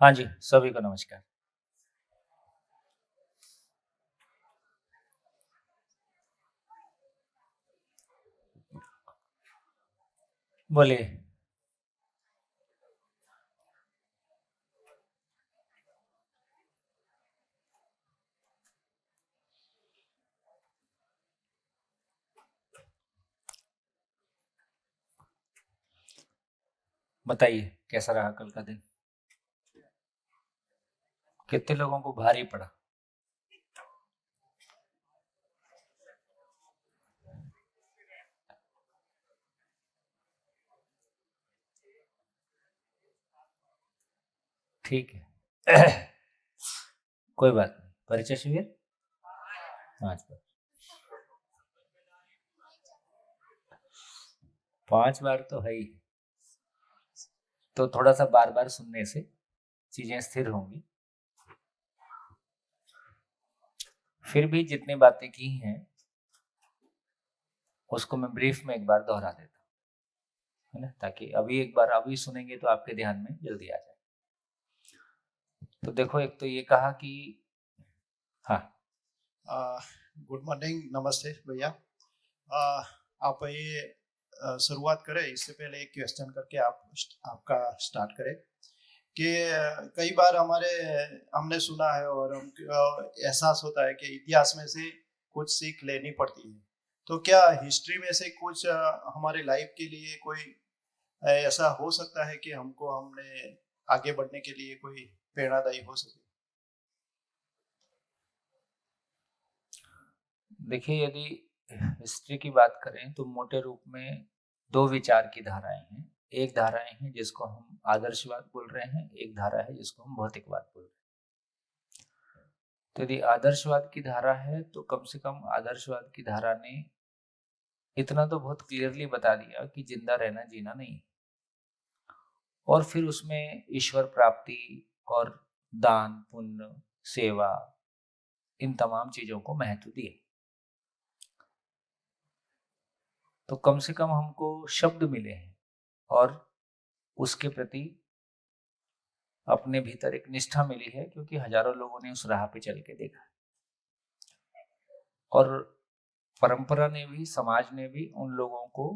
हाँ जी, सभी को नमस्कार। बोलिए। बताइए, कैसा रहा कल का दिन? कितने लोगों को भारी पड़ा? ठीक है। कोई बात नहीं। परिचय शिविर? 5 बार। 5 बार तो है ही। तो थोड़ा सा बार-बार सुनने से चीज़ें स्थिर होंगी। फिर भी जितनी बातें की हैं, उसको मैं ब्रीफ में एक बार दोहरा देता हूँ, है ना? ताकि अभी एक बार अभी सुनेंगे तो आपके ध्यान में जल्दी आ जाए। तो देखो, एक तो ये कहा कि हाँ, गुड मॉर्निंग, नमस्ते भैया। आप ये शुरुआत करें इससे पहले एक क्वेश्चन करके आपका स्टार्ट करें कि कई बार हमने सुना है और एहसास होता है कि इतिहास में से कुछ सीख लेनी पड़ती है। तो क्या हिस्ट्री में से कुछ हमारे लाइफ के लिए कोई ऐसा हो सकता है कि हमने आगे बढ़ने के लिए कोई प्रेरणादायी हो सके? देखिए, यदि हिस्ट्री की बात करें तो मोटे रूप में दो विचार की धाराएं हैं। एक धाराएं हैं जिसको हम आदर्शवाद बोल रहे हैं, एक धारा है जिसको हम भौतिकवाद बोल रहे हैं। तो यदि आदर्शवाद की धारा है तो कम से कम आदर्शवाद की धारा ने इतना तो बहुत क्लियरली बता दिया कि जिंदा रहना जीना नहीं, और फिर उसमें ईश्वर प्राप्ति और दान पुण्य सेवा, इन तमाम चीजों को महत्व दिए। तो कम से कम हमको शब्द मिले हैं और उसके प्रति अपने भीतर एक निष्ठा मिली है, क्योंकि हजारों लोगों ने उस राह पे चल के देखा। और परंपरा ने भी, समाज ने भी उन लोगों को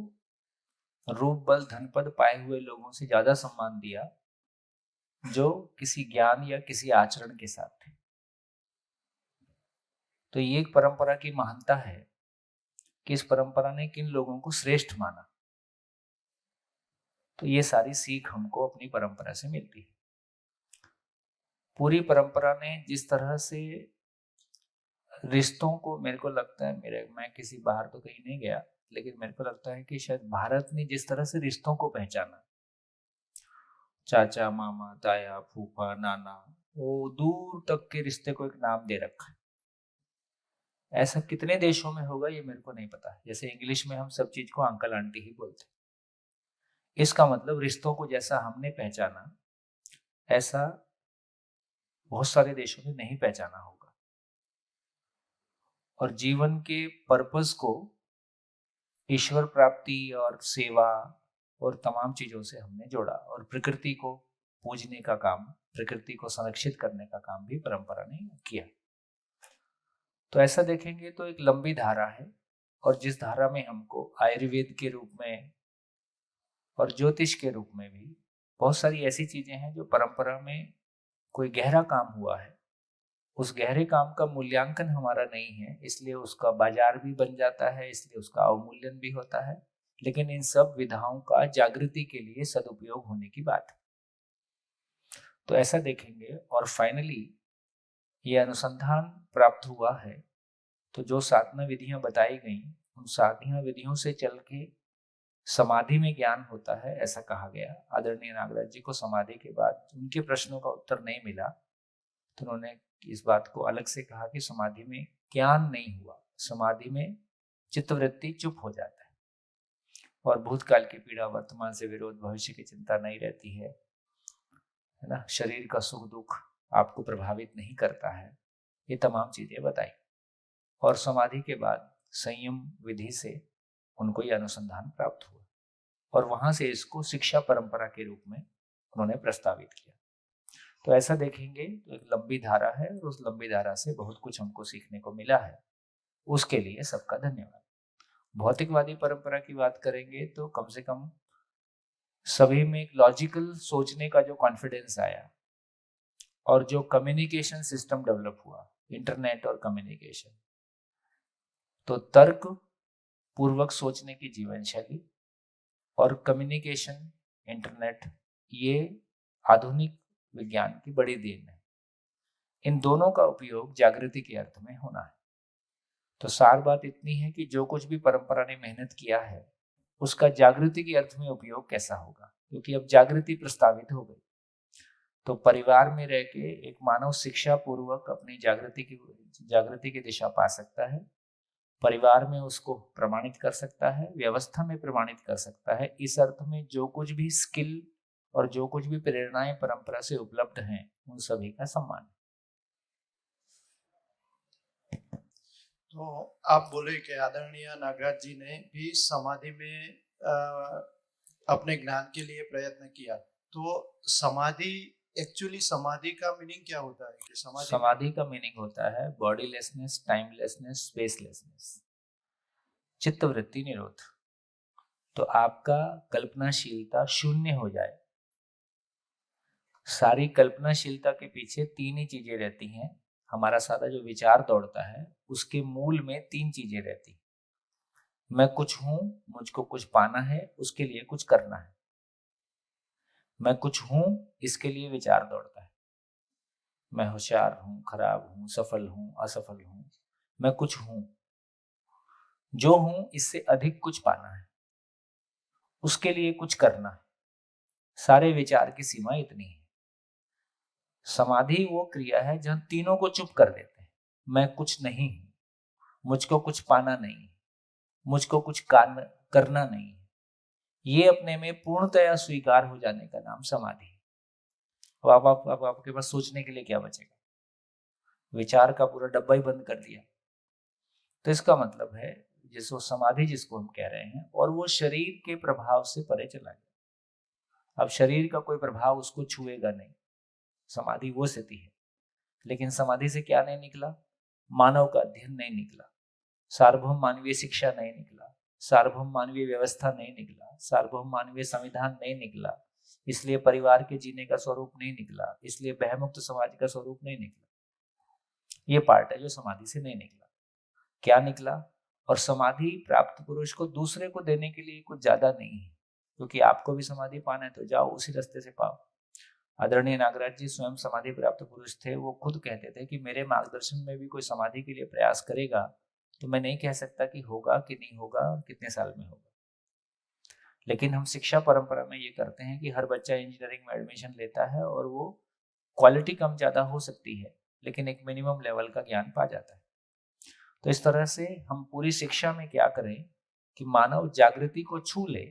रूप बल धन पद पाए हुए लोगों से ज्यादा सम्मान दिया, जो किसी ज्ञान या किसी आचरण के साथ थे। तो ये एक परंपरा की महानता है कि इस परंपरा ने किन लोगों को श्रेष्ठ माना। तो ये सारी सीख हमको अपनी परंपरा से मिलती है। पूरी परंपरा ने जिस तरह से रिश्तों को, मेरे को लगता है, मेरे मैं किसी बाहर तो कहीं नहीं गया, लेकिन मेरे को लगता है कि शायद भारत ने जिस तरह से रिश्तों को पहचाना, चाचा मामा ताया फूफा नाना, वो दूर तक के रिश्ते को एक नाम दे रखा है। ऐसा कितने देशों में होगा ये मेरे को नहीं पता। जैसे इंग्लिश में हम सब चीज को अंकल आंटी ही बोलते हैं। इसका मतलब रिश्तों को जैसा हमने पहचाना, ऐसा बहुत सारे देशों ने नहीं पहचाना होगा। और जीवन के पर्पस को ईश्वर प्राप्ति और सेवा और तमाम चीजों से हमने जोड़ा, और प्रकृति को पूजने का काम, प्रकृति को संरक्षित करने का काम भी परंपरा ने किया। तो ऐसा देखेंगे तो एक लंबी धारा है, और जिस धारा में हमको आयुर्वेद के रूप में और ज्योतिष के रूप में भी बहुत सारी ऐसी चीजें हैं जो परंपरा में कोई गहरा काम हुआ है, उस गहरे काम का मूल्यांकन हमारा नहीं है, इसलिए उसका बाजार भी बन जाता है, इसलिए उसका अवमूल्यन भी होता है। लेकिन इन सब विधाओं का जागृति के लिए सदुपयोग होने की बात है। तो ऐसा देखेंगे, और फाइनली ये अनुसंधान प्राप्त हुआ है। तो जो साधना विधियां बताई गई, उन साधना विधियों से चल के समाधि में ज्ञान होता है, ऐसा कहा गया। आदरणीय नागराज जी को समाधि के बाद उनके प्रश्नों का उत्तर नहीं मिला, तो उन्होंने इस बात को अलग से कहा कि समाधि में ज्ञान नहीं हुआ, समाधि में चित्तवृत्ति चुप हो जाता है, और भूतकाल की पीड़ा, वर्तमान से विरोध, भविष्य की चिंता नहीं रहती है ना, शरीर का सुख दुख आपको प्रभावित नहीं करता है। ये तमाम चीजें बताई, और समाधि के बाद संयम विधि से उनको ये अनुसंधान प्राप्त हुआ, और वहां से इसको शिक्षा परंपरा के रूप में उन्होंने प्रस्तावित किया। तो ऐसा देखेंगे तो एक लंबी धारा है और उस लंबी धारा से बहुत कुछ हमको सीखने को मिला है। उसके लिए सबका धन्यवाद। भौतिकवादी परंपरा की बात करेंगे तो कम से कम सभी में एक लॉजिकल सोचने का जो कॉन्फिडेंस आया और जो कम्युनिकेशन सिस्टम डेवलप हुआ, इंटरनेट और कम्युनिकेशन, तो तर्क पूर्वक सोचने की जीवन शैली और कम्युनिकेशन, इंटरनेट, ये आधुनिक विज्ञान की बड़ी देन है। इन दोनों का उपयोग जागृति के अर्थ में होना है। तो सार बात इतनी है कि जो कुछ भी परंपरा ने मेहनत किया है उसका जागृति के अर्थ में उपयोग कैसा होगा, क्योंकि अब जागृति प्रस्तावित हो गई। तो परिवार में रह के एक मानव शिक्षा पूर्वक अपनी जागृति की दिशा पा सकता है, परिवार में उसको प्रमाणित कर सकता है, व्यवस्था में प्रमाणित कर सकता है। इस अर्थ में जो कुछ भी स्किल और जो कुछ भी प्रेरणाएं परंपरा से उपलब्ध हैं उन सभी का सम्मान। तो आप बोले कि आदरणीय नागराज जी ने भी समाधि में अपने ज्ञान के लिए प्रयत्न किया। तो एक्चुअली समाधि का मीनिंग क्या होता है? कि समाधि का मीनिंग होता है बॉडीलेसनेस, टाइमलेसनेस, स्पेसलेसनेस, चित्तवृत्ति निरोध। तो आपका कल्पनाशीलता शून्य हो जाए। सारी कल्पनाशीलता के पीछे तीन ही चीजें रहती हैं। हमारा सारा जो विचार दौड़ता है उसके मूल में तीन चीजें रहती। मैं कुछ हूं, मुझको कुछ पाना है, उसके लिए कुछ करना है। मैं कुछ हूं, इसके लिए विचार दौड़ता है। मैं होशियार हूं, खराब हूं, सफल हूं, असफल हूं। मैं कुछ हूं, जो हूं इससे अधिक कुछ पाना है, उसके लिए कुछ करना है। सारे विचार की सीमा इतनी है। समाधि वो क्रिया है जहां तीनों को चुप कर देते हैं। मैं कुछ नहीं हूं, मुझको कुछ पाना नहीं, मुझको कुछ करना नहीं है। ये अपने में पूर्णतया स्वीकार हो जाने का नाम समाधि है। अब आपके पास सोचने के लिए क्या बचेगा? विचार का पूरा डब्बा ही बंद कर दिया। तो इसका मतलब है जिसको समाधि जिसको हम कह रहे हैं, और वो शरीर के प्रभाव से परे चला गया। अब शरीर का कोई प्रभाव उसको छुएगा नहीं। समाधि वो स्थिति है। लेकिन समाधि से क्या नहीं निकला? मानव का अध्ययन नहीं निकला, सार्वभौम मानवीय शिक्षा नहीं निकला, सार्वभौम मानवीय व्यवस्था नहीं निकला, सार्वभौम मानवीय संविधान नहीं निकला, इसलिए परिवार के जीने का स्वरूप नहीं निकला, इसलिए भयमुक्त समाज का स्वरूप नहीं निकला। ये पार्ट है जो समाधि से नहीं निकला। क्या निकला? और समाधि प्राप्त पुरुष को दूसरे को देने के लिए कुछ ज्यादा नहीं है, क्योंकि आपको भी समाधि पाना है तो जाओ उसी रास्ते से पाओ। आदरणीय नागराज जी स्वयं समाधि प्राप्त पुरुष थे। वो खुद कहते थे कि मेरे मार्गदर्शन में भी कोई समाधि के लिए प्रयास करेगा तो मैं नहीं कह सकता कि होगा कि नहीं होगा और कितने साल में होगा। लेकिन हम शिक्षा परंपरा में ये करते हैं कि हर बच्चा इंजीनियरिंग में एडमिशन लेता है और वो क्वालिटी कम ज़्यादा हो सकती है लेकिन एक मिनिमम लेवल का ज्ञान पा जाता है। तो इस तरह से हम पूरी शिक्षा में क्या करें कि मानव जागृति को छू ले।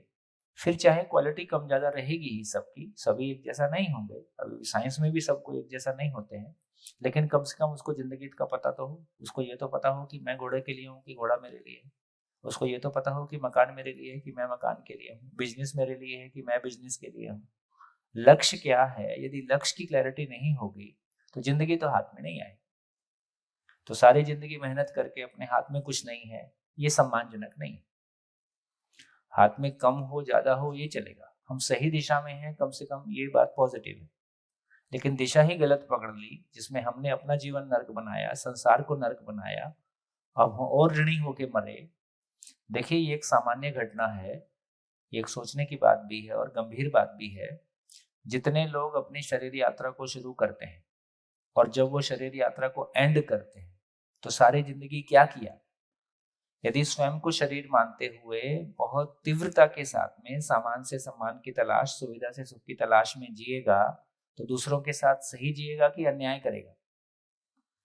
फिर चाहे क्वालिटी कम ज़्यादा रहेगी ही सबकी, सभी एक जैसा नहीं होंगे। अभी साइंस में भी सबको एक जैसा नहीं होते हैं, लेकिन कम से कम उसको जिंदगी का पता तो हो। उसको ये तो पता हो कि मैं घोड़े के लिए हूँ कि घोड़ा मेरे लिए है। उसको ये तो पता हो कि मकान मेरे लिए है कि मैं मकान के लिए हूँ, बिजनेस मेरे लिए है कि मैं बिजनेस के लिए हूँ। लक्ष्य क्या है? यदि लक्ष्य की क्लैरिटी नहीं होगी तो जिंदगी तो हाथ में नहीं आएगी। तो सारी जिंदगी मेहनत करके अपने हाथ में कुछ नहीं है, ये सम्मानजनक नहीं। हाथ में कम हो ज्यादा हो ये चलेगा, हम सही दिशा में हैं, कम से कम ये बात पॉजिटिव है। लेकिन दिशा ही गलत पकड़ ली जिसमें हमने अपना जीवन नर्क बनाया, संसार को नर्क बनाया, अब हम और ऋणी होके मरे। देखिए ये एक सामान्य घटना है, ये एक सोचने की बात भी है और गंभीर बात भी है। जितने लोग अपनी शरीर यात्रा को शुरू करते हैं और जब वो शरीर यात्रा को एंड करते हैं तो सारी जिंदगी क्या किया? यदि स्वयं को शरीर मानते हुए बहुत तीव्रता के साथ में सामान से सम्मान की तलाश, सुविधा से सुख की तलाश में जिएगा तो दूसरों के साथ सही जिएगा कि अन्याय करेगा?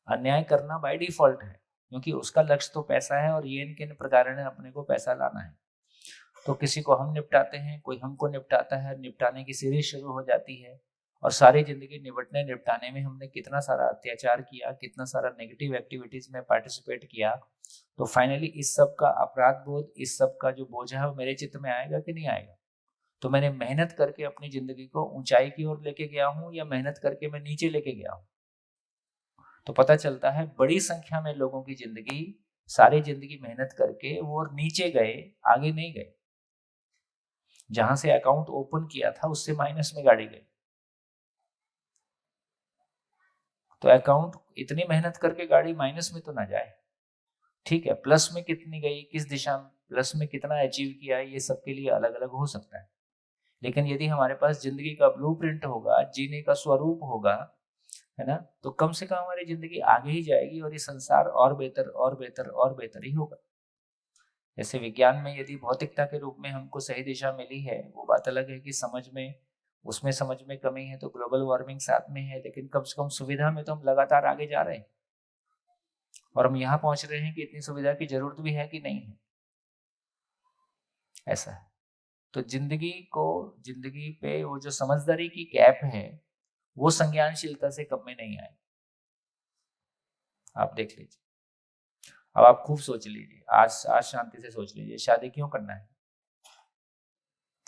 अन्याय करना बाय डिफॉल्ट है, क्योंकि उसका लक्ष्य तो पैसा है और ये इनके प्रकार ने अपने को पैसा लाना है। तो किसी को हम निपटाते हैं, कोई हमको निपटाता है, निपटाने की सीरीज शुरू हो जाती है और सारी जिंदगी निपटाने में हमने कितना सारा अत्याचार किया, कितना सारा नेगेटिव एक्टिविटीज में पार्टिसिपेट किया। तो फाइनली इस सब का अपराध बोध, इस सब का जो बोझ है वो मेरे चित्त में आएगा कि नहीं आएगा? तो मैंने मेहनत करके अपनी जिंदगी को ऊंचाई की ओर लेके गया हूं या मेहनत करके मैं नीचे लेके गया हूं। तो पता चलता है बड़ी संख्या में लोगों की जिंदगी, सारी जिंदगी मेहनत करके वो नीचे गए, आगे नहीं गए। जहां से अकाउंट ओपन किया था उससे माइनस में गाड़ी गई। तो अकाउंट इतनी मेहनत करके गाड़ी माइनस में तो ना जाए, ठीक है। प्लस में कितनी गई, किस दिशा में, प्लस में कितना अचीव किया, ये सबके लिए अलग अलग हो सकता है। लेकिन यदि हमारे पास जिंदगी का ब्लूप्रिंट होगा, जीने का स्वरूप होगा, है ना, तो कम से कम हमारी जिंदगी आगे ही जाएगी और ये संसार और बेहतर और बेहतर और बेहतर ही होगा। जैसे विज्ञान में यदि भौतिकता के रूप में हमको सही दिशा मिली है, वो बात अलग है कि उसमें समझ में कमी है, तो ग्लोबल वार्मिंग साथ में है, लेकिन कम से कम सुविधा में तो हम लगातार आगे जा रहे हैं। और हम यहाँ पहुंच रहे हैं कि इतनी सुविधा की जरूरत भी है कि नहीं है, ऐसा है। तो जिंदगी पे वो जो समझदारी की गैप है, वो संज्ञानशीलता से कम में नहीं आए। आप देख लीजिए। अब आप खूब सोच लीजिए, आज शांति से सोच लीजिए, शादी क्यों करना है?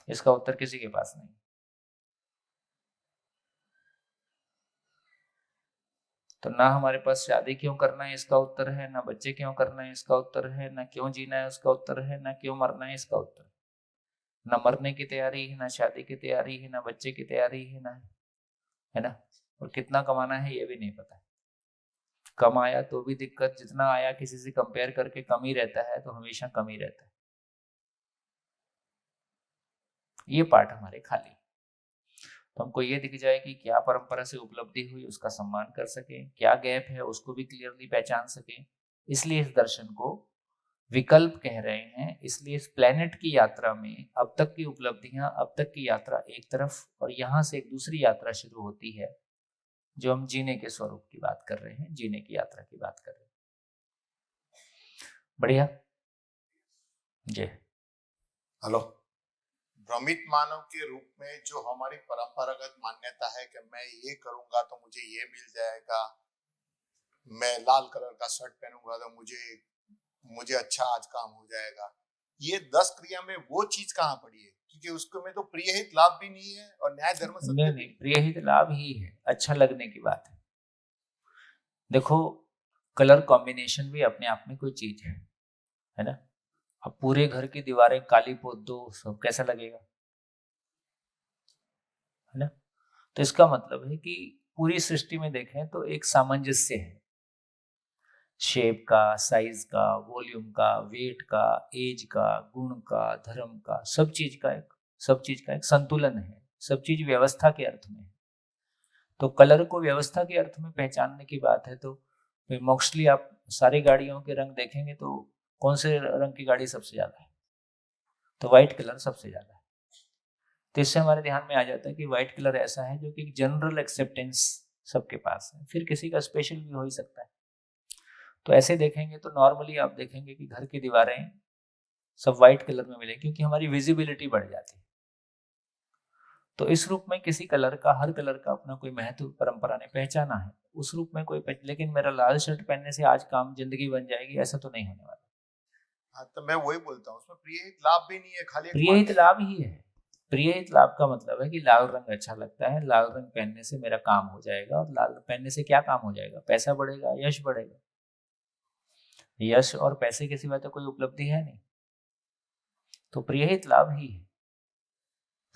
इसका उत्तर किसी के पास नहीं। तो ना हमारे पास शादी क्यों करना है इसका उत्तर है, ना बच्चे क्यों करना है इसका उत्तर है, ना क्यों जीना है उसका उत्तर है, ना क्यों मरना है इसका उत्तर है। ना मरने की तैयारी है, ना शादी की तैयारी है, ना बच्चे की तैयारी है, ना, है ना। और कितना कमाना है ये भी नहीं पता है। कम आया तो भी दिक्कत, जितना आया किसी से कंपेयर करके कम ही रहता है, तो हमेशा कम ही रहता है। ये पार्ट हमारे खाली। तो हमको ये दिख जाए कि क्या परंपरा से उपलब्धि हुई, उसका सम्मान कर सके, क्या गैप है उसको भी क्लियरली पहचान सके। इसलिए इस दर्शन को विकल्प कह रहे हैं। इसलिए इस प्लेनेट की यात्रा में अब तक की उपलब्धियां, अब तक की यात्रा एक तरफ, और यहाँ से एक दूसरी यात्रा शुरू होती है, जो हम जीने के स्वरूप की बात कर रहे हैं, जीने की यात्रा की बात कर रहे हैं। बढ़िया जी। हेलो। भ्रमित मानव के रूप में जो हमारी परंपरागत मान्यता है कि मैं ये करूंगा तो मुझे ये मिल जाएगा, मैं लाल कलर का शर्ट पहनूंगा तो मुझे अच्छा आज काम हो जाएगा, ये 10 क्रिया में वो चीज कहाँ पड़ी है? क्योंकि उसको में तो प्रिय हित लाभ भी नहीं है और न्याय धर्म सत्य नहीं, प्रिय हित लाभ ही है, अच्छा लगने की बात है। देखो, कलर कॉम्बिनेशन भी अपने आप में कोई चीज है ना। अब पूरे घर की दीवारें काली पोत दो, सब कैसा लगेगा, है ना। तो इसका मतलब है कि पूरी सृष्टि में देखें तो एक सामंजस्य है, शेप का, साइज का, वॉल्यूम का, वेट का, एज का, गुण का, धर्म का, सब चीज का एक संतुलन है। सब चीज व्यवस्था के अर्थ में है। तो कलर को व्यवस्था के अर्थ में पहचानने की बात है। तो मोस्टली आप सारी गाड़ियों के रंग देखेंगे तो कौन से रंग की गाड़ी सबसे ज्यादा है? तो व्हाइट कलर सबसे ज्यादा है। तो इससे हमारे ध्यान में आ जाता है कि व्हाइट कलर ऐसा है जो कि जनरल एक्सेप्टेंस सबके पास है। फिर किसी का स्पेशल भी हो ही सकता है। तो ऐसे देखेंगे तो नॉर्मली आप देखेंगे कि घर की दीवारें सब व्हाइट कलर में मिलेंगी, क्योंकि हमारी विजिबिलिटी बढ़ जाती है। तो इस रूप में किसी कलर का, हर कलर का अपना कोई महत्व परंपरा ने पहचाना है, उस रूप में कोई लेकिन मेरा लाल शर्ट पहनने से आज काम जिंदगी बन जाएगी, ऐसा तो नहीं होने वाला। हाँ, तो मैं वही बोलता हूँ, उसमें प्रिय हित लाभ भी नहीं है, खाली प्रिय हित लाभ ही है। प्रिय हित लाभ का मतलब है कि लाल रंग अच्छा लगता है, लाल रंग पहनने से मेरा काम हो जाएगा। और लाल पहनने से क्या काम हो जाएगा? पैसा बढ़ेगा, यश बढ़ेगा। यश और पैसे के सिवा तो कोई उपलब्धि है नहीं। तो प्रिय हित लाभ ही है।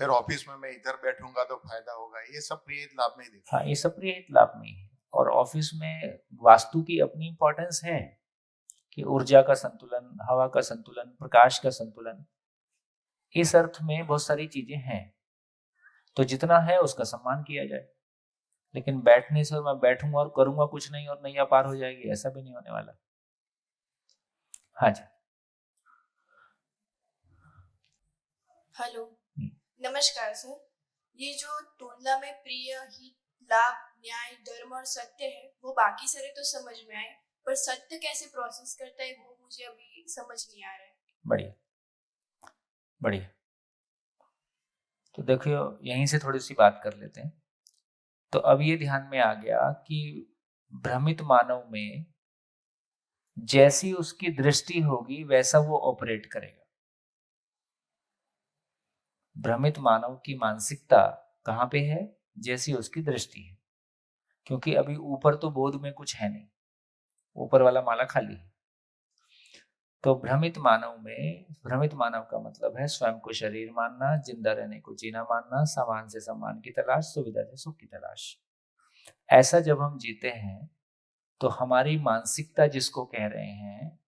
फिर ऑफिस में मैं इधर बैठूंगा तो फायदा होगा, ये सब प्रिय हित लाभ में ही देखा। हाँ, ये सब प्रिय हित लाभ में है। और ऑफिस में वास्तु की अपनी इंपॉर्टेंस है कि ऊर्जा का संतुलन, हवा का संतुलन, प्रकाश का संतुलन, इस अर्थ में बहुत सारी चीजें हैं। तो जितना है उसका सम्मान किया जाए। लेकिन बैठने से, और मैं बैठूंगा और करूंगा कुछ नहीं और नैया पार हो जाएगी, ऐसा भी नहीं होने वाला। हाँ जी। हेलो, नमस्कार सर। ये जो तुलना में प्रिय, हित, लाभ, न्याय, धर्म और सत्य है, वो बाकी सारे तो समझ में आए, पर सत्य कैसे प्रोसेस करता है वो मुझे अभी समझ नहीं आ रहा है। बढ़िया बढ़िया। तो देखियो, यहीं से थोड़ी सी बात कर लेते हैं। तो अब ये ध्यान में आ गया कि भ्रमित मानव में जैसी उसकी दृष्टि होगी वैसा वो ऑपरेट करेगा। भ्रमित मानव की मानसिकता कहाँ पे है? जैसी उसकी दृष्टि है, क्योंकि अभी ऊपर तो बोध में कुछ है नहीं, ऊपर वाला माला खाली है। तो भ्रमित मानव का मतलब है स्वयं को शरीर मानना, जिंदा रहने को जीना मानना, सामान से सम्मान की तलाश, सुविधा से सुख की तलाश। ऐसा जब हम जीते हैं तो हमारी मानसिकता जिसको कह रहे हैं,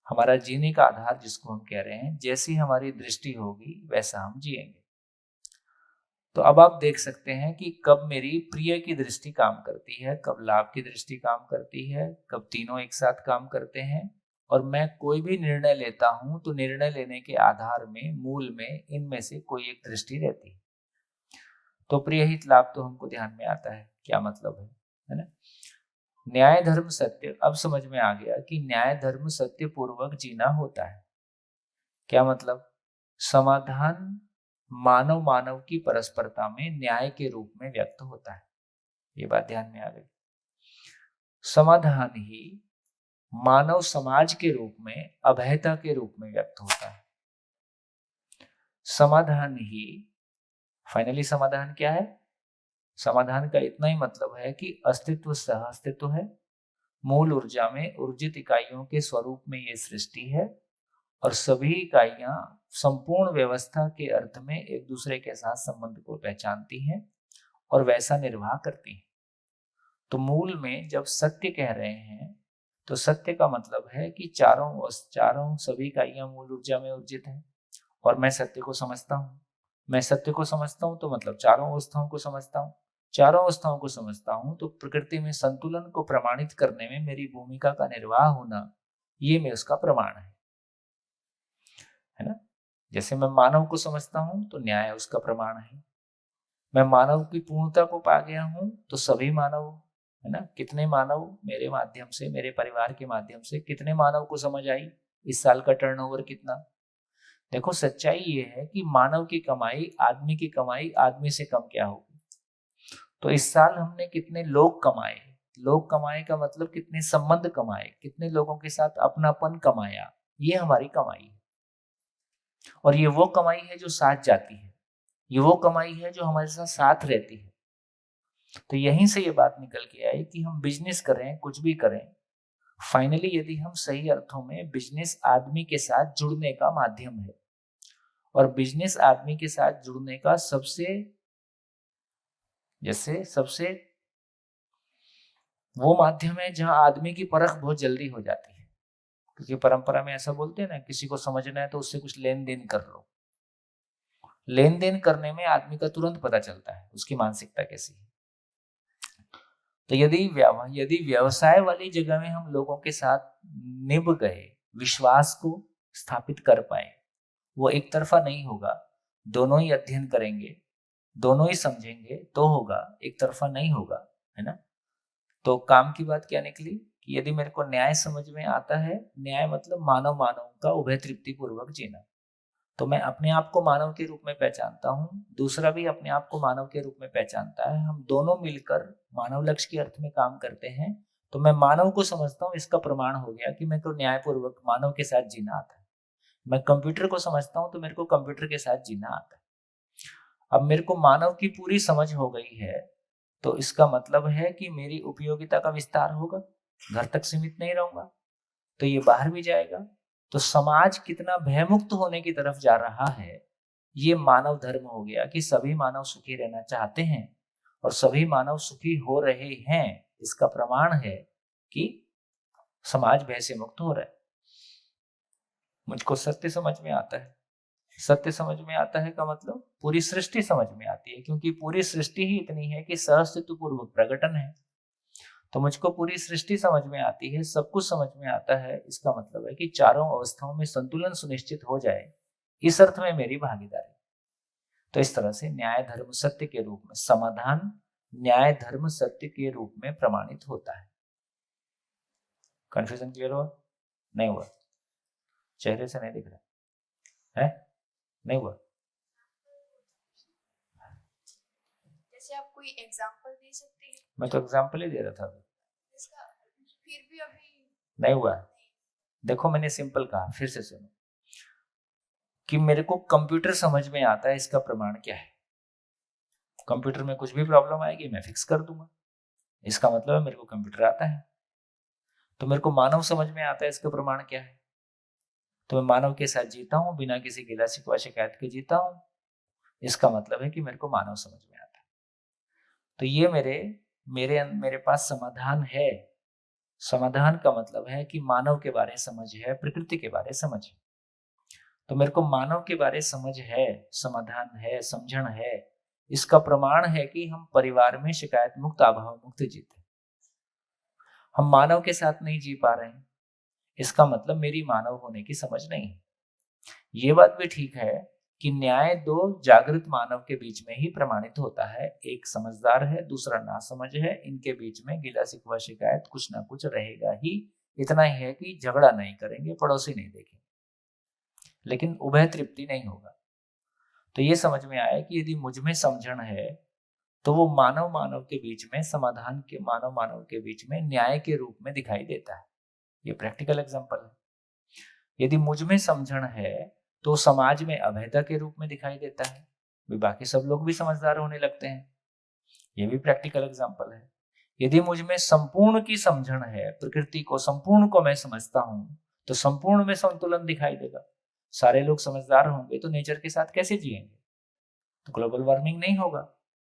हमारा जीने का आधार जिसको हम कह रहे हैं, जैसी हमारी दृष्टि होगी वैसा हम जिएंगे। तो अब आप देख सकते हैं कि कब मेरी प्रिय की दृष्टि काम करती है, कब लाभ की दृष्टि काम करती है, कब तीनों एक साथ काम करते हैं। और मैं कोई भी निर्णय लेता हूं तो निर्णय लेने के आधार में, मूल में इनमें से कोई एक दृष्टि रहती है। तो प्रिय हित लाभ तो हमको ध्यान में आता है, क्या मतलब है ना। न्याय धर्म सत्य, अब समझ में आ गया कि न्याय धर्म सत्य पूर्वक जीना होता है। क्या मतलब? समाधान मानव की परस्परता में न्याय के रूप में व्यक्त होता है। ये बात ध्यान में आ गई। समाधान ही मानव समाज के रूप में अभयता के रूप में व्यक्त होता है। समाधान ही फाइनली समाधान क्या है? समाधान का इतना ही मतलब है कि अस्तित्व सह अस्तित्व है। मूल ऊर्जा में ऊर्जित इकाइयों के स्वरूप में ये सृष्टि है और सभी इकाइयां संपूर्ण व्यवस्था के अर्थ में एक दूसरे के साथ संबंध को पहचानती हैं और वैसा निर्वाह करती हैं। तो मूल में जब सत्य कह रहे हैं तो सत्य का मतलब है कि चारों सभी इकाइयां मूल ऊर्जा में ऊर्जित हैं और मैं सत्य को समझता हूं। मैं सत्य को समझता हूं तो मतलब चारों अवस्थाओं को समझता हूं। चारों अवस्थाओं को समझता हूं तो प्रकृति में संतुलन को प्रमाणित करने में मेरी भूमिका का निर्वाह होना, ये में उसका प्रमाण है ना। जैसे मैं मानव को समझता हूं तो न्याय उसका प्रमाण है। मैं मानव की पूर्णता को पा गया हूं तो सभी मानव, है ना, कितने मानव मेरे माध्यम से, मेरे परिवार के माध्यम से कितने मानव को समझ आई, इस साल का टर्नओवर कितना। देखो सच्चाई ये है कि मानव की कमाई आदमी से कम क्या होगी। तो इस साल हमने कितने लोग कमाए, लोग कमाए का मतलब कितने संबंध कमाए, कितने लोगों के साथ अपनापन कमाया, ये हमारी कमाई है। और ये वो कमाई है जो साथ जाती है, ये वो कमाई है जो हमारे साथ साथ रहती है। तो यहीं से ये बात निकल के आई कि हम बिजनेस करें, कुछ भी करें, फाइनली यदि हम सही अर्थों में, बिजनेस आदमी के साथ जुड़ने का माध्यम है और बिजनेस आदमी के साथ जुड़ने का सबसे वो माध्यम है जहां आदमी की परख बहुत जल्दी हो जाती है। क्योंकि परंपरा में ऐसा बोलते हैं ना, किसी को समझना है तो उससे कुछ लेन देन कर लो। लेन देन करने में आदमी का तुरंत पता चलता है उसकी मानसिकता कैसी है। तो यदि व्यवसाय वाली जगह में हम लोगों के साथ निभ गए, विश्वास को स्थापित कर पाए, वो एक तरफा नहीं होगा, दोनों ही अध्ययन करेंगे, दोनों ही समझेंगे तो होगा, एक तरफा नहीं होगा, है ना। तो काम की बात क्या निकली कि यदि मेरे को न्याय समझ में आता है, न्याय मतलब मानव का उभय तृप्ति पूर्वक जीना, तो मैं अपने आप को मानव के रूप में पहचानता हूँ, दूसरा भी अपने आप को मानव के रूप में पहचानता है, हम दोनों मिलकर मानव लक्ष्य के अर्थ में काम करते हैं। तो मैं मानव को समझता हूँ, इसका प्रमाण हो गया कि मेरे को न्यायपूर्वक मानव के साथ जीना आता है। मैं कंप्यूटर को समझता हूँ तो मेरे को कंप्यूटर के साथ जीना आता है। अब मेरे को मानव की पूरी समझ हो गई है तो इसका मतलब है कि मेरी उपयोगिता का विस्तार होगा, घर तक सीमित नहीं रहूंगा, तो ये बाहर भी जाएगा। तो समाज कितना भयमुक्त होने की तरफ जा रहा है, ये मानव धर्म हो गया कि सभी मानव सुखी रहना चाहते हैं और सभी मानव सुखी हो रहे हैं। इसका प्रमाण है कि समाज भय से मुक्त हो रहा है। मुझको सत्य समझ में आता है। सत्य समझ में आता है का मतलब पूरी सृष्टि समझ में आती है, क्योंकि पूरी सृष्टि ही इतनी है कि सहअस्तित्व पूर्वक प्रकटन है। तो मुझको पूरी सृष्टि समझ में आती है, सब कुछ समझ में आता है। इसका मतलब है कि चारों अवस्थाओं में संतुलन सुनिश्चित हो जाए, इस अर्थ में मेरी भागीदारी। तो इस तरह से न्याय धर्म सत्य के रूप में, समाधान न्याय धर्म सत्य के रूप में प्रमाणित होता है। कंफ्यूजन क्लियर हुआ? नहीं हुआ? चेहरे से नहीं दिख रहा है? नहीं हुआ? जैसे आप कोई एग्जांपल दे सकते हैं? मैं तो एग्जांपल ही दे रहा था। इसका फिर भी अभी नहीं हुआ? देखो मैंने सिंपल कहा, फिर से सुनो। कि मेरे को कंप्यूटर समझ में आता है, इसका प्रमाण क्या है? कंप्यूटर में कुछ भी प्रॉब्लम आएगी मैं फिक्स कर दूंगा, इसका मतलब है मेरे को कंप्यूटर आता है। तो मेरे को मानव समझ में आता है, इसका प्रमाण क्या है? तो मैं मानव के साथ जीता हूं, बिना किसी गिला शिकवा शिकायत के जीता हूं, इसका मतलब है कि मेरे को मानव समझ में आता है। तो ये मेरे पास समाधान है। समाधान का मतलब है कि मानव के बारे समझ है, प्रकृति के बारे समझ है। तो मेरे को मानव के बारे समझ है, समाधान है, समझण है। इसका प्रमाण है कि हम परिवार में शिकायत मुक्त, अभाव मुक्त जीते। हम मानव के साथ नहीं जी पा रहे हैं, इसका मतलब मेरी मानव होने की समझ नहीं है। ये बात भी ठीक है कि न्याय दो जागृत मानव के बीच में ही प्रमाणित होता है। एक समझदार है, दूसरा नासमझ है, इनके बीच में गिला शिकवा शिकायत कुछ ना कुछ रहेगा ही। इतना ही है कि झगड़ा नहीं करेंगे, पड़ोसी नहीं देखेंगे, लेकिन उभय तृप्ति नहीं होगा। तो ये समझ में आया कि यदि मुझ में समझण है तो वो मानव मानव के बीच में, समाधान के मानव मानव के बीच में न्याय के रूप में दिखाई देता है। ये प्रैक्टिकल एग्जांपल है। यदि मुझ में समझण है तो समाज में अभेदता के रूप में दिखाई देता है, बाकी सब लोग भी समझदार होने लगते हैं। ये भी प्रैक्टिकल एग्जांपल है। यदि मुझ में संपूर्ण की समझण है, प्रकृति को संपूर्ण को मैं समझता हूं, तो संपूर्ण में संतुलन दिखाई देगा। सारे लोग समझदार होंगे तो नेचर के साथ कैसे जिएंगे? तो ग्लोबल वार्मिंग नहीं होगा,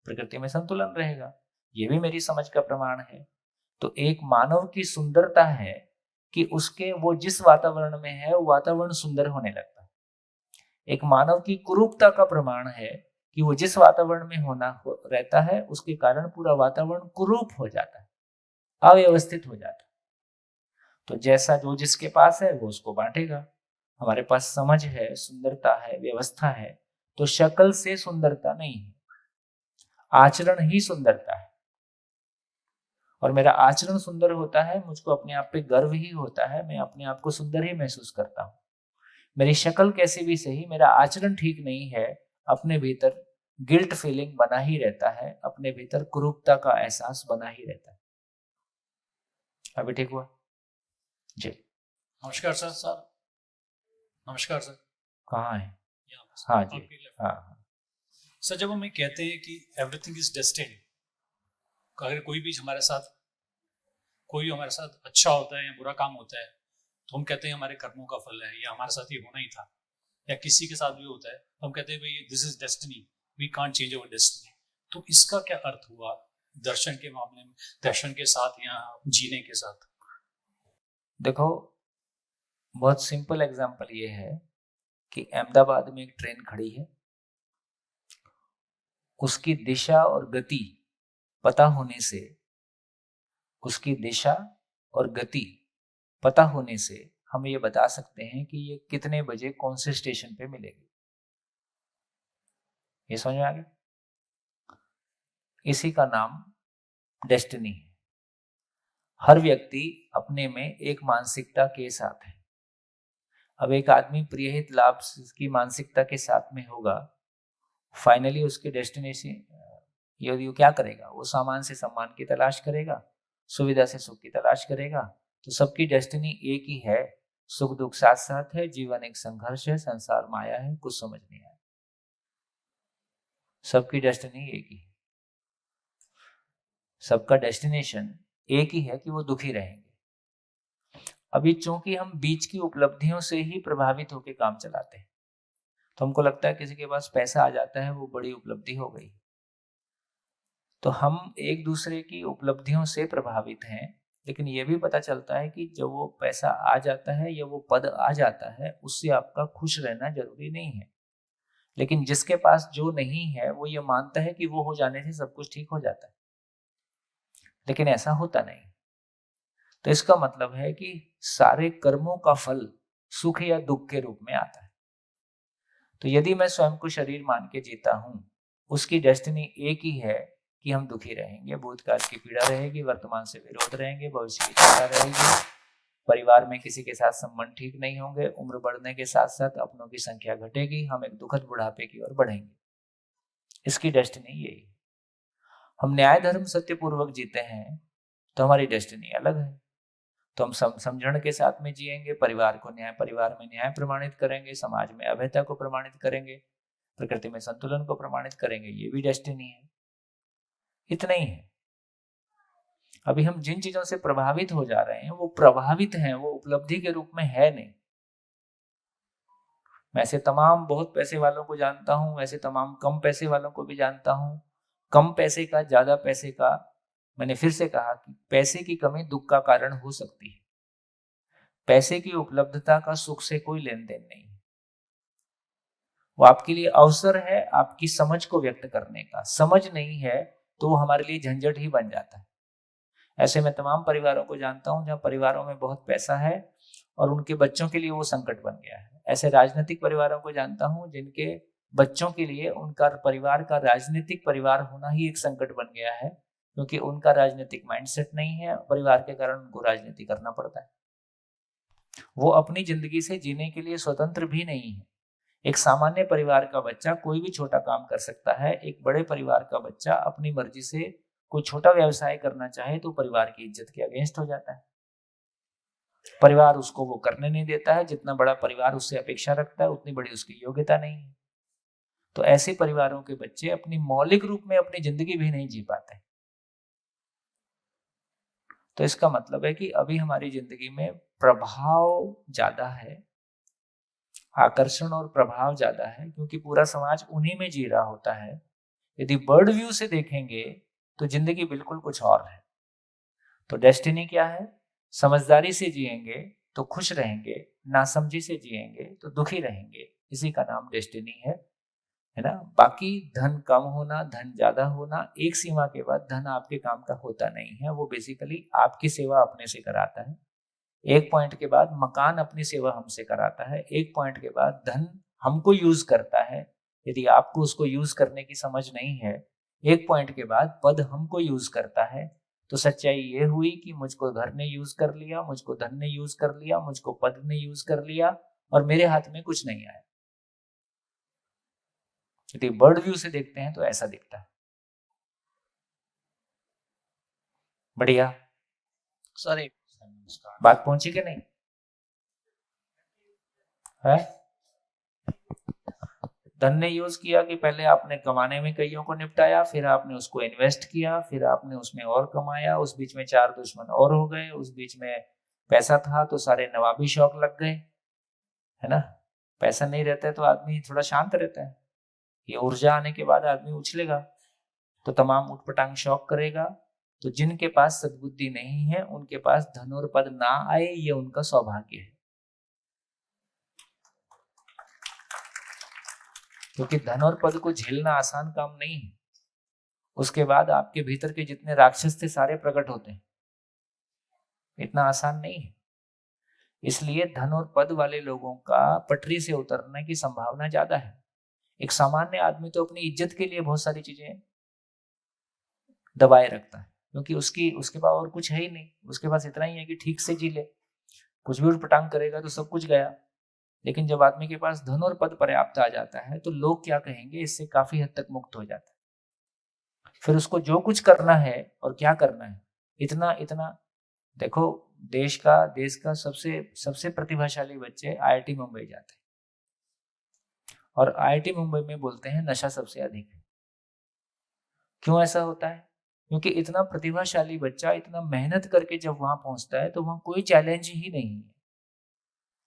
प्रकृति में संतुलन रहेगा। ये भी मेरी समझ का प्रमाण है। तो एक मानव की सुंदरता है कि उसके वो जिस वातावरण में है वो वातावरण सुंदर होने लगता है। एक मानव की कुरूपता का प्रमाण है कि वो जिस वातावरण में रहता है उसके कारण पूरा वातावरण कुरूप हो जाता है, अव्यवस्थित हो जाता है। तो जैसा जो जिसके पास है वो उसको बांटेगा। हमारे पास समझ है, सुंदरता है, व्यवस्था है, तो शक्ल से सुंदरता नहीं है, आचरण ही सुंदरता है। और मेरा आचरण सुंदर होता है, मुझको अपने आप पे गर्व ही होता है, मैं अपने आप को सुंदर ही महसूस करता हूं। मेरी शक्ल कैसी भी सही, मेरा आचरण ठीक नहीं है, अपने भीतर गिल्ट फीलिंग बना ही रहता है, अपने भीतर कुरूपता का एहसास बना ही रहता है। अभी ठीक हुआ जी? नमस्कार सर। नमस्कार सर। कहाँ है? हाँ जी, हाँ सर, जब हम कहते हैं कि एवरीथिंग इज डेस्टिनी, अगर कोई भी हमारे साथ अच्छा होता है या बुरा काम होता है तो हम कहते हैं हमारे कर्मों का फल है, या हमारे साथ ये होना ही था। या किसी के साथ भी होता है तो हम कहते हैं भाई this is destiny, we can't change our destiny. तो इसका क्या अर्थ हुआ दर्शन के मामले में, दर्शन के साथ या जीने के साथ? देखो, बहुत सिंपल एग्जांपल ये है कि अहमदाबाद में एक ट्रेन खड़ी है, उसकी दिशा और गति पता होने से, उसकी दिशा और गति पता होने से हम ये बता सकते हैं कि ये कितने बजे कौन से स्टेशन पे मिलेगी। ये समझ में आ गया? इसी का नाम डेस्टिनी है। हर व्यक्ति अपने में एक मानसिकता के साथ है। अब एक आदमी प्रियहित लाभ की मानसिकता के साथ में होगा, फाइनली उसके डेस्टिनेशन यदि वो क्या करेगा, वो सामान से सम्मान की तलाश करेगा, सुविधा से सुख की तलाश करेगा। तो सबकी डेस्टिनी एक ही है, सुख दुख साथ साथ है, जीवन एक संघर्ष है, संसार माया है, कुछ समझ नहीं आया। सबकी डेस्टिनी एक ही है, सबका डेस्टिनेशन एक ही है कि वो दुखी रहेंगे। अभी चूंकि हम बीच की उपलब्धियों से ही प्रभावित होकर काम चलाते हैं, तो हमको लगता है किसी के पास पैसा आ जाता है वो बड़ी उपलब्धि हो गई। तो हम एक दूसरे की उपलब्धियों से प्रभावित हैं, लेकिन ये भी पता चलता है कि जब वो पैसा आ जाता है या वो पद आ जाता है, उससे आपका खुश रहना जरूरी नहीं है। लेकिन जिसके पास जो नहीं है वो ये मानता है कि वो हो जाने से सब कुछ ठीक हो जाता है, लेकिन ऐसा होता नहीं। तो इसका मतलब है कि सारे कर्मों का फल सुख या दुख के रूप में आता है। तो यदि मैं स्वयं को शरीर मान के जीता हूं, उसकी डेस्टिनी एक ही है कि हम दुखी रहेंगे, भूतकाल की पीड़ा रहेगी, वर्तमान से विरोध रहेंगे, भविष्य की चिंता रहेगी, परिवार में किसी के साथ संबंध ठीक नहीं होंगे, उम्र बढ़ने के साथ साथ अपनों की संख्या घटेगी, हम एक दुखद बुढ़ापे की ओर बढ़ेंगे। इसकी डेस्टिनी यही है। हम न्याय धर्म सत्यपूर्वक जीते हैं तो हमारी डेस्टिनी अलग है। तो हम समझण के साथ में जिएंगे, परिवार को परिवार में न्याय प्रमाणित करेंगे, समाज में अभयता को प्रमाणित करेंगे, प्रकृति में संतुलन को प्रमाणित करेंगे। ये भी डेस्टिनी है। इतना ही है। अभी हम जिन चीजों से प्रभावित हो जा रहे हैं वो प्रभावित हैं, वो उपलब्धि के रूप में है नहीं। मैं ऐसे तमाम बहुत पैसे वालों को जानता हूं, वैसे तमाम कम पैसे वालों को भी जानता हूं। कम पैसे का, ज्यादा पैसे का, मैंने फिर से कहा कि पैसे की कमी दुख का कारण हो सकती है। पैसे की उपलब्धता का सुख से कोई लेन देन नहीं है। वो आपके लिए अवसर है आपकी समझ को व्यक्त करने का। समझ नहीं है तो वो हमारे लिए झंझट ही बन जाता है। ऐसे मैं तमाम परिवारों को जानता हूं जहां परिवारों में बहुत पैसा है और उनके बच्चों के लिए वो संकट बन गया है। ऐसे राजनीतिक परिवारों को जानता हूं जिनके बच्चों के लिए उनका परिवार का राजनीतिक परिवार होना ही एक संकट बन गया है, क्योंकि उनका राजनीतिक माइंडसेट नहीं है। परिवार के कारण उनको राजनीति करना पड़ता है। वो अपनी जिंदगी से जीने के लिए स्वतंत्र भी नहीं है। एक सामान्य परिवार का बच्चा कोई भी छोटा काम कर सकता है। एक बड़े परिवार का बच्चा अपनी मर्जी से कोई छोटा व्यवसाय करना चाहे तो परिवार की इज्जत के अगेंस्ट हो जाता है। परिवार उसको वो करने नहीं देता है। जितना बड़ा परिवार उससे अपेक्षा रखता है उतनी बड़ी उसकी योग्यता नहीं है। तो ऐसे परिवारों के बच्चे अपनी मौलिक रूप में अपनी जिंदगी भी नहीं जी पाते। तो इसका मतलब है कि अभी हमारी जिंदगी में प्रभाव ज्यादा है, आकर्षण और प्रभाव ज्यादा है, क्योंकि पूरा समाज उन्हीं में जी रहा होता है। यदि बर्ड व्यू से देखेंगे तो जिंदगी बिल्कुल कुछ और है। तो डेस्टिनी क्या है? समझदारी से जिएंगे तो खुश रहेंगे, नासमझी से जिएंगे तो दुखी रहेंगे। इसी का नाम डेस्टिनी है ना। बाकी धन कम होना, धन ज्यादा होना, एक सीमा के बाद धन आपके काम का होता नहीं है। वो बेसिकली आपकी सेवा अपने से कराता है। एक पॉइंट के बाद मकान अपनी सेवा हमसे कराता है। एक पॉइंट के बाद धन हमको यूज करता है, यदि आपको उसको यूज करने की समझ नहीं है। एक पॉइंट के बाद पद हमको यूज करता है। तो सच्चाई ये हुई कि मुझको घर ने यूज कर लिया, मुझको धन ने यूज कर लिया, मुझको पद ने यूज कर लिया और मेरे हाथ में कुछ नहीं आया। यदि बर्ड व्यू से देखते हैं तो ऐसा दिखता है। बढ़िया सर, बात पहुंची कि नहीं है? धन ने यूज किया कि पहले आपने कमाने में कईयों को निपटाया, फिर आपने उसको इन्वेस्ट किया, फिर आपने उसमें और कमाया, उस बीच में 4 दुश्मन और हो गए, उस बीच में पैसा था तो सारे नवाबी शौक लग गए, है ना। पैसा नहीं रहता है तो आदमी थोड़ा शांत रहता है। ये ऊर्जा आने के बाद आदमी उछलेगा तो तमाम उठपटांग शौक करेगा। तो जिनके पास सद्बुद्धि नहीं है उनके पास धन और पद ना आए, ये उनका सौभाग्य है। क्योंकि धन और पद को झेलना आसान काम नहीं है। उसके बाद आपके भीतर के जितने राक्षस थे सारे प्रकट होते हैं। इतना आसान नहीं है। इसलिए धन और पद वाले लोगों का पटरी से उतरने की संभावना ज्यादा है। एक सामान्य आदमी तो अपनी इज्जत के लिए बहुत सारी चीजें दबाए रखता है, क्योंकि उसके पास और कुछ है ही नहीं। उसके पास इतना ही है कि ठीक से जी ले। कुछ भी उठपटांग करेगा तो सब कुछ गया। लेकिन जब आदमी के पास धन और पद पर्याप्त आ जाता है तो लोग क्या कहेंगे, इससे काफी हद तक मुक्त हो जाता है। फिर उसको जो कुछ करना है और क्या करना है, इतना देखो, देश का सबसे प्रतिभाशाली बच्चे IIT मुंबई जाते हैं और IIT मुंबई में बोलते हैं नशा सबसे अधिक है। क्यों ऐसा होता है? क्योंकि इतना प्रतिभाशाली बच्चा इतना मेहनत करके जब वहां पहुंचता है तो वहां कोई चैलेंज ही नहीं है।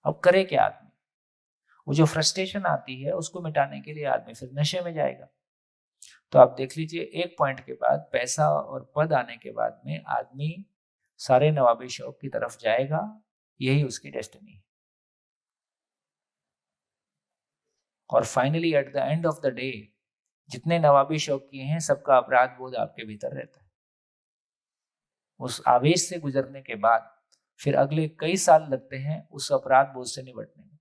अब करे क्या आदमी? वो जो फ्रस्ट्रेशन आती है उसको मिटाने के लिए आदमी फिर नशे में जाएगा। तो आप देख लीजिए, एक पॉइंट के बाद पैसा और पद आने के बाद में आदमी सारे नवाबी शौक की तरफ जाएगा। यही उसकी डेस्टिनी है। और finally at the end of the day जितने नवाबी शौक किए हैं सबका अपराध बोध आपके भीतर रहता है। उस आवेश से गुजरने के बाद फिर अगले कई साल लगते हैं उस अपराध बोध से निपटने में।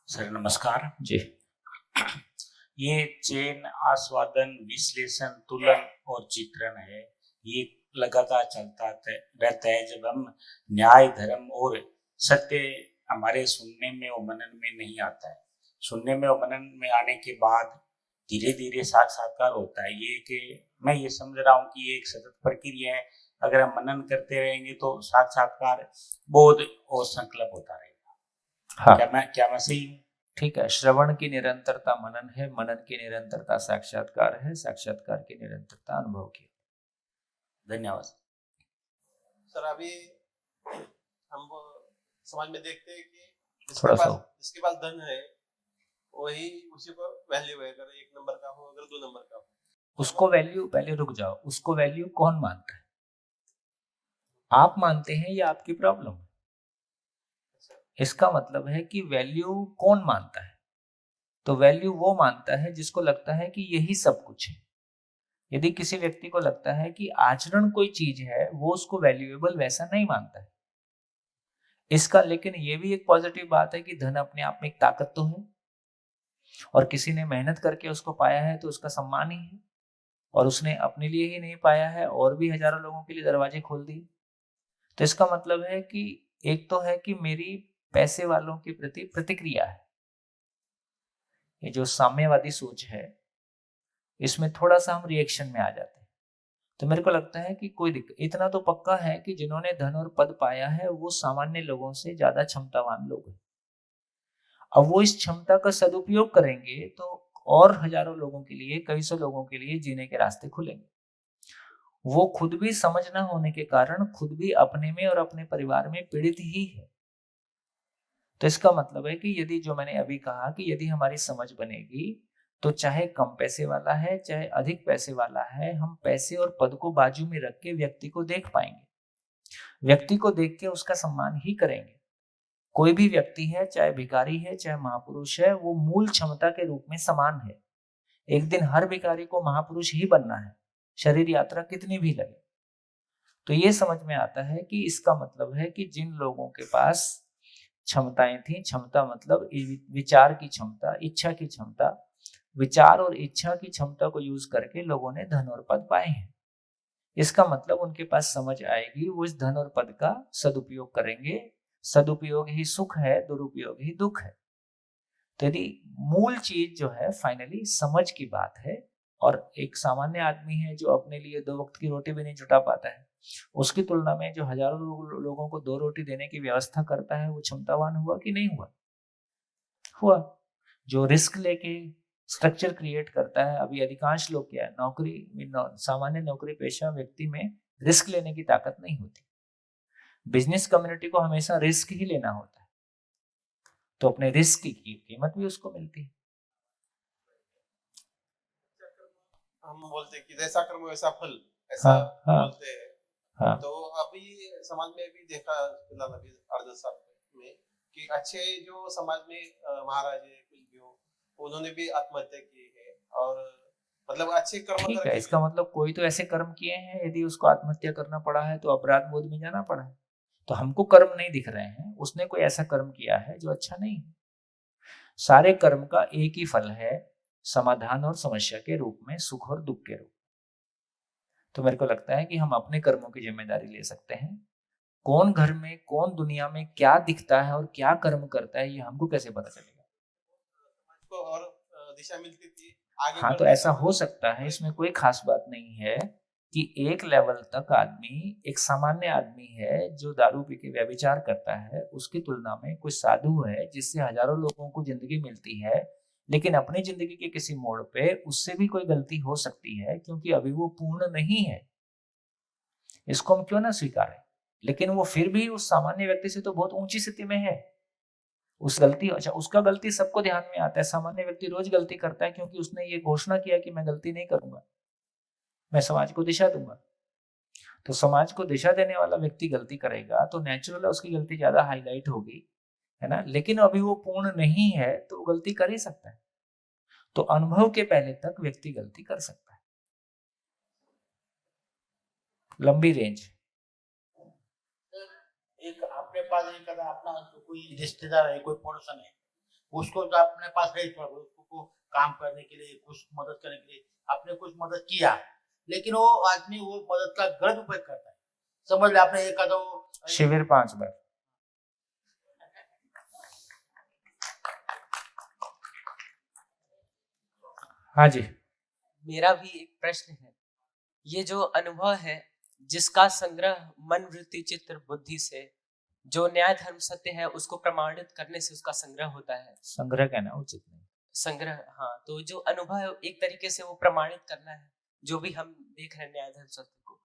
सर नमस्कार जी। ये चयन, आस्वादन, विश्लेषण, तुलन और चित्रण है, ये लगातार चलता रहता है। जब हम न्याय, धर्म और सत्य हमारे सुनने में और मनन में नहीं आता है, सुनने में और मनन में आने के बाद धीरे धीरे साक्षात्कार होता है। ये कि मैं ये समझ रहा हूँ कि ये एक सतत प्रक्रिया है। अगर हम मनन करते रहेंगे तो साक्षात्कार बोध और संकल्प होता रहेगा। हाँ क्या मैं सही हूँ? ठीक है। श्रवण की निरंतरता मनन है, मनन की निरंतरता साक्षात्कार है, साक्षात्कार की निरंतरता अनुभव की। धन्यवाद सर। अभी हम समाज में देखते हैं कि थोड़ा सा जिसके पास धन है वही उसी को वैल्यू है, अगर 1 नंबर का हो, अगर 2 नंबर का हो। उसको वैल्यू, पहले रुक जाओ, उसको वैल्यू कौन मानता है? आप मानते हैं या आपकी प्रॉब्लम है? इसका मतलब है कि वैल्यू कौन मानता है? तो वैल्यू वो मानता है जिसको लगता है कि यही सब कुछ है। यदि किसी व्यक्ति को लगता है कि आचरण कोई चीज है, वो उसको वैल्यूएबल वैसा नहीं मानता है। इसका लेकिन ये भी एक पॉजिटिव बात है कि धन अपने आप में एक ताकत तो है, और किसी ने मेहनत करके उसको पाया है तो उसका सम्मान ही है, और उसने अपने लिए ही नहीं पाया है और भी हजारों लोगों के लिए दरवाजे खोल दिए। तो इसका मतलब है कि एक तो है कि मेरी पैसे वालों के प्रति प्रतिक्रिया है। ये जो साम्यवादी सोच है, इसमें थोड़ा सा हम रिएक्शन में आ जाते हैं। तो मेरे को लगता है कि कोई दिक्कत, इतना तो पक्का है कि जिन्होंने धन और पद पाया है वो सामान्य लोगों से ज्यादा क्षमतावान लोग हैं। अब वो इस क्षमता का सदुपयोग करेंगे तो और हजारों लोगों के लिए, कई सौ लोगों के लिए जीने के रास्ते खुलेंगे। वो खुद भी समझ न होने के कारण खुद भी अपने में और अपने परिवार में पीड़ित ही है। तो इसका मतलब है कि यदि, जो मैंने अभी कहा, कि यदि हमारी समझ बनेगी तो चाहे कम पैसे वाला है चाहे अधिक पैसे वाला है, हम पैसे और पद को बाजू में रख के व्यक्ति को देख पाएंगे, व्यक्ति को देख के उसका सम्मान ही करेंगे। कोई भी व्यक्ति है, चाहे भिखारी है चाहे महापुरुष है, वो मूल क्षमता के रूप में समान है। एक दिन हर भिखारी को महापुरुष ही बनना है, शरीर यात्रा कितनी भी लगे। तो ये समझ में आता है कि इसका मतलब है कि जिन लोगों के पास क्षमताएं थी, क्षमता मतलब विचार की क्षमता, इच्छा की क्षमता, विचार और इच्छा की क्षमता को यूज करके लोगों ने धन और पद पाए हैं। इसका मतलब उनके पास समझ आएगी, वो इस धन और पद का सदुपयोग करेंगे। सदुपयोग ही सुख है, दुरुपयोग ही दुख है। तो यदि मूल चीज जो है फाइनली समझ की बात है, और एक सामान्य आदमी है जो अपने लिए 2 वक्त की रोटी भी नहीं जुटा पाता है, उसकी तुलना में जो हजारों लोगों को 2 रोटी देने की व्यवस्था करता है, वो क्षमतावान हुआ कि नहीं हुआ? हुआ। जो रिस्क लेके स्ट्रक्चर क्रिएट करता है, अभी अधिकांश लोग क्या है, नौकरी, सामान्य नौकरी पेशा व्यक्ति में रिस्क लेने की ताकत नहीं होती। बिजनेस कम्युनिटी को हमेशा रिस्क ही लेना होता है, तो अपने रिस्क की कीमत भी उसको मिलती है। हम बोलते हैं कि जैसा कर्म वैसा फल, ऐसा बोलते हैं। हाँ। तो अभी समाज में भी देखा फिलहाल अभी 8-10 साल में कि अच्छे जो समाज में महाराज है, कुछ भी हो, उन्होंने भी आत्महत्या की है, और मतलब अच्छे कर्म ठीक है। इसका मतलब कोई तो ऐसे कर्म किए हैं, यदि उसको आत्महत्या करना पड़ा है तो अपराध बोध में जाना पड़ा है। तो हमको कर्म नहीं दिख रहे हैं, उसने कोई ऐसा कर्म किया है जो अच्छा नहीं है। सारे कर्म का एक ही फल है, समाधान और समस्या के रूप में, सुख और दुख के रूप में। तो मेरे को लगता है कि हम अपने कर्मों की जिम्मेदारी ले सकते हैं। कौन घर में, कौन दुनिया में क्या दिखता है और क्या कर्म करता है, ये हमको कैसे पता चलेगा? को और दिशा मिलती थी आगे। हाँ, तो ऐसा हो सकता है, इसमें कोई खास बात नहीं है कि एक लेवल तक आदमी, एक सामान्य आदमी है जो दारू पी के व्यभिचार करता है, उसकी तुलना में कोई साधु है जिससे हजारों लोगों को जिंदगी मिलती है, लेकिन अपनी जिंदगी के किसी मोड़ पे उससे भी कोई गलती हो सकती है, क्योंकि अभी वो पूर्ण नहीं है। इसको हम क्यों ना स्वीकारें, लेकिन वो फिर भी उस सामान्य व्यक्ति से तो बहुत ऊंची स्थिति में है। उस गलती, अच्छा, उसका गलती सबको ध्यान में आता है। सामान्य व्यक्ति रोज गलती करता है क्योंकि उसने ये घोषणा किया कि मैं गलती नहीं करूंगा, मैं समाज को दिशा दूंगा। तो समाज को दिशा देने वाला व्यक्ति गलती करेगा तो नेचुरल है उसकी गलती ज्यादा हाईलाइट होगी, है ना। लेकिन अभी वो पूर्ण नहीं है तो वो गलती कर ही सकता है। तो अनुभव के पहले तक व्यक्ति गलती कर सकता है। लंबी रेंज। एक अपने पास एक अपना कोई रिश्तेदार है, कोई पड़ोसन है, उसको जो अपने पास है, उसको काम करने के लिए, कुछ मदद करने के लिए आपने कुछ मदद किया, लेकिन वो आदमी वो मदद का गलत उपयोग करता है। समझ ले आपने एक शिविर 5 बार। हाँ जी। मेरा भी एक प्रश्न है। ये जो अनुभव है जिसका संग्रह मन वृत्ति चित्र बुद्धि से, जो न्याय धर्म सत्य है उसको प्रमाणित करने से उसका संग्रह होता है। संग्रह कहना उचित नहीं। संग्रह, हाँ, तो जो अनुभव है एक तरीके से वो प्रमाणित करना है जो भी हम देख रहे हैं न्याय धर्म सत्य को।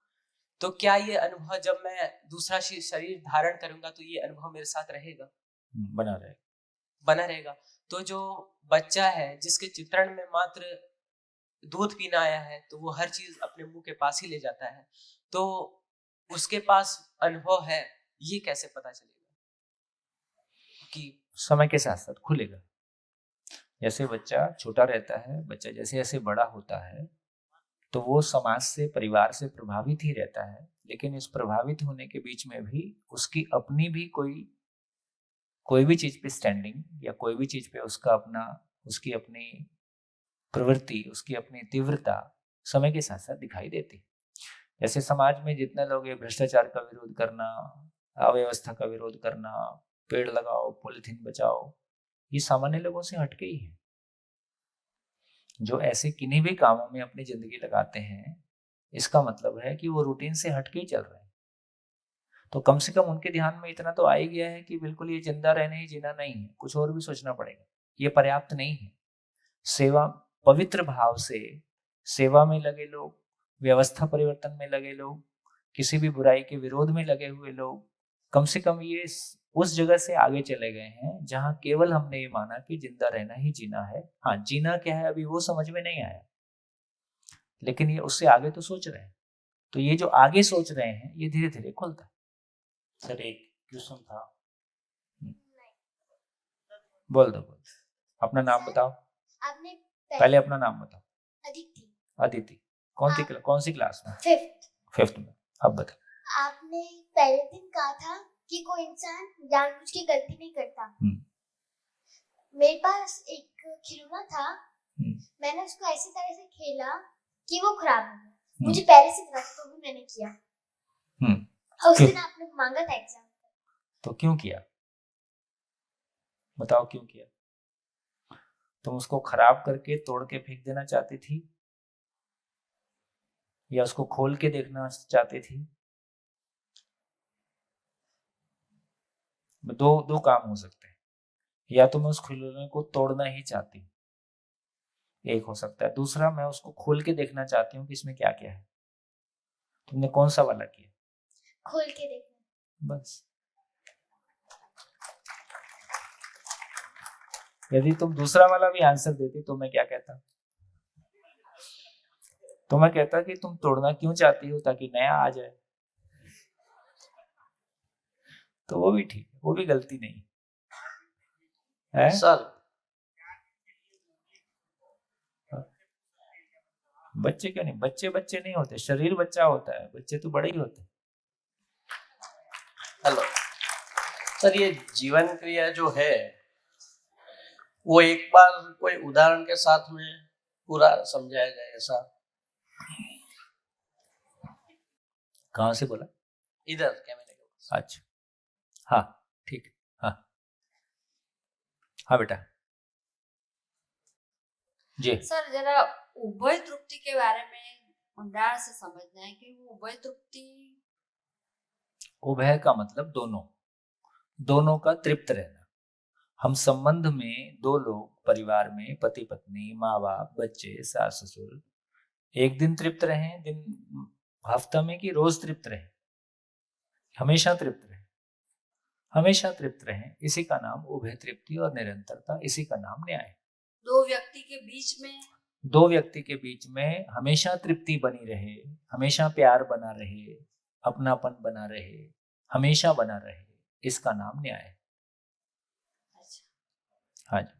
तो क्या ये अनुभव जब मैं दूसरा शरीर धारण करूंगा तो ये अनुभव मेरे साथ रहेगा? बना रहेगा। तो जो बच्चा है जिसके चित्रण में मात्र दूध पीना आया है तो वो हर चीज अपने मुंह के पास ही ले जाता है, तो उसके पास अनुभव है, ये कैसे पता चलेगा? कि समय के साथ साथ खुलेगा। जैसे बच्चा छोटा रहता है, बच्चा जैसे जैसे बड़ा होता है तो वो समाज से, परिवार से प्रभावित ही रहता है, लेकिन इस प्रभावित होने के बीच में भी उसकी अपनी भी कोई भी चीज पे स्टैंडिंग या कोई भी चीज पे उसकी अपनी प्रवृत्ति, उसकी अपनी तीव्रता समय के साथ साथ दिखाई देती। जैसे समाज में जितने लोग ये भ्रष्टाचार का विरोध करना, अव्यवस्था का विरोध करना, पेड़ लगाओ, पॉलिथीन बचाओ, ये सामान्य लोगों से हटके ही है। जो ऐसे किन्हीं भी कामों में अपनी जिंदगी लगाते हैं, इसका मतलब है कि वो रूटीन से हटके ही चल रहे हैं। तो कम से कम उनके ध्यान में इतना तो आ ही गया है कि बिल्कुल ये जिंदा रहने ही जीना नहीं है, कुछ और भी सोचना पड़ेगा, ये पर्याप्त नहीं है। सेवा, पवित्र भाव से सेवा में लगे लोग, व्यवस्था परिवर्तन में लगे लोग, किसी भी बुराई के विरोध में लगे हुए लोग, कम से कम ये उस जगह से आगे चले गए हैं जहां केवल हमने ये माना कि जिंदा रहना ही जीना है। हाँ, जीना क्या है अभी वो समझ में नहीं आया, लेकिन ये उससे आगे तो सोच रहे हैं। तो ये जो आगे सोच रहे हैं ये धीरे धीरे खुलता है। सर एक क्वेश्चन था। बोल दो। अपना नाम बताओ। आपने पहले अपना नाम बताओ। अदिति। कौन सी क्लास में? फिफ्थ में। अब बताओ। आपने पहले दिन कहा था कि कोई इंसान जानबूझ के गलती नहीं करता। मेरे पास एक खिलौना था, मैंने उसको ऐसी तरह से खेला कि वो खराब हो गया। मुझे पहले से पता था, तो भी मैंने किया। और उस दिन आपने मांगा था एग्जाम। तो क्यों किया? बताओ क्यों किया? तुम उसको खराब करके तोड़ के फेंक देना चाहती थी या उसको खोल के देखना चाहती थी? दो काम हो सकते हैं। या तो मैं उस खिलौने को तोड़ना ही चाहती हूँ, एक हो सकता है। दूसरा, मैं उसको खोल के देखना चाहती हूँ कि इसमें क्या क्या है। तुमने कौन सा वाला किया? खोल के देखना। बस। यदि तुम दूसरा वाला भी आंसर देती तो मैं क्या कहता? तो मैं कहता कि तुम तोड़ना क्यों चाहती हो, ताकि नया आ जाए। तो वो भी ठीक है, वो भी गलती नहीं है। सर बच्चे क्यों नहीं? बच्चे नहीं होते, शरीर बच्चा होता है, बच्चे तो बड़े ही होते हैं। हेलो सर, ये जीवन क्रिया जो है वो एक बार कोई उदाहरण के साथ में पूरा समझाया जाए ऐसा। कहाँ से बोला? इधर कैमरे के पास। अच्छा, हाँ ठीक है। हाँ बेटा जी। सर जरा उभय तृप्ति के बारे में ऊंडाण से समझना है कि वो उभय तृप्ति। उभय का मतलब दोनों का तृप्त रहना। हम संबंध में दो लोग, परिवार में पति पत्नी, माँ बाप, बच्चे, सास ससुर, एक दिन तृप्त रहें, दिन हफ्ता में कि रोज तृप्त रहें, हमेशा तृप्त रहें, इसी का नाम उभय तृप्ति और निरंतरता, इसी का नाम न्याय। दो व्यक्ति के बीच में हमेशा तृप्ति बनी रहे, हमेशा प्यार बना रहे, अपनापन बना रहे, हमेशा बना रहे, इसका नाम न्याय है। हाँ जी।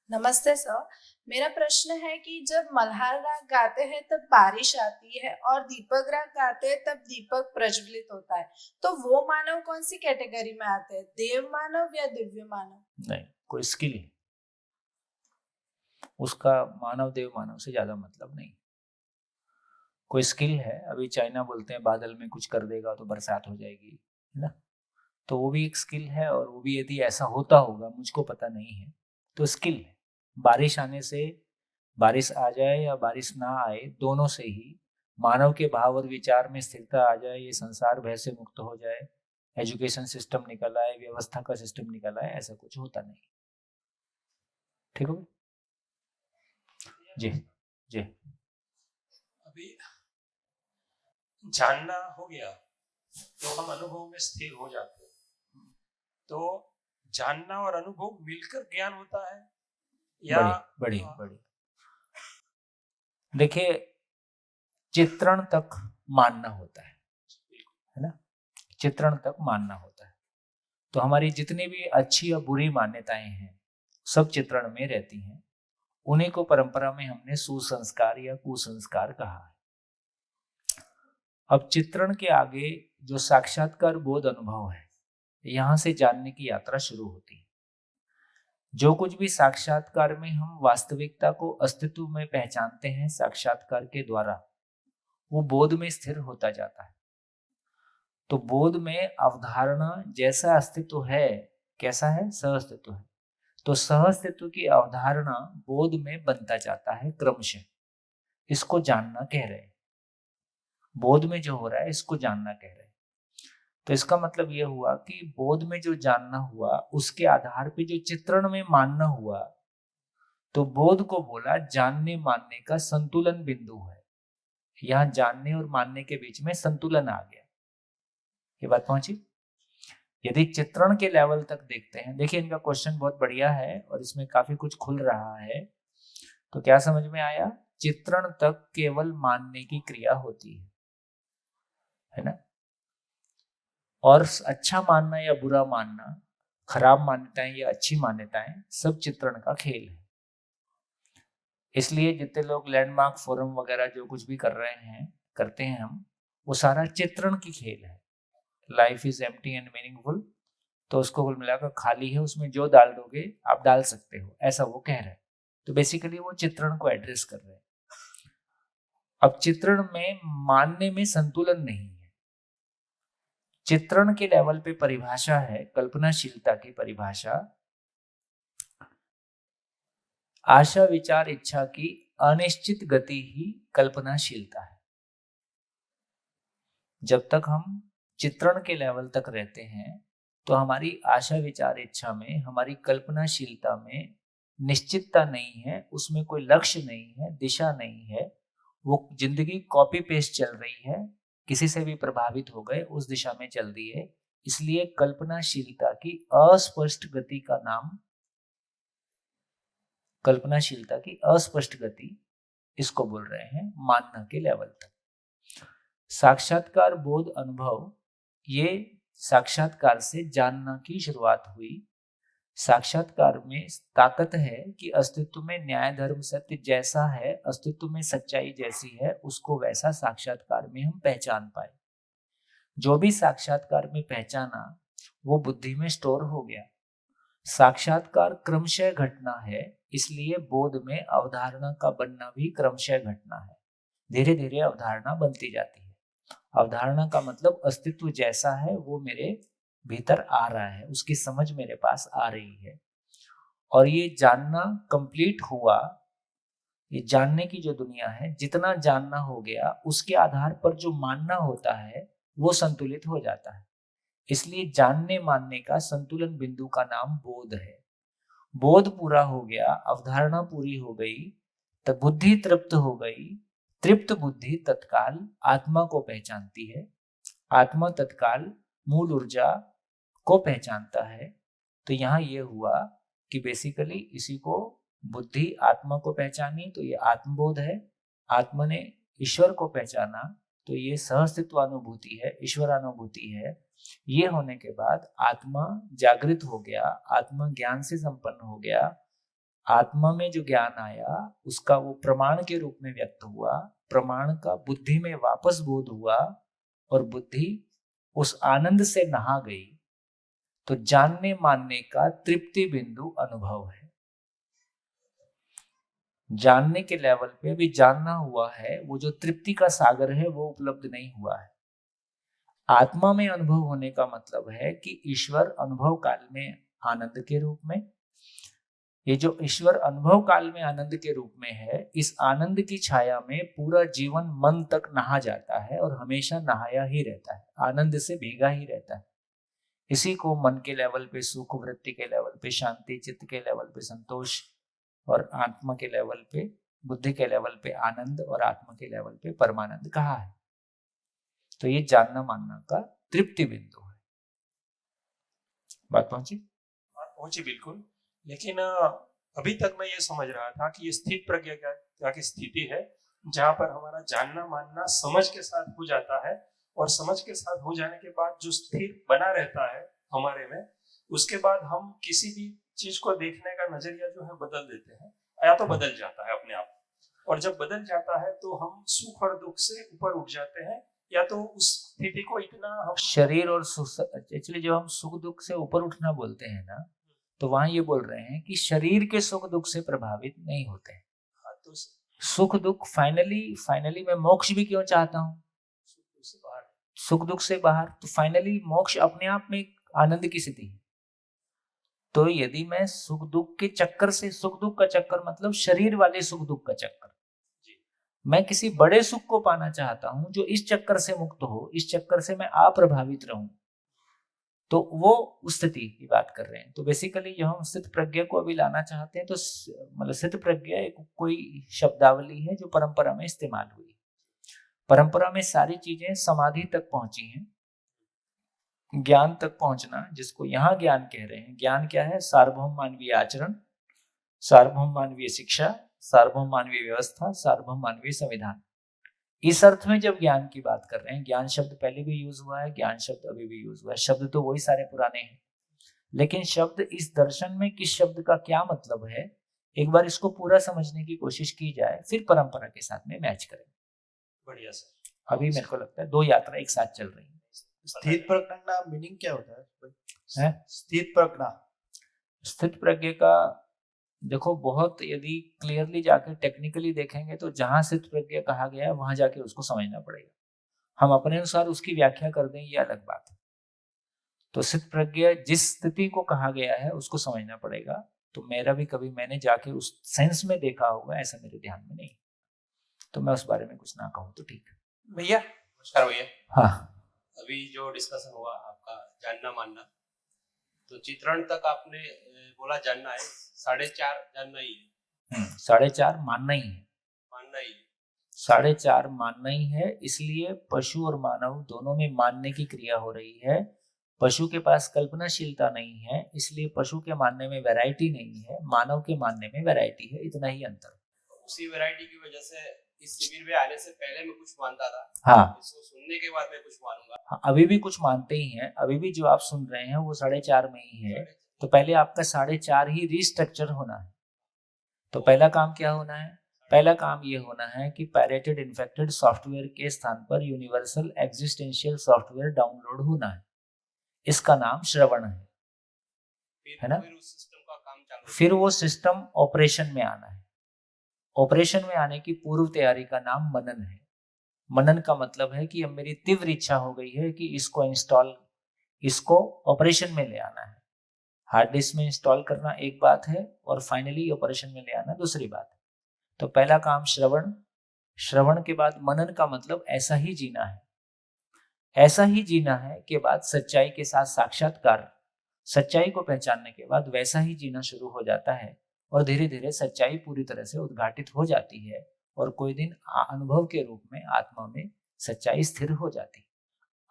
नमस्ते सर, मेरा प्रश्न है कि जब मल्हार राग गाते हैं तब बारिश आती है और दीपक राग गाते हैं तब दीपक प्रज्वलित होता है, तो वो मानव कौन सी कैटेगरी में आते हैं, देव मानव या दिव्य मानव? नहीं, कोई स्किल है उसका, मानव देव मानव से ज्यादा मतलब नहीं। कोई स्किल है। अभी चाइना बोलते हैं बादल में कुछ कर देगा तो बरसात हो जाएगी, है ना? तो वो भी एक स्किल है, और वो भी यदि ऐसा होता होगा, मुझको पता नहीं है, तो स्किल है। बारिश आने से, बारिश आ जाए या बारिश ना आए, दोनों से ही मानव के भाव और विचार में स्थिरता आ जाए, ये संसार भय से मुक्त हो जाए, एजुकेशन सिस्टम निकल आए, व्यवस्था का सिस्टम निकल आए, ऐसा कुछ होता नहीं। ठीक हो? जी जी। अभी जानना हो गया तो हम अनुभव में स्थिर हो जाते हैं। तो जानना और अनुभव मिलकर ज्ञान होता है या बड़ी देखिए, चित्रण तक मानना होता है ना, चित्रण तक मानना होता है। तो हमारी जितनी भी अच्छी या बुरी मान्यताएं हैं सब चित्रण में रहती हैं। उन्हीं को परंपरा में हमने सुसंस्कार या कुसंस्कार कहा है। अब चित्रण के आगे जो साक्षात्कार बोध अनुभव है, यहां से जानने की यात्रा शुरू होती है। जो कुछ भी साक्षात्कार में हम वास्तविकता को अस्तित्व में पहचानते हैं साक्षात्कार के द्वारा, वो बोध में स्थिर होता जाता है। तो बोध में अवधारणा जैसा अस्तित्व है, कैसा है? सहअस्तित्व है। तो सहअस्तित्व की अवधारणा बोध में बनता जाता है क्रमशः। इसको जानना कह रहे हैं। बोध में जो हो रहा है इसको जानना कह रहे हैं। तो इसका मतलब यह हुआ कि बोध में जो जानना हुआ उसके आधार पे जो चित्रण में मानना हुआ, तो बोध को बोला जानने मानने का संतुलन बिंदु है। यहां जानने और मानने के बीच में संतुलन आ गया। ये बात पहुंची? यदि चित्रण के लेवल तक देखते हैं, देखिए इनका क्वेश्चन बहुत बढ़िया है और इसमें काफी कुछ खुल रहा है। तो क्या समझ में आया? चित्रण तक केवल मानने की क्रिया होती है ना। और अच्छा मानना या बुरा मानना, खराब मान्यताएं या अच्छी मान्यताएं, सब चित्रण का खेल है। इसलिए जितने लोग लैंडमार्क फोरम वगैरह जो कुछ भी कर रहे हैं, करते हैं हम, वो सारा चित्रण की खेल है। Life is empty and meaningful, तो उसको कुल मिलाकर खाली है, उसमें जो डाल दोगे आप डाल सकते हो, ऐसा वो कह रहे हैं। तो बेसिकली वो चित्रण को एड्रेस कर रहे हैं। अब चित्रण में मानने में संतुलन नहीं है। चित्रण के लेवल पे परिभाषा है कल्पनाशीलता की परिभाषा, आशा विचार इच्छा की अनिश्चित गति ही कल्पनाशीलता है। जब तक हम चित्रण के लेवल तक रहते हैं तो हमारी आशा विचार इच्छा में, हमारी कल्पनाशीलता में निश्चितता नहीं है, उसमें कोई लक्ष्य नहीं है, दिशा नहीं है। वो जिंदगी कॉपी पेस्ट चल रही है, किसी से भी प्रभावित हो गए उस दिशा में चल रही है। इसलिए कल्पनाशीलता की अस्पष्ट गति का नाम, कल्पनाशीलता की अस्पष्ट गति, इसको बोल रहे हैं मानना के लेवल तक। साक्षात्कार बोध अनुभव, ये साक्षात्कार से जानना की शुरुआत हुई। साक्षात्कार में ताकत है कि अस्तित्व में न्याय धर्म सत्य जैसा है, अस्तित्व में सच्चाई जैसी है, उसको वैसा साक्षात्कार में हम पहचान पाए। जो भी साक्षात्कार में पहचाना वो बुद्धि में स्टोर हो गया। साक्षात्कार क्रमशः घटना है, इसलिए बोध में अवधारणा का बनना भी क्रमशः घटना है। धीरे धीरे अवधारणा बनती जाती है। अवधारणा का मतलब अस्तित्व जैसा है वो मेरे भीतर आ रहा है, उसकी समझ मेरे पास आ रही है। और ये जानना कंप्लीट हुआ, ये जानने की जो दुनिया है, जितना जानना हो गया उसके आधार पर जो मानना होता है वो संतुलित हो जाता है। इसलिए जानने मानने का संतुलन बिंदु का नाम बोध है। बोध पूरा हो गया, अवधारणा पूरी हो गई, तब बुद्धि तृप्त हो गई। तृप्त बुद्धि तत्काल आत्मा को पहचानती है। आत्मा तत्काल मूल ऊर्जा को पहचानता है। तो यहाँ ये हुआ कि बेसिकली इसी को बुद्धि आत्मा को पहचानी तो ये आत्मबोध है। आत्मा ने ईश्वर को पहचाना तो ये सहअस्तित्वानुभूति है, ईश्वरानुभूति है। ये होने के बाद आत्मा जागृत हो गया, आत्मा ज्ञान से संपन्न हो गया। आत्मा में जो ज्ञान आया उसका वो प्रमाण के रूप में व्यक्त हुआ। प्रमाण का बुद्धि में वापस बोध हुआ और बुद्धि उस आनंद से नहा गई। तो जानने मानने का तृप्ति बिंदु अनुभव है। जानने के लेवल पे भी जानना हुआ है, वो जो तृप्ति का सागर है वो उपलब्ध नहीं हुआ है। आत्मा में अनुभव होने का मतलब है कि ईश्वर अनुभव काल में आनंद के रूप में, ये जो ईश्वर अनुभव काल में आनंद के रूप में है, इस आनंद की छाया में पूरा जीवन मन तक नहा जाता है और हमेशा नहाया ही रहता है, आनंद से भीगा ही रहता है। इसी को मन के लेवल पे सुख, वृत्ति के लेवल पे शांति, चित्त के लेवल पे संतोष और आत्मा के लेवल पे, बुद्धि के लेवल पे आनंद और आत्मा के लेवल पे परमानंद कहा है। तो ये जानना मानना का तृप्ति बिंदु है। बात पहुंची? पहुंची बिल्कुल। लेकिन अभी तक मैं ये समझ रहा था कि ये स्थित प्रज्ञा क्या की स्थिति है जहां पर हमारा जानना मानना समझ के साथ हो जाता है, और समझ के साथ हो जाने के बाद जो स्थिर बना रहता है हमारे में, उसके बाद हम किसी भी चीज को देखने का नजरिया जो है बदल देते हैं, या तो बदल जाता है अपने आप। और जब बदल जाता है तो हम सुख और दुख से ऊपर उठ जाते हैं, या तो उस स्थिति को इतना हम शरीर और एक्चुअली जब हम सुख दुख से ऊपर उठना बोलते हैं ना, तो वहां ये बोल रहे हैं कि शरीर के सुख दुख से प्रभावित नहीं होते हैं। तो सुख दुख फाइनली मैं मोक्ष भी क्यों चाहता हूँ? सुख दुख से बाहर, तो फाइनली मोक्ष अपने आप में एक आनंद की स्थिति है। तो यदि मैं सुख दुख के चक्कर से, सुख दुख का चक्कर मतलब शरीर वाले सुख दुख का चक्कर, मैं किसी बड़े सुख को पाना चाहता हूं जो इस चक्कर से मुक्त हो, इस चक्कर से मैं अप्रभावित रहूं, तो वो उस स्थिति की बात कर रहे हैं। तो बेसिकली जो हम स्थित प्रज्ञा को अभी लाना चाहते हैं, तो मतलब स्थित प्रज्ञा एक कोई शब्दावली है जो परंपरा में इस्तेमाल हुई। परंपरा में सारी चीजें समाधि तक पहुंची हैं, ज्ञान तक पहुंचना, जिसको यहाँ ज्ञान कह रहे हैं। ज्ञान क्या है? सार्वभौम मानवीय आचरण, सार्वभौम मानवीय शिक्षा, सार्वभौम मानवीय व्यवस्था, सार्वभौम मानवीय संविधान। इस अर्थ में जब ज्ञान की बात कर रहे हैं, ज्ञान शब्द पहले भी यूज हुआ है, ज्ञान शब्द अभी भी यूज हुआ है, शब्द तो वही सारे पुराने हैं, लेकिन शब्द इस दर्शन में किस शब्द का क्या मतलब है, एक बार इसको पूरा समझने की कोशिश की जाए, फिर परंपरा के साथ में मैच करें। बढ़िया सर। अभी मेरे को लगता है दो यात्रा एक साथ चल रही है। स्थित प्रज्ञा मीनिंग क्या होता है? स्थित प्रज्ञा, स्थित प्रज्ञा का देखो, बहुत यदि क्लियरली जाके टेक्निकली देखेंगे तो जहां स्थित प्रज्ञा कहा गया है वहां जाके उसको समझना पड़ेगा। हम अपने अनुसार उसकी व्याख्या कर दें, ये अलग बात है। तो स्थित प्रज्ञा जिस स्थिति को कहा गया है उसको समझना पड़ेगा। तो मेरा भी कभी मैंने जाके उस सेंस में देखा होगा, ऐसा मेरे ध्यान में नहीं, तो मैं उस बारे में कुछ ना कहूँ तो ठीक है। भैया नमस्कार। भैया हाँ, अभी जो डिस्कशन हुआ आपका जानना मानना, तो चित्रण तक आपने बोला जानना है, 4.5 जानना ही है। 4.5 मानना ही है, मानना ही है, 4.5 मानना ही है। इसलिए पशु और मानव दोनों में मानने की क्रिया हो रही है। पशु के पास कल्पनाशीलता नहीं है, इसलिए पशु के मानने में वैरायटी नहीं है, मानव के मानने में वैरायटी है, इतना ही अंतर। उसी वैरायटी की वजह से इस शिविर में आने से पहले मैं कुछ मानता था, हाँ, इसको सुनने के बाद मैं कुछ मानूंगा। हाँ, अभी भी कुछ मानते ही हैं। अभी भी जो आप सुन रहे हैं वो 4.5 में ही है। तो पहले आपका 4.5 ही रिस्ट्रक्चर होना है। तो पहला काम क्या होना है? पहला काम ये होना है कि पायरेटेड इन्फेक्टेड सॉफ्टवेयर के स्थान पर यूनिवर्सल एग्जिस्टेंशियल सॉफ्टवेयर डाउनलोड होना है। इसका नाम श्रवण है ना। फिर वो सिस्टम ऑपरेशन में आना है। ऑपरेशन में आने की पूर्व तैयारी का नाम मनन है। मनन का मतलब है कि अब मेरी तीव्र इच्छा हो गई है कि इसको ऑपरेशन में ले आना है। हार्ड डिस्क में इंस्टॉल करना एक बात है और फाइनली ऑपरेशन में ले आना दूसरी बात है। तो पहला काम श्रवण, श्रवण के बाद मनन का मतलब ऐसा ही जीना है। ऐसा ही जीना है के बाद सच्चाई के साथ साक्षात्कार, सच्चाई को पहचानने के बाद वैसा ही जीना शुरू हो जाता है और धीरे धीरे सच्चाई पूरी तरह से उद्घाटित हो जाती है और कोई दिन अनुभव के रूप में आत्मा में सच्चाई स्थिर हो जाती है।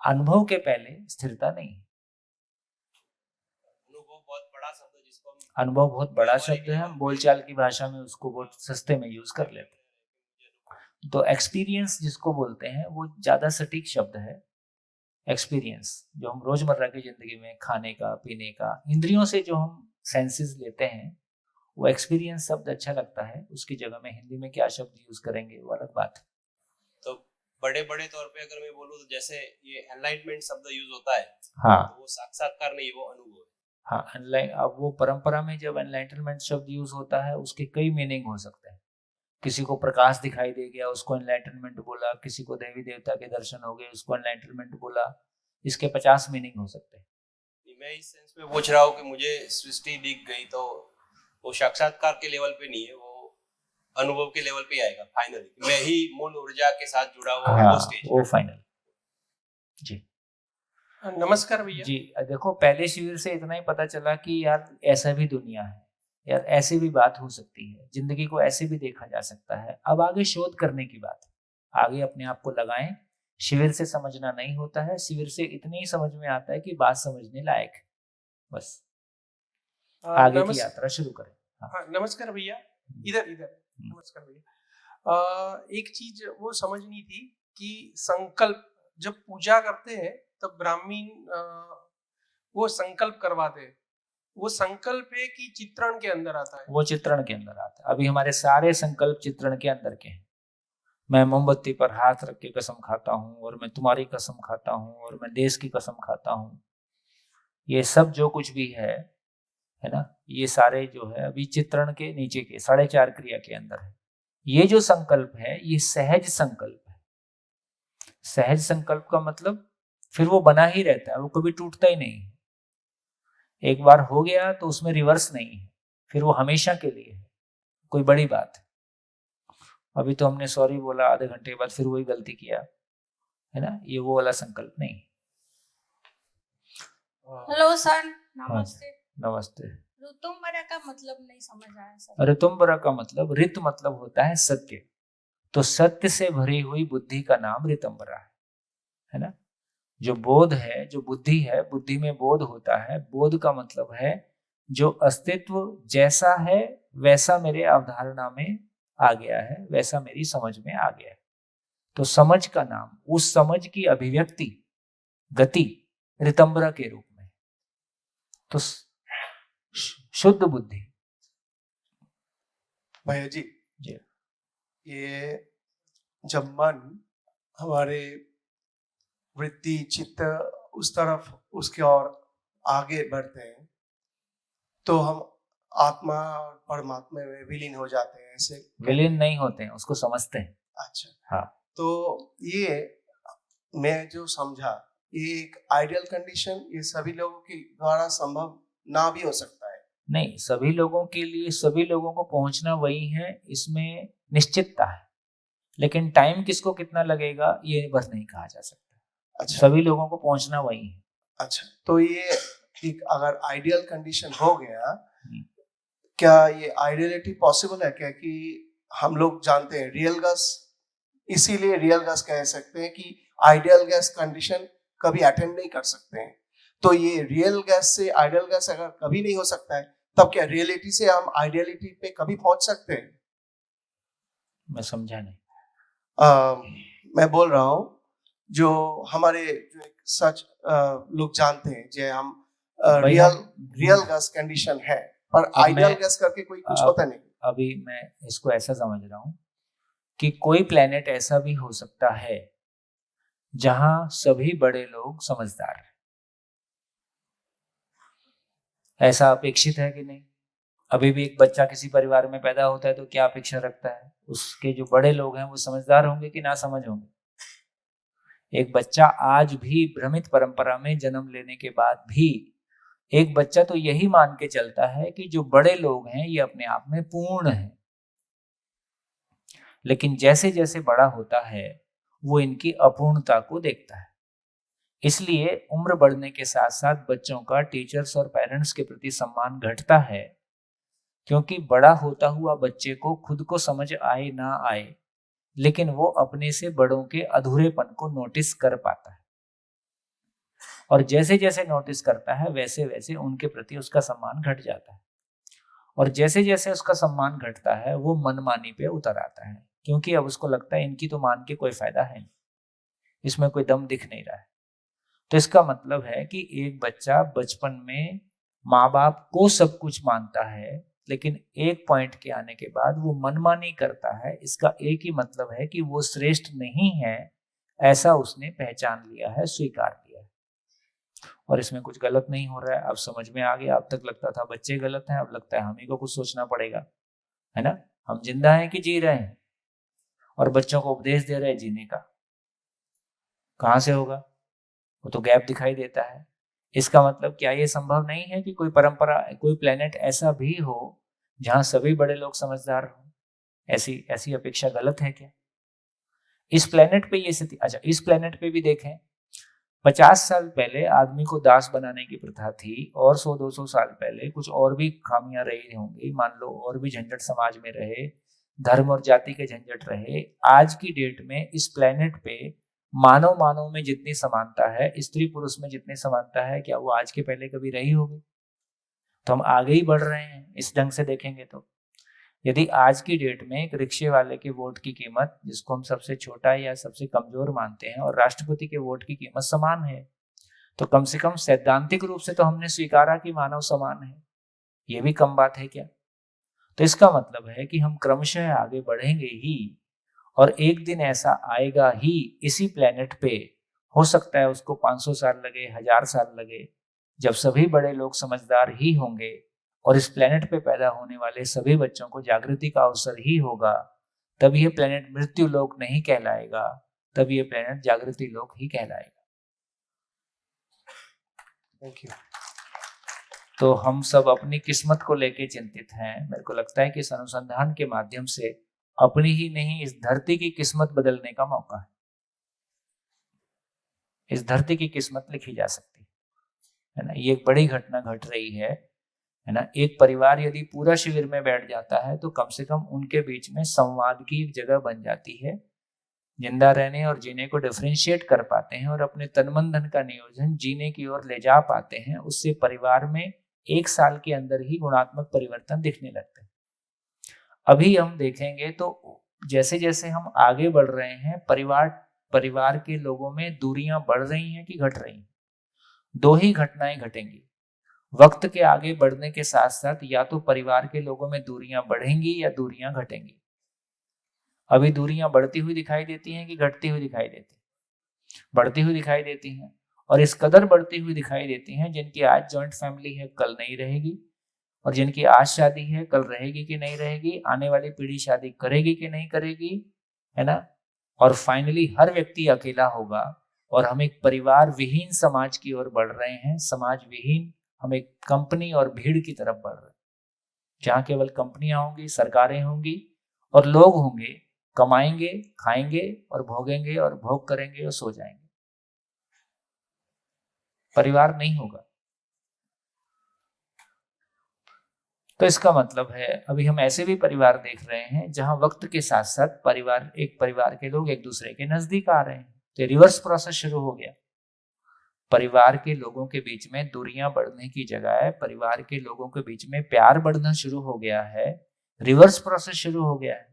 अनुभव के पहले स्थिरता नहीं है। अनुभव बहुत बड़ा शब्द है, हम बोलचाल की भाषा में उसको बहुत सस्ते में यूज कर लेते हैं। तो एक्सपीरियंस जिसको बोलते हैं वो ज्यादा सटीक शब्द है। एक्सपीरियंस जो हम रोजमर्रा की जिंदगी में खाने का, पीने का, इंद्रियों से जो हम सेंसेस लेते हैं, वो एक्सपीरियंस शब्द अच्छा लगता है। उसकी जगह में हिंदी में क्या शब्द यूज करेंगे वो अलग बात है। तो बड़े तौर पे अगर मैं बोलूं तो जैसे ये एनलाइटमेंट शब्द यूज होता है, हाँ, तो वो साक्षात्कार नहीं, वो अनुभव है। हाँ, अब वो परंपरा में जब एनलाइटमेंट शब्द यूज होता है उसके कई मीनिंग हो सकते हैं। किसी को प्रकाश दिखाई दे गया उसको एनलाइटमेंट बोला, किसी को देवी देवता के दर्शन हो गए उसको एनलाइटमेंट बोला। इसके 50 मीनिंग हो सकते हैं। मैं इस सेंस में पूछ रहा हूँ कि मुझे सृष्टि दिख गई तो वो साक्षात्कार के लेवल पे नहीं है, वो अनुभव के लेवल पे आएगा फाइनली। मैं ही मूल ऊर्जा के साथ जुड़ा हुआ हाँ, वो स्टेज। वो फाइनल। जी नमस्कार भैया जी। देखो पहले शिविर से इतना ही पता चला कि यार ऐसा भी दुनिया है, यार ऐसी भी बात हो सकती है, जिंदगी को ऐसे भी देखा जा सकता है। अब आगे शोध करने की बात है, आगे अपने आप को लगाएं। शिविर से समझना नहीं होता है, शिविर से इतने ही समझ में आता है कि बात समझने लायक है, बस आगे की यात्रा शुरू करें। हाँ, नमस्कार भैया। इधर नमस्कार भैया। एक चीज वो समझनी थी कि संकल्प जब पूजा करते हैं तब ब्राह्मीण वो संकल्प करवाते हैं, वो संकल्प है कि चित्रण के अंदर आता है? वो चित्रण के अंदर आता है। अभी हमारे सारे संकल्प चित्रण के अंदर के हैं। मैं मोमबत्ती पर हाथ रख के कसम खाता हूँ, और मैं तुम्हारी कसम खाता हूँ, और मैं देश की कसम खाता हूँ। ये सब जो कुछ भी है ना, ये सारे जो है अभी चित्रण के नीचे के 4.5 क्रिया के अंदर है। ये जो संकल्प है ये सहज संकल्प है। सहज संकल्प का मतलब फिर वो बना ही रहता है, वो कभी टूटता ही नहीं है। एक बार हो गया तो उसमें रिवर्स नहीं है, फिर वो हमेशा के लिए है। कोई बड़ी बात है, अभी तो हमने सॉरी बोला, आधे घंटे बाद फिर वही गलती किया, है ना, ये वो वाला संकल्प नहीं। हेलो सर, नमस्ते। नमस्ते। ऋतुम्बरा का मतलब नहीं समझ आया सर। ऋतुम्बरा का मतलब, ऋत मतलब होता है सत्य, तो सत्य से भरी हुई बुद्धि का नाम ऋतुम्बरा है ना। जो बोध है, जो बुद्धि है, बुद्धि में बोध होता है। बोध का मतलब है जो अस्तित्व जैसा है वैसा मेरे अवधारणा में आ गया है, वैसा मेरी समझ में आ गया है। तो समझ का नाम, उस समझ की अभिव्यक्ति, गति ऋतुम्बरा के रूप में, तो शुद्ध बुद्धि। भैया जी, ये जब मन हमारे वृत्ति चित्त उस तरफ उसके और आगे बढ़ते हैं तो हम आत्मा और परमात्मा में विलीन हो जाते हैं। ऐसे विलीन नहीं होते हैं, उसको समझते हैं। अच्छा, हाँ। तो ये मैं जो समझा, ये एक आइडियल कंडीशन ये सभी लोगों के द्वारा संभव ना भी हो सकता है। नहीं, सभी लोगों के लिए, सभी लोगों को पहुंचना वही है, इसमें निश्चितता है। लेकिन टाइम किसको कितना लगेगा ये बस नहीं कहा जा सकता। अच्छा, सभी लोगों को पहुंचना वही है। अच्छा, तो ये एक अगर आइडियल कंडीशन हो गया, क्या ये आइडियलिटी पॉसिबल है क्या? कि हम लोग जानते हैं रियल गैस, इसीलिए रियल गैस कह सकते हैं कि आइडियल गैस कंडीशन कभी अटेंड नहीं कर सकते हैं। तो ये रियल गैस से आइडियल गैस अगर कभी नहीं हो सकता है, तब क्या रियलिटी से हम आइडियलिटी पे कभी पहुंच सकते हैं? मैं समझा नहीं। मैं बोल रहा हूँ जो हमारे जो एक सच लोग जानते हैं, जो हम रियल गैस कंडीशन है, पर आइडियल गैस करके कोई कुछ होता नहीं। अभी मैं इसको ऐसा समझ रहा हूँ कि कोई प्लेनेट ऐसा भी हो सकता है जहां सभी बड़े लोग समझदार हैं। ऐसा अपेक्षित है कि नहीं? अभी भी एक बच्चा किसी परिवार में पैदा होता है तो क्या अपेक्षा रखता है? उसके जो बड़े लोग हैं वो समझदार होंगे कि ना समझ होंगे? एक बच्चा आज भी भ्रमित परंपरा में जन्म लेने के बाद भी एक बच्चा तो यही मान के चलता है कि जो बड़े लोग हैं ये अपने आप में पूर्ण हैं। लेकिन जैसे जैसे बड़ा होता है वो इनकी अपूर्णता को देखता है। इसलिए उम्र बढ़ने के साथ साथ बच्चों का टीचर्स और पेरेंट्स के प्रति सम्मान घटता है, क्योंकि बड़ा होता हुआ बच्चे को खुद को समझ आए ना आए, लेकिन वो अपने से बड़ों के अधूरेपन को नोटिस कर पाता है। और जैसे जैसे नोटिस करता है वैसे वैसे उनके प्रति उसका सम्मान घट जाता है। और जैसे जैसे उसका सम्मान घटता है वो मनमानी पे उतर आता है, क्योंकि अब उसको लगता है इनकी तो मान के कोई फायदा है नहीं, इसमें कोई दम दिख नहीं रहा है। तो इसका मतलब है कि एक बच्चा बचपन में माँ बाप को सब कुछ मानता है, लेकिन एक पॉइंट के आने के बाद वो मनमानी करता है। इसका एक ही मतलब है कि वो श्रेष्ठ नहीं है, ऐसा उसने पहचान लिया है, स्वीकार किया है। और इसमें कुछ गलत नहीं हो रहा है। अब समझ में आ गया। अब तक लगता था बच्चे गलत हैं, अब लगता है हम ही को कुछ सोचना पड़ेगा, है ना। हम जिंदा हैं कि जी रहे हैं, और बच्चों को उपदेश दे रहे हैं जीने का। कहाँ से होगा? वो तो गैप दिखाई देता है। इसका मतलब क्या ये संभव नहीं है कि कोई परंपरा, कोई प्लेनेट ऐसा भी हो जहां सभी बड़े लोग समझदार हों? ऐसी ऐसी अपेक्षा गलत है क्या? इस प्लेनेट पे ये स्थिति, अच्छा इस प्लेनेट पे भी देखें, 50 साल पहले आदमी को दास बनाने की प्रथा थी, और 100-200 साल पहले कुछ और भी खामियां रही होंगी, मान लो और भी झंझट समाज में रहे, धर्म और जाति के झंझट रहे। आज की डेट में इस प्लेनेट पे मानव मानव में जितनी समानता है, स्त्री पुरुष में जितनी समानता है, क्या वो आज के पहले कभी रही होगी? तो हम आगे ही बढ़ रहे हैं इस ढंग से देखेंगे तो। यदि आज की डेट में एक रिक्शे वाले के वोट की कीमत, जिसको हम सबसे छोटा या सबसे कमजोर मानते हैं, और राष्ट्रपति के वोट की कीमत समान है, तो कम से कम सैद्धांतिक रूप से तो हमने स्वीकारा कि मानव समान है। ये भी कम बात है क्या? तो इसका मतलब है कि हम क्रमशः आगे बढ़ेंगे ही, और एक दिन ऐसा आएगा ही इसी प्लेनेट पे, हो सकता है उसको 500 साल लगे, 1000 साल लगे, जब सभी बड़े लोग समझदार ही होंगे और इस प्लेनेट पे पैदा होने वाले सभी बच्चों को जागृति का अवसर ही होगा। तब ये प्लेनेट मृत्यु लोक नहीं कहलाएगा, तब ये प्लेनेट जागृति लोक ही कहलाएगा। Thank you. तो हम सब अपनी किस्मत को लेके चिंतित हैं। मेरे को लगता है कि इस अनुसंधान के माध्यम से अपनी ही नहीं, इस धरती की किस्मत बदलने का मौका है। इस धरती की किस्मत लिखी जा सकती है ना। ये एक बड़ी घटना घट रही है ना। एक परिवार यदि पूरा शिविर में बैठ जाता है तो कम से कम उनके बीच में संवाद की एक जगह बन जाती है, जिंदा रहने और जीने को डिफरेंशिएट कर पाते हैं और अपने तन मन धन का नियोजन जीने की ओर ले जा पाते हैं। उससे परिवार में 1 साल के अंदर ही गुणात्मक परिवर्तन दिखने लगते हैं। अभी हम देखेंगे तो जैसे जैसे हम आगे बढ़ रहे हैं, परिवार के लोगों में दूरियां बढ़ रही हैं कि घट रही हैं? 2 ही घटनाएं घटेंगी। वक्त के आगे बढ़ने के साथ साथ या तो परिवार के लोगों में दूरियां बढ़ेंगी या दूरियां घटेंगी। अभी दूरियां बढ़ती हुई दिखाई देती हैं कि घटती हुई दिखाई देती हैं? बढ़ती हुई दिखाई देती हैं, और इस कदर बढ़ती हुई दिखाई देती हैं, जिनकी आज जॉइंट फैमिली है कल नहीं रहेगी, और जिनकी आज शादी है कल रहेगी कि नहीं रहेगी, आने वाली पीढ़ी शादी करेगी कि नहीं करेगी, है ना। और फाइनली हर व्यक्ति अकेला होगा, और हम एक परिवार विहीन समाज की ओर बढ़ रहे हैं। समाज विहीन, हम एक कंपनी और भीड़ की तरफ बढ़ रहे हैं, जहां केवल कंपनियां होंगी, सरकारें होंगी, और लोग होंगे, कमाएंगे, खाएंगे और भोगेंगे और भोग करेंगे और सो जाएंगे। परिवार नहीं होगा। तो इसका मतलब है अभी हम ऐसे भी परिवार देख रहे हैं जहां वक्त के साथ साथ एक परिवार के लोग एक दूसरे के नजदीक आ रहे हैं। तो रिवर्स प्रोसेस शुरू हो गया। परिवार के लोगों के बीच में दूरियां बढ़ने की जगह परिवार के लोगों के बीच में प्यार बढ़ना शुरू हो गया है। रिवर्स प्रोसेस शुरू हो गया है।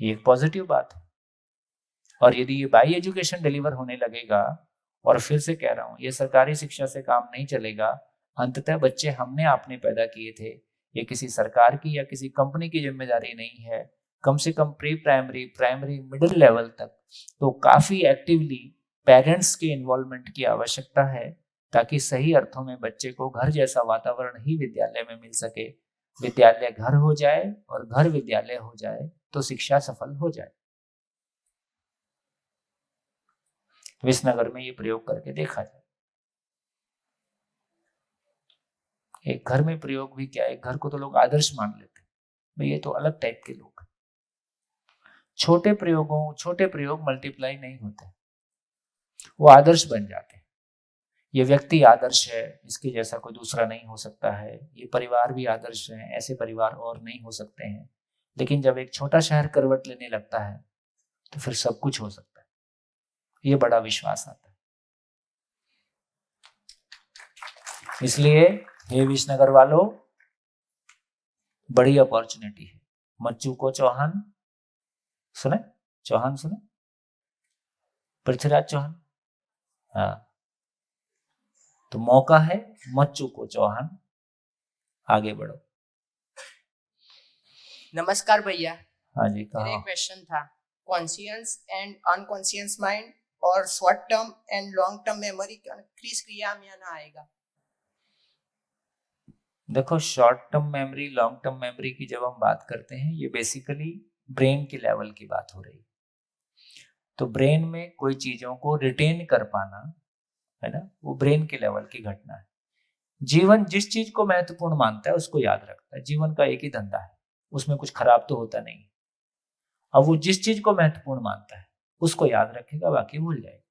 ये एक पॉजिटिव बात है। और यदि ये बाई एजुकेशन डिलीवर होने लगेगा, और फिर से कह रहा हूं, ये सरकारी शिक्षा से काम नहीं चलेगा। अंततः बच्चे हमने आपने पैदा किए थे, ये किसी सरकार की या किसी कंपनी की जिम्मेदारी नहीं है। कम से कम प्री प्राइमरी मिडिल लेवल तक तो काफी एक्टिवली पेरेंट्स के इन्वॉल्वमेंट की आवश्यकता है, ताकि सही अर्थों में बच्चे को घर जैसा वातावरण ही विद्यालय में मिल सके। विद्यालय घर हो जाए और घर विद्यालय हो जाए तो शिक्षा सफल हो जाए। विसनगर में ये प्रयोग करके देखा जाए। एक घर में प्रयोग भी क्या है, एक घर को तो लोग आदर्श मान लेते हैं, भाई ये तो अलग टाइप के लोग हैं। छोटे प्रयोग मल्टीप्लाई नहीं होते, वो आदर्श बन जाते हैं। ये व्यक्ति आदर्श है, इसके जैसा कोई दूसरा नहीं हो सकता है। ये परिवार भी आदर्श है, ऐसे परिवार और नहीं हो सकते हैं। लेकिन जब एक छोटा शहर करवट लेने लगता है तो फिर सब कुछ हो सकता है। ये बड़ा विश्वास आता है। इसलिए हे विसनगर वालों, बड़ी अपॉर्चुनिटी है। मत चूको चौहान। सुने चौहान? सुने पृथ्वीराज चौहान? हाँ, तो मौका है, मत चूको चौहान, आगे बढ़ो। नमस्कार भैया। हाँ जी, कहा। मेरा एक क्वेश्चन था, कॉन्शियस एंड अनकॉन्शियस माइंड और short term and long term memory किस क्रिया में आना आएगा? देखो, short term memory, long term memory की जब हम बात करते हैं, ये बेसिकली ब्रेन के लेवल की बात हो रही है। तो ब्रेन में कोई चीजों को रिटेन कर पाना, है ना, वो ब्रेन के लेवल की घटना है। जीवन जिस चीज को महत्वपूर्ण मानता है उसको याद रखता है। जीवन का एक ही धंधा है, उसमें कुछ खराब तो होता नहीं। अब वो जिस चीज को महत्वपूर्ण मानता है उसको याद रखेगा, बाकी भूल जाएगा।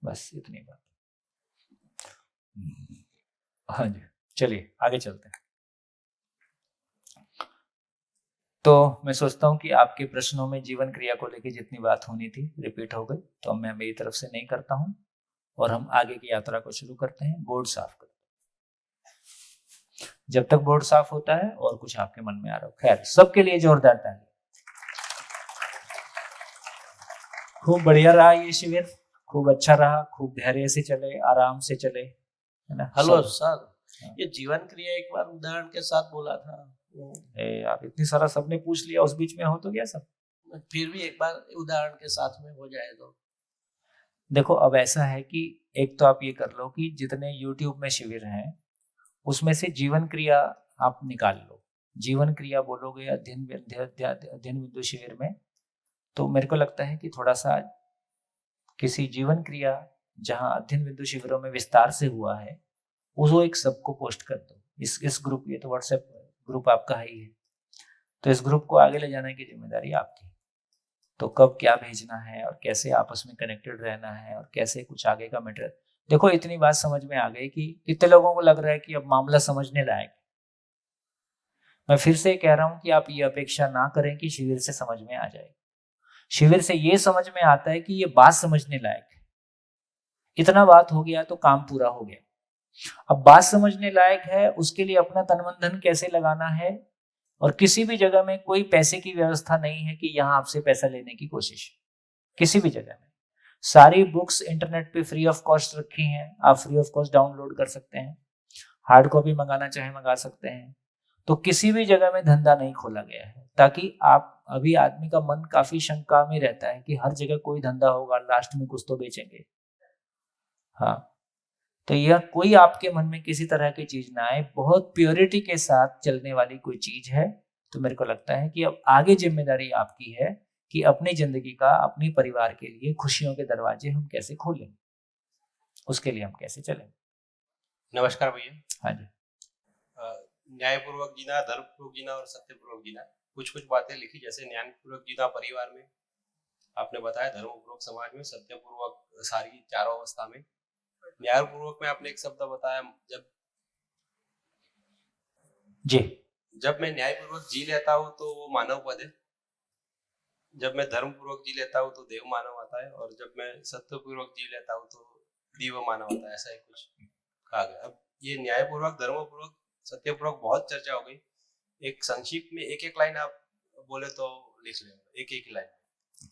बस इतनी बात। हाँ जी, चलिए आगे चलते हैं। तो मैं सोचता हूँ कि आपके प्रश्नों में जीवन क्रिया को लेकर जितनी बात होनी थी रिपीट हो गई, तो मैं मेरी तरफ से नहीं करता हूँ और हम आगे की यात्रा को शुरू करते हैं। बोर्ड साफ करते हैं। जब तक बोर्ड साफ होता है और कुछ आपके मन में आ रहा हो। खैर, सबके लिए जोरदार ताली। खूब बढ़िया रहा ये शिविर, खूब अच्छा रहा, खूब धैर्य से चले, आराम से चले, है ना। हेलो सर, ये जीवन क्रिया एक बार उदाहरण के साथ बोला था। आप इतनी सारा सबने पूछ लिया, उस बीच में हो तो गया सब। फिर भी एक बार उदाहरण के साथ में हो जाए तो। देखो, अब ऐसा है कि एक तो आप ये कर लो कि जितने YouTube में शिविर हैं उसमें से जीवन क्रिया आप निकाल लो। जीवन क्रिया बोलोगे अध्ययन बिंदु शिविर में, तो मेरे को लगता है कि थोड़ा सा किसी जीवन क्रिया जहां अध्ययन बिंदु शिविरों में विस्तार से हुआ है उसको एक सबको पोस्ट कर दो। इस ग्रुप, ये तो व्हाट्सएप ग्रुप आपका ही है, तो इस ग्रुप को आगे ले जाने की जिम्मेदारी आपकी। तो कब क्या भेजना है और कैसे आपस में कनेक्टेड रहना है और कैसे कुछ आगे का मैटर। देखो, इतनी बात समझ में आ गई कि कितने लोगों को लग रहा है कि अब मामला समझने लायक। मैं फिर से कह रहा हूं कि आप ये अपेक्षा ना करें कि शिविर से समझ में आ जाए। शिविर से ये समझ में आता है कि ये बात समझने लायक है। इतना बात हो गया तो काम पूरा हो गया। अब बात समझने लायक है, उसके लिए अपना तन मन धन कैसे लगाना है, और किसी भी जगह में कोई पैसे की व्यवस्था नहीं है कि यहां आपसे पैसा लेने की कोशिश। किसी भी जगह में सारी बुक्स इंटरनेट पे फ्री ऑफ कॉस्ट रखी हैं, आप फ्री ऑफ कॉस्ट डाउनलोड कर सकते हैं, हार्ड कॉपी मंगाना चाहे मंगा सकते हैं। तो किसी भी जगह में धंधा नहीं खोला गया है, ताकि आप, अभी आदमी का मन काफी शंका में रहता है कि हर जगह कोई धंधा होगा, लास्ट में कुछ तो बेचेंगे। हाँ, तो यह कोई आपके मन में किसी तरह की चीज ना आए, बहुत प्योरिटी के साथ चलने वाली कोई चीज है। तो मेरे को लगता है कि अब आगे जिम्मेदारी आपकी है कि अपनी जिंदगी का, अपने परिवार के लिए खुशियों के दरवाजे हम कैसे खोलें, उसके लिए हम कैसे चलें। नमस्कार भैया। हाँ जी। न्यायपूर्वक जीना, धर्मपूर्वक जीना और सत्यपूर्वक जीना। कुछ कुछ बातें लिखी, जैसे न्यायपूर्वक जीना परिवार में आपने बताया, धर्मपूर्वक समाज में, सत्यपूर्वक सारी चारों अवस्था में, न्यायपूर्वक में आपने एक शब्द बताया, जब मैं न्यायपूर्वक जी लेता हूँ तो वो मानव पद है, जब मैं धर्मपूर्वक जी लेता हूँ तो देव मानव आता है, और जब मैं सत्यपूर्वक जी लेता हूँ तो दिव्य मानव आता है। ऐसा ही कुछ कहा गया। अब ये न्यायपूर्वक, धर्मपूर्वक, सत्यपूर्वक बहुत चर्चा हो गई। एक संक्षिप्त में एक एक लाइन आप बोले तो लिख लेंगे, एक एक लाइन।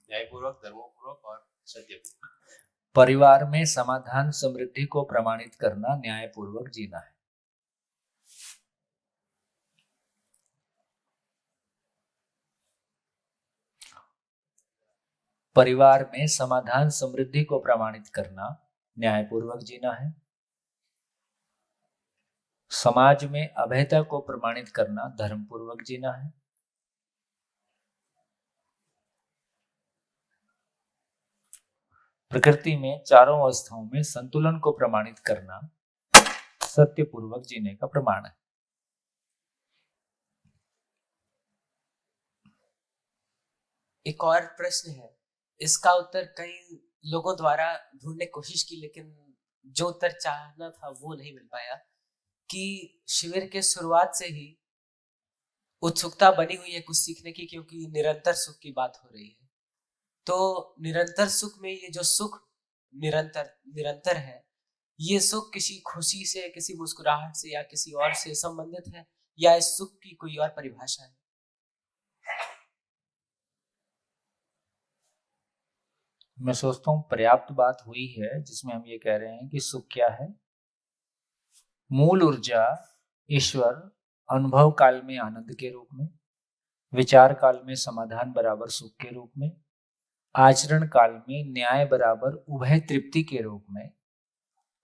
न्यायपूर्वक, धर्मपूर्वक और सत्यपूर्वक। परिवार में समाधान समृद्धि को प्रमाणित करना न्यायपूर्वक जीना है। परिवार में समाधान समृद्धि को प्रमाणित करना न्यायपूर्वक जीना है। समाज में अभयता को प्रमाणित करना धर्मपूर्वक जीना है। प्रकृति में चारों अवस्थाओं में संतुलन को प्रमाणित करना सत्यपूर्वक जीने का प्रमाण है। एक और प्रश्न है, इसका उत्तर कई लोगों द्वारा ढूंढने की कोशिश की, लेकिन जो उत्तर चाहना था वो नहीं मिल पाया, कि शिविर के शुरुआत से ही उत्सुकता बनी हुई है कुछ सीखने की, क्योंकि निरंतर सुख की बात हो रही है। तो निरंतर सुख में ये जो सुख निरंतर है, ये सुख किसी खुशी से, किसी मुस्कुराहट से या किसी और से संबंधित है, या इस सुख की कोई और परिभाषा है? मैं सोचता हूँ पर्याप्त बात हुई है, जिसमें हम ये कह रहे हैं कि सुख क्या है। मूल ऊर्जा ईश्वर अनुभव काल में आनंद के रूप में, विचार काल में समाधान बराबर सुख के रूप में, आचरण काल में न्याय बराबर उभय तृप्ति के रूप में,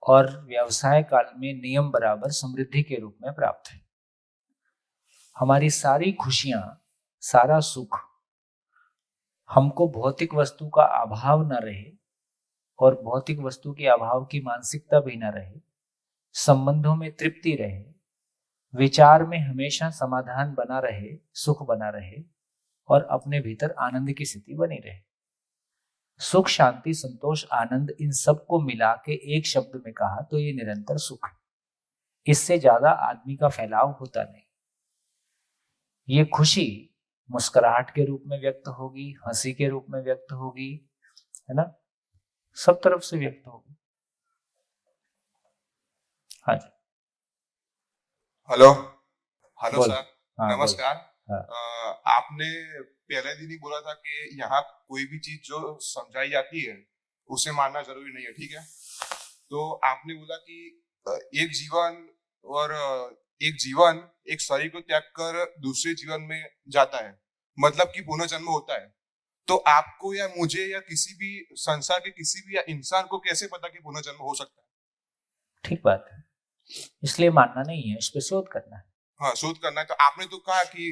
और व्यवसाय काल में नियम बराबर समृद्धि के रूप में प्राप्त है। हमारी सारी खुशियां, सारा सुख हमको भौतिक वस्तु का अभाव न रहे और भौतिक वस्तु के अभाव की मानसिकता भी न रहे, संबंधों में तृप्ति रहे, विचार में हमेशा समाधान बना रहे, सुख बना रहे और अपने भीतर आनंद की स्थिति बनी रहे। सुख, शांति, संतोष, आनंद, इन सबको मिला के एक शब्द में कहा तो ये निरंतर सुख है। इससे ज्यादा आदमी का फैलाव होता नहीं। ये खुशी मुस्कुराहट के रूप में व्यक्त होगी, हंसी के रूप में व्यक्त होगी, है ना, सब तरफ से व्यक्त होगी। हाँ जी। हेलो हेलो बोल। सर, हाँ, नमस्कार। हाँ। आपने पहले दिन ही बोला था कि यहाँ कोई भी चीज जो समझाई जाती है उसे मानना जरूरी नहीं है, ठीक है। तो आपने बोला कि एक जीवन एक शरीर को त्याग कर दूसरे जीवन में जाता है, मतलब कि पुनर्जन्म होता है। तो आपको या मुझे या किसी भी संसार के किसी भी इंसान को कैसे पता कि पुनर्जन्म हो सकता है? ठीक बात है, इसलिए मानना नहीं है, इस पे शोध करना है। हाँ, शोध करना है। तो आपने तो कहा कि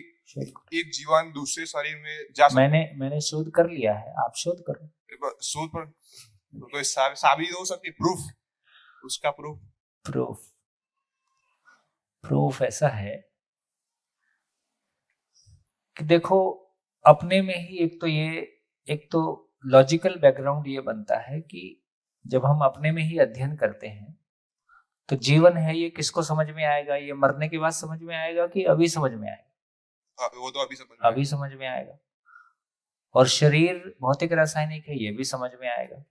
एक जीवन दूसरे शरीर में जा सकता है। मैंने शोध कर लिया है, आप शोध करो। शोध पर तो साबित हो सकती, प्रूफ, उसका प्रूफ ऐसा है कि देखो, अपने में ही एक तो लॉजिकल बैकग्राउंड ये बनता है कि जब हम अपने में ही अध्ययन करते हैं तो जीवन है ये किसको समझ में आएगा? ये मरने के बाद समझ में आएगा कि अभी समझ में आएगा? वो तो अभी समझ में आएगा। और शरीर भौतिक रासायनिक है, ये भी समझ में आएगा।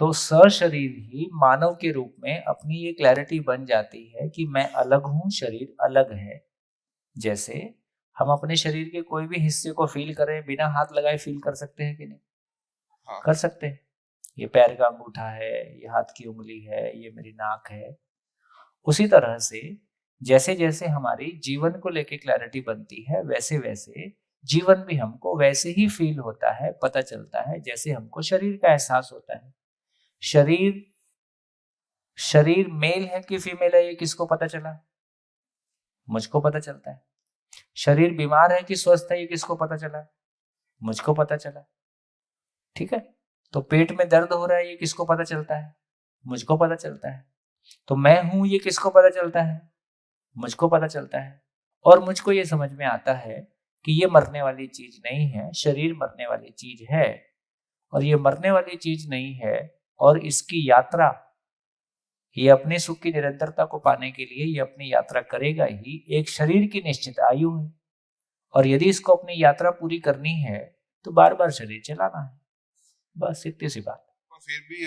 तो सशरीर ही मानव के रूप में अपनी ये क्लैरिटी बन जाती है कि मैं अलग हूं, शरीर अलग है। जैसे हम अपने शरीर के कोई भी हिस्से को फील करें, बिना हाथ लगाए फील कर सकते हैं कि नहीं? हाँ। कर सकते हैं। ये पैर का अंगूठा है, ये हाथ की उंगली है, ये मेरी नाक है। उसी तरह से जैसे जैसे हमारी जीवन को लेके क्लैरिटी बनती है, वैसे वैसे जीवन भी हमको वैसे ही फील होता है, पता चलता है जैसे हमको शरीर का एहसास होता है। शरीर मेल है कि फीमेल है, ये किसको पता चला? मुझको पता चलता है। शरीर बीमार है कि स्वस्थ है, ये किसको पता चला? मुझको पता चला। ठीक है। तो पेट में दर्द हो रहा है, ये किसको पता चलता है? मुझको पता चलता है। तो मैं हूं, ये किसको पता चलता है? मुझको पता चलता है। और मुझको ये समझ में आता है कि ये मरने वाली चीज नहीं है, शरीर मरने वाली चीज है। और ये मरने वाली चीज नहीं है, और इसकी यात्रा, ये अपने सुख की निरंतरता को पाने के लिए ये अपनी यात्रा करेगा ही। एक शरीर की निश्चित आयु है, और यदि इसको अपनी यात्रा पूरी करनी है तो बार बार शरीर चलाना है, बस इतनी सी बात। फिर भी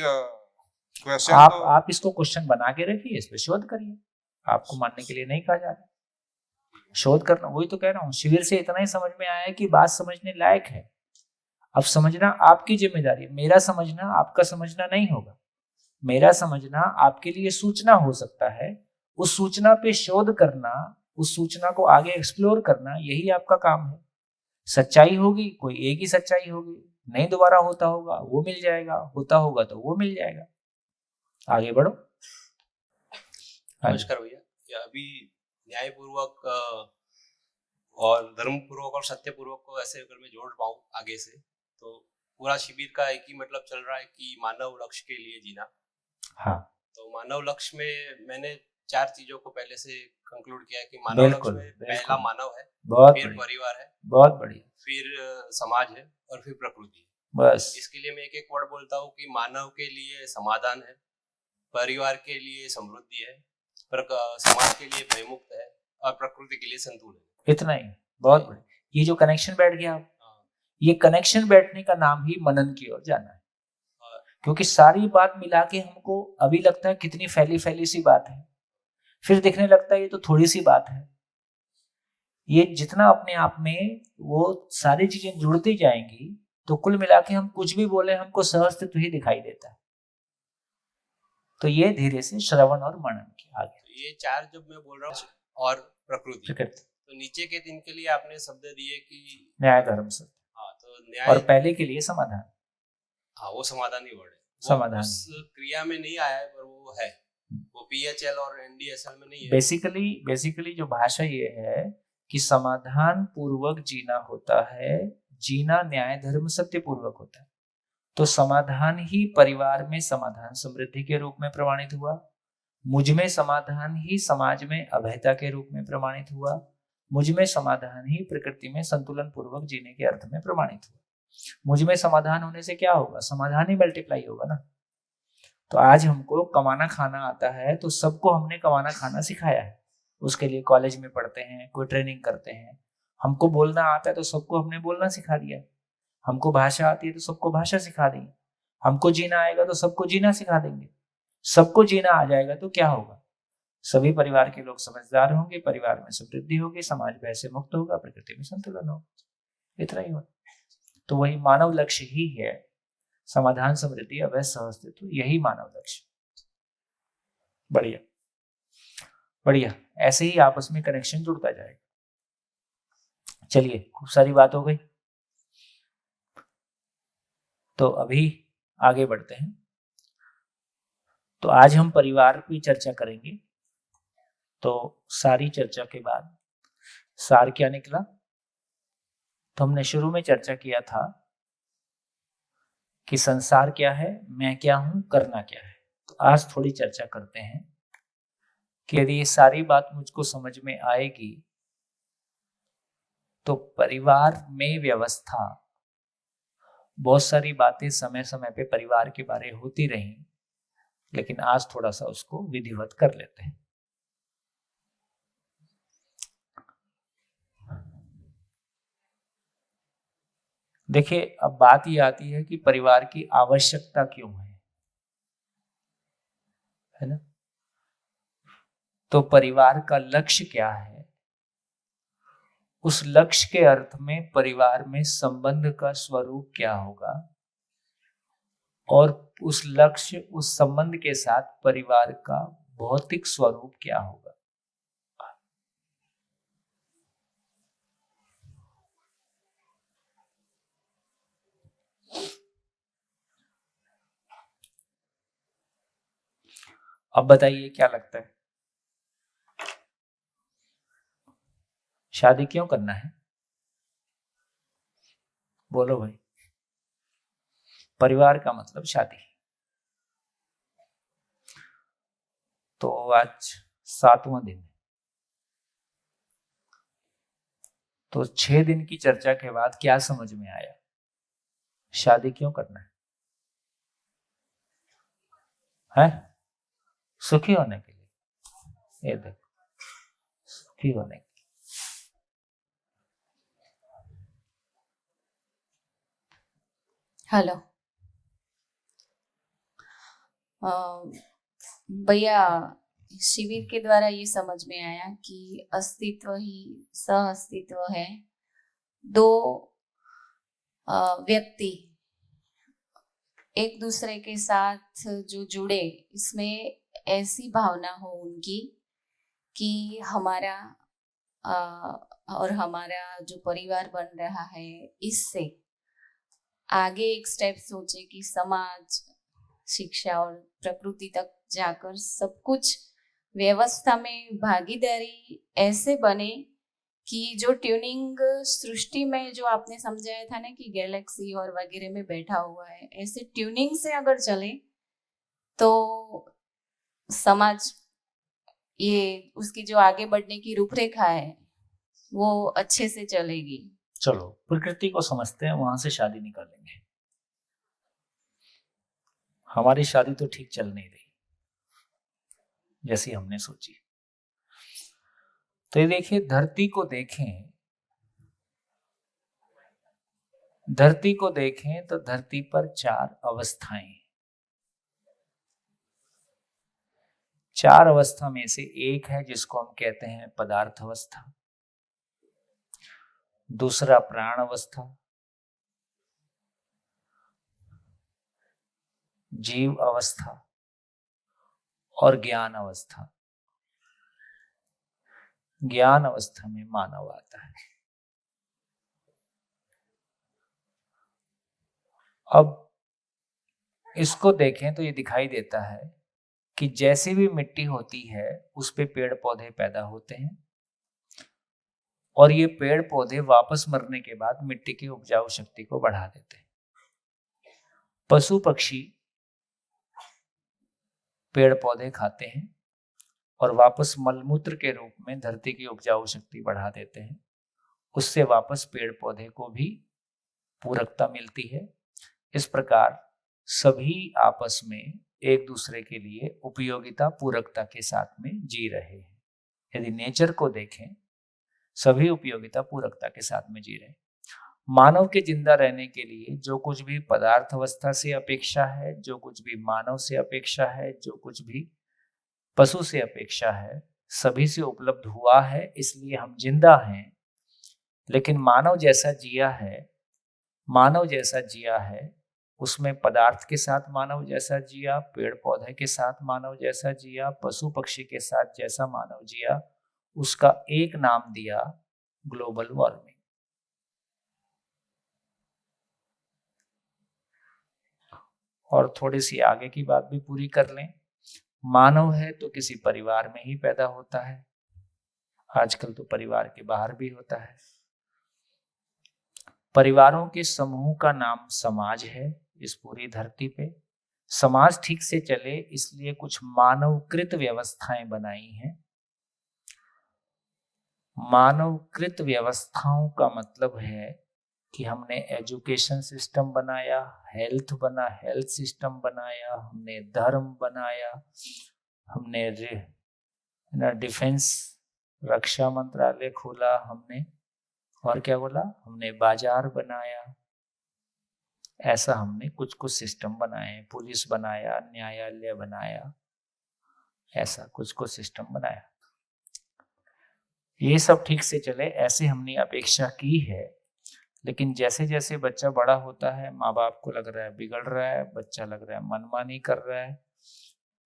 आप इसको क्वेश्चन बना के रखिए, इस पे शोध करिए। आपको मानने के लिए नहीं कहा जा रहा, शोध करना। वही तो कह रहा हूँ, शिविर से इतना ही समझ में आया कि बात समझने लायक है। अब समझना आपकी जिम्मेदारी है। मेरा समझना आपका समझना नहीं होगा। मेरा समझना आपके लिए सूचना हो सकता है। उस सूचना पे शोध करना, उस सूचना को आगे एक्सप्लोर करना, यही आपका काम है। सच्चाई होगी, कोई एक ही सच्चाई होगी, नहीं दोबारा होता होगा वो मिल जाएगा, होता होगा तो वो मिल जाएगा। आगे बढ़ो। नमस्कार भैया। अभी न्यायपूर्वक और धर्मपूर्वक और सत्यपूर्वक को ऐसे अगर मैं जोड़ पाऊँ आगे से, तो पूरा शिविर का एक ही मतलब चल रहा है कि मानव लक्ष्य के लिए जीना। हाँ। तो मानव लक्ष्य में मैंने 4 चीजों को पहले से कंक्लूड किया कि मानव लक्ष्य में पहला मानव है, फिर परिवार है, बहुत बढ़िया, फिर समाज है और फिर प्रकृति है। बस इसके लिए मैं एक वर्ड बोलता हूँ कि मानव के लिए समाधान है, परिवार के लिए समृद्धि है, समाज के लिए भयमुक्त है और प्रकृति के लिए संतुलन। इतना ही, बहुत बढ़िया। ये जो कनेक्शन बैठ गया, ये कनेक्शन बैठने का नाम ही मनन की ओर जाना है। क्योंकि सारी बात मिला के हमको अभी लगता है कितनी फैली फैली सी बात है, फिर दिखने लगता है ये तो थोड़ी सी बात है। ये जितना अपने आप में वो सारी चीजें जुड़ती जाएंगी तो कुल मिला के हम कुछ भी बोले हमको सहअस्तित्व ही दिखाई देता है। तो ये धीरे से श्रवण और मनन के आगे। तो ये 4 जब मैं बोल रहा हूँ, और प्रकृति, तो नीचे के 3 के लिए आपने शब्द दिए कि न्याय धर्म सत्य। हाँ, तो न्याय और पहले के लिए समाधान। हाँ, वो समाधान ही वर्ड है। समाधान उस क्रिया में नहीं आया है, पर वो है, वो PHL और NDSL में नहीं है। बेसिकली जो भाषा ये है कि समाधान पूर्वक जीना होता है, जीना न्याय धर्म सत्य पूर्वक होता है। तो समाधान ही परिवार में समाधान समृद्धि के रूप में प्रमाणित हुआ, मुझ में समाधान ही समाज में अभयता के रूप में प्रमाणित हुआ, मुझ में समाधान ही प्रकृति में संतुलन पूर्वक जीने के अर्थ में प्रमाणित हुआ। मुझ में समाधान होने से क्या होगा? समाधान ही मल्टीप्लाई होगा ना। तो आज हमको कमाना खाना आता है तो सबको हमने कमाना खाना सिखाया है, उसके लिए कॉलेज में पढ़ते हैं, कोई ट्रेनिंग करते हैं। हमको बोलना आता है तो सबको हमने बोलना सिखा दिया, हमको भाषा आती है तो सबको भाषा सिखा दी, हमको जीना आएगा तो सबको जीना सिखा देंगे। सबको जीना आ जाएगा तो क्या होगा? सभी परिवार के लोग समझदार होंगे, परिवार में समृद्धि होगी, समाज भय से मुक्त होगा, प्रकृति में संतुलन होगा। इतना ही होगा। तो वही मानव लक्ष्य ही है, समाधान, समृद्धि, अभय, सहअस्तित्व, यही मानव लक्ष्य। बढ़िया बढ़िया, ऐसे ही आपस में कनेक्शन जुड़ता जाएगा। चलिए, खूब सारी बात हो गई, तो अभी आगे बढ़ते हैं। तो आज हम परिवार की चर्चा करेंगे। तो सारी चर्चा के बाद सार क्या निकला? तो हमने शुरू में चर्चा किया था कि संसार क्या है, मैं क्या हूं, करना क्या है। तो आज थोड़ी चर्चा करते हैं कि यदि ये सारी बात मुझको समझ में आएगी तो परिवार में व्यवस्था, बहुत सारी बातें समय समय पे परिवार के बारे होती रही, लेकिन आज थोड़ा सा उसको विधिवत कर लेते हैं। देखिए, अब बात ये आती है कि परिवार की आवश्यकता क्यों है ना? तो परिवार का लक्ष्य क्या है? उस लक्ष्य के अर्थ में परिवार में संबंध का स्वरूप क्या होगा, और उस लक्ष्य, उस संबंध के साथ परिवार का भौतिक स्वरूप क्या होगा। अब बताइए क्या लगता है, शादी क्यों करना है? बोलो भाई। परिवार का मतलब शादी। तो आज 7वां दिन, तो 6 दिन की चर्चा के बाद क्या समझ में आया? शादी क्यों करना है? सुखी होने के लिए। ये देखो, सुखी होने के लिए। हेलो भैया, शिविर के द्वारा ये समझ में आया कि अस्तित्व ही सहअस्तित्व है। दो व्यक्ति एक दूसरे के साथ जो जुड़े, इसमें ऐसी भावना हो उनकी कि हमारा और हमारा जो परिवार बन रहा है, इससे आगे एक स्टेप सोचे कि समाज, शिक्षा और प्रकृति तक जाकर सब कुछ व्यवस्था में भागीदारी ऐसे बने कि जो ट्यूनिंग सृष्टि में जो आपने समझाया था ना कि गैलेक्सी और वगैरह में बैठा हुआ है, ऐसे ट्यूनिंग से अगर चले तो समाज, ये उसकी जो आगे बढ़ने की रूपरेखा है वो अच्छे से चलेगी। चलो, प्रकृति को समझते हैं, वहां से शादी निकालेंगे। हमारी शादी तो ठीक चल नहीं रही जैसी हमने सोची। तो ये देखिए, धरती को देखें, धरती को देखें तो धरती पर 4 अवस्थाएं, 4 अवस्था में से एक है जिसको हम कहते हैं पदार्थ अवस्था, दूसरा प्राण अवस्था, जीव अवस्था और ज्ञान अवस्था। ज्ञान अवस्था में मानव आता है। अब इसको देखें तो ये दिखाई देता है कि जैसी भी मिट्टी होती है उस पे पेड़ पौधे पैदा होते हैं, और ये पेड़ पौधे वापस मरने के बाद मिट्टी की उपजाऊ शक्ति को बढ़ा देते हैं। पशु पक्षी पेड़ पौधे खाते हैं और वापस मलमूत्र के रूप में धरती की उपजाऊ शक्ति बढ़ा देते हैं। उससे वापस पेड़ पौधे को भी पूरकता मिलती है। इस प्रकार सभी आपस में एक दूसरे के लिए उपयोगिता पूरकता के साथ में जी रहे हैं। यदि नेचर को देखें, सभी उपयोगिता पूरकता के साथ में जी रहे हैं। मानव के जिंदा रहने के लिए जो कुछ भी पदार्थ अवस्था से अपेक्षा है, जो कुछ भी मानव से अपेक्षा है, जो कुछ भी पशु से अपेक्षा है, सभी से उपलब्ध हुआ है, इसलिए हम जिंदा हैं। लेकिन मानव जैसा जिया है उसमें पदार्थ के साथ मानव जैसा जिया, पेड़ पौधे के साथ मानव जैसा जिया, पशु पक्षी के साथ जैसा मानव जिया, उसका एक नाम दिया ग्लोबल वार्मिंग। और थोड़ी सी आगे की बात भी पूरी कर लें। मानव है तो किसी परिवार में ही पैदा होता है, आजकल तो परिवार के बाहर भी होता है। परिवारों के समूह का नाम समाज है। इस पूरी धरती पे समाज ठीक से चले इसलिए कुछ मानवकृत व्यवस्थाएं बनाई हैं। मानवकृत व्यवस्थाओं का मतलब है कि हमने एजुकेशन सिस्टम बनाया, हेल्थ सिस्टम बनाया, हमने धर्म बनाया, हमने डिफेंस रक्षा मंत्रालय खोला, हमने और क्या बोला, हमने बाजार बनाया। ऐसा हमने कुछ कुछ सिस्टम बनाए, पुलिस बनाया, न्यायालय बनाया, ऐसा कुछ कुछ सिस्टम बनाया। ये सब ठीक से चले ऐसे हमने अपेक्षा की है। लेकिन जैसे जैसे बच्चा बड़ा होता है, माँ बाप को लग रहा है बिगड़ रहा है, बच्चा लग रहा है मनमानी कर रहा है।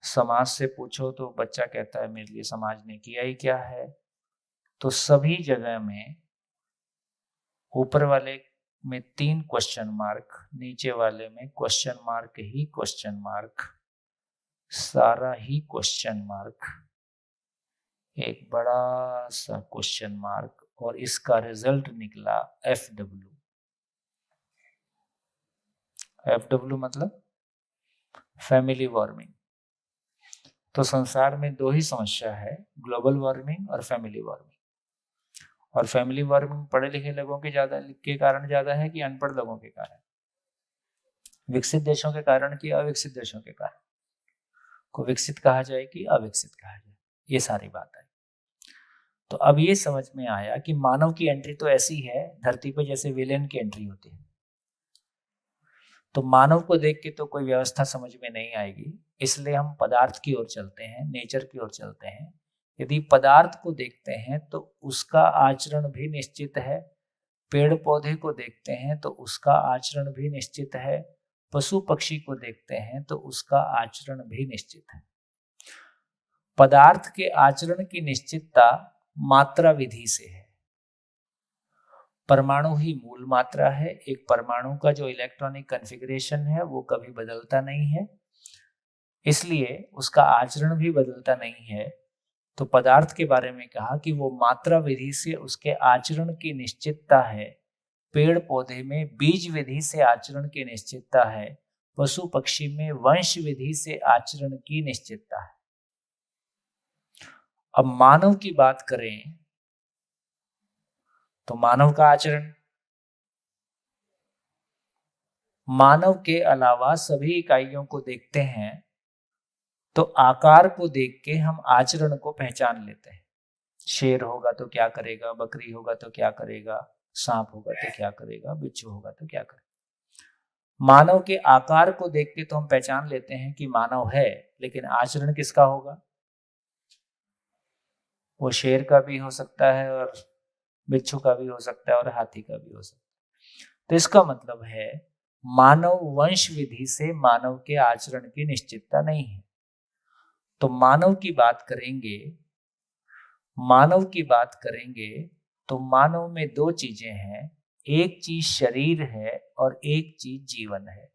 समाज से पूछो तो बच्चा कहता है मेरे लिए समाज ने किया ही क्या है। तो सभी जगह में ऊपर वाले में 3 क्वेश्चन मार्क, नीचे वाले में क्वेश्चन मार्क ही क्वेश्चन मार्क, सारा ही क्वेश्चन मार्क, एक बड़ा सा क्वेश्चन मार्क, और इसका रिजल्ट निकला FW। FW मतलब फैमिली वार्मिंग। तो संसार में 2 ही समस्या है, ग्लोबल वार्मिंग और फैमिली वार्मिंग। और फैमिली वार्मिंग पढ़े लिखे लोगों के कारण ज्यादा है कि अनपढ़ लोगों के कारण, विकसित देशों के कारण कि अविकसित देशों के कारण, को विकसित कहा जाए कि अविकसित कहा जाए, ये सारी बात है। तो अब ये समझ में आया कि मानव की एंट्री तो ऐसी है धरती पर जैसे विलेन की एंट्री होती है। तो मानव को देख के तो कोई व्यवस्था समझ में नहीं आएगी, इसलिए हम पदार्थ की ओर चलते हैं, नेचर की ओर चलते हैं। यदि पदार्थ को देखते हैं तो उसका आचरण भी निश्चित है, पेड़ पौधे को देखते हैं तो उसका आचरण भी निश्चित है, पशु पक्षी को देखते हैं तो उसका आचरण भी निश्चित है। पदार्थ के आचरण की निश्चितता मात्रा विधि से है। परमाणु ही मूल मात्रा है। एक परमाणु का जो इलेक्ट्रॉनिक कॉन्फ़िगरेशन है वो कभी बदलता नहीं है, इसलिए उसका आचरण भी बदलता नहीं है। तो पदार्थ के बारे में कहा कि वो मात्रा विधि से उसके आचरण की निश्चितता है। पेड़ पौधे में बीज विधि से आचरण की निश्चितता है, पशु पक्षी में वंश विधि से आचरण की निश्चितता है। अब मानव की बात करें तो मानव का आचरण, मानव के अलावा सभी इकाइयों को देखते हैं तो आकार को देख के हम आचरण को पहचान लेते हैं। शेर होगा तो क्या करेगा, बकरी होगा तो क्या करेगा, सांप होगा तो क्या करेगा, बिच्छू होगा तो क्या करेगा। मानव के आकार को देख के तो हम पहचान लेते हैं कि मानव है, लेकिन आचरण किसका होगा? वो शेर का भी हो सकता है और बिच्छू का भी हो सकता है और हाथी का भी हो सकता है। तो इसका मतलब है मानव वंश विधि से मानव के आचरण की निश्चितता नहीं है। तो मानव की बात करेंगे तो मानव में 2 चीजें हैं, एक चीज शरीर है और एक चीज जीवन है।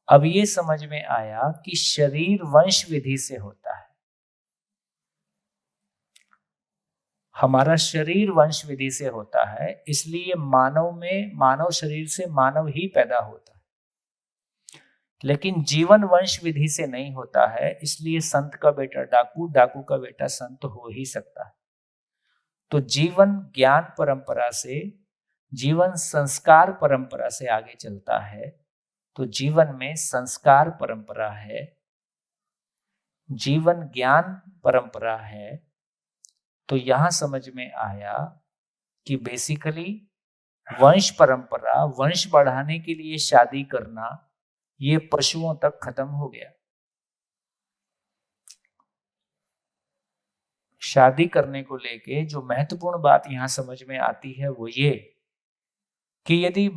अब ये समझ में आया कि शरीर वंश विधि से होता है, हमारा शरीर वंश विधि से होता है, इसलिए मानव में, मानव शरीर से मानव ही पैदा होता है। लेकिन जीवन वंश विधि से नहीं होता है, इसलिए संत का बेटा डाकू, डाकू का बेटा संत हो ही सकता है। तो जीवन ज्ञान परंपरा से, जीवन संस्कार परंपरा से आगे चलता है। तो जीवन में संस्कार परंपरा है, जीवन ज्ञान परंपरा है। तो यहां समझ में आया कि बेसिकली वंश परंपरा, वंश बढ़ाने के लिए शादी करना, ये पशुओं तक खत्म हो गया। शादी करने को लेके जो महत्वपूर्ण बात यहां समझ में आती है वो ये कि यदि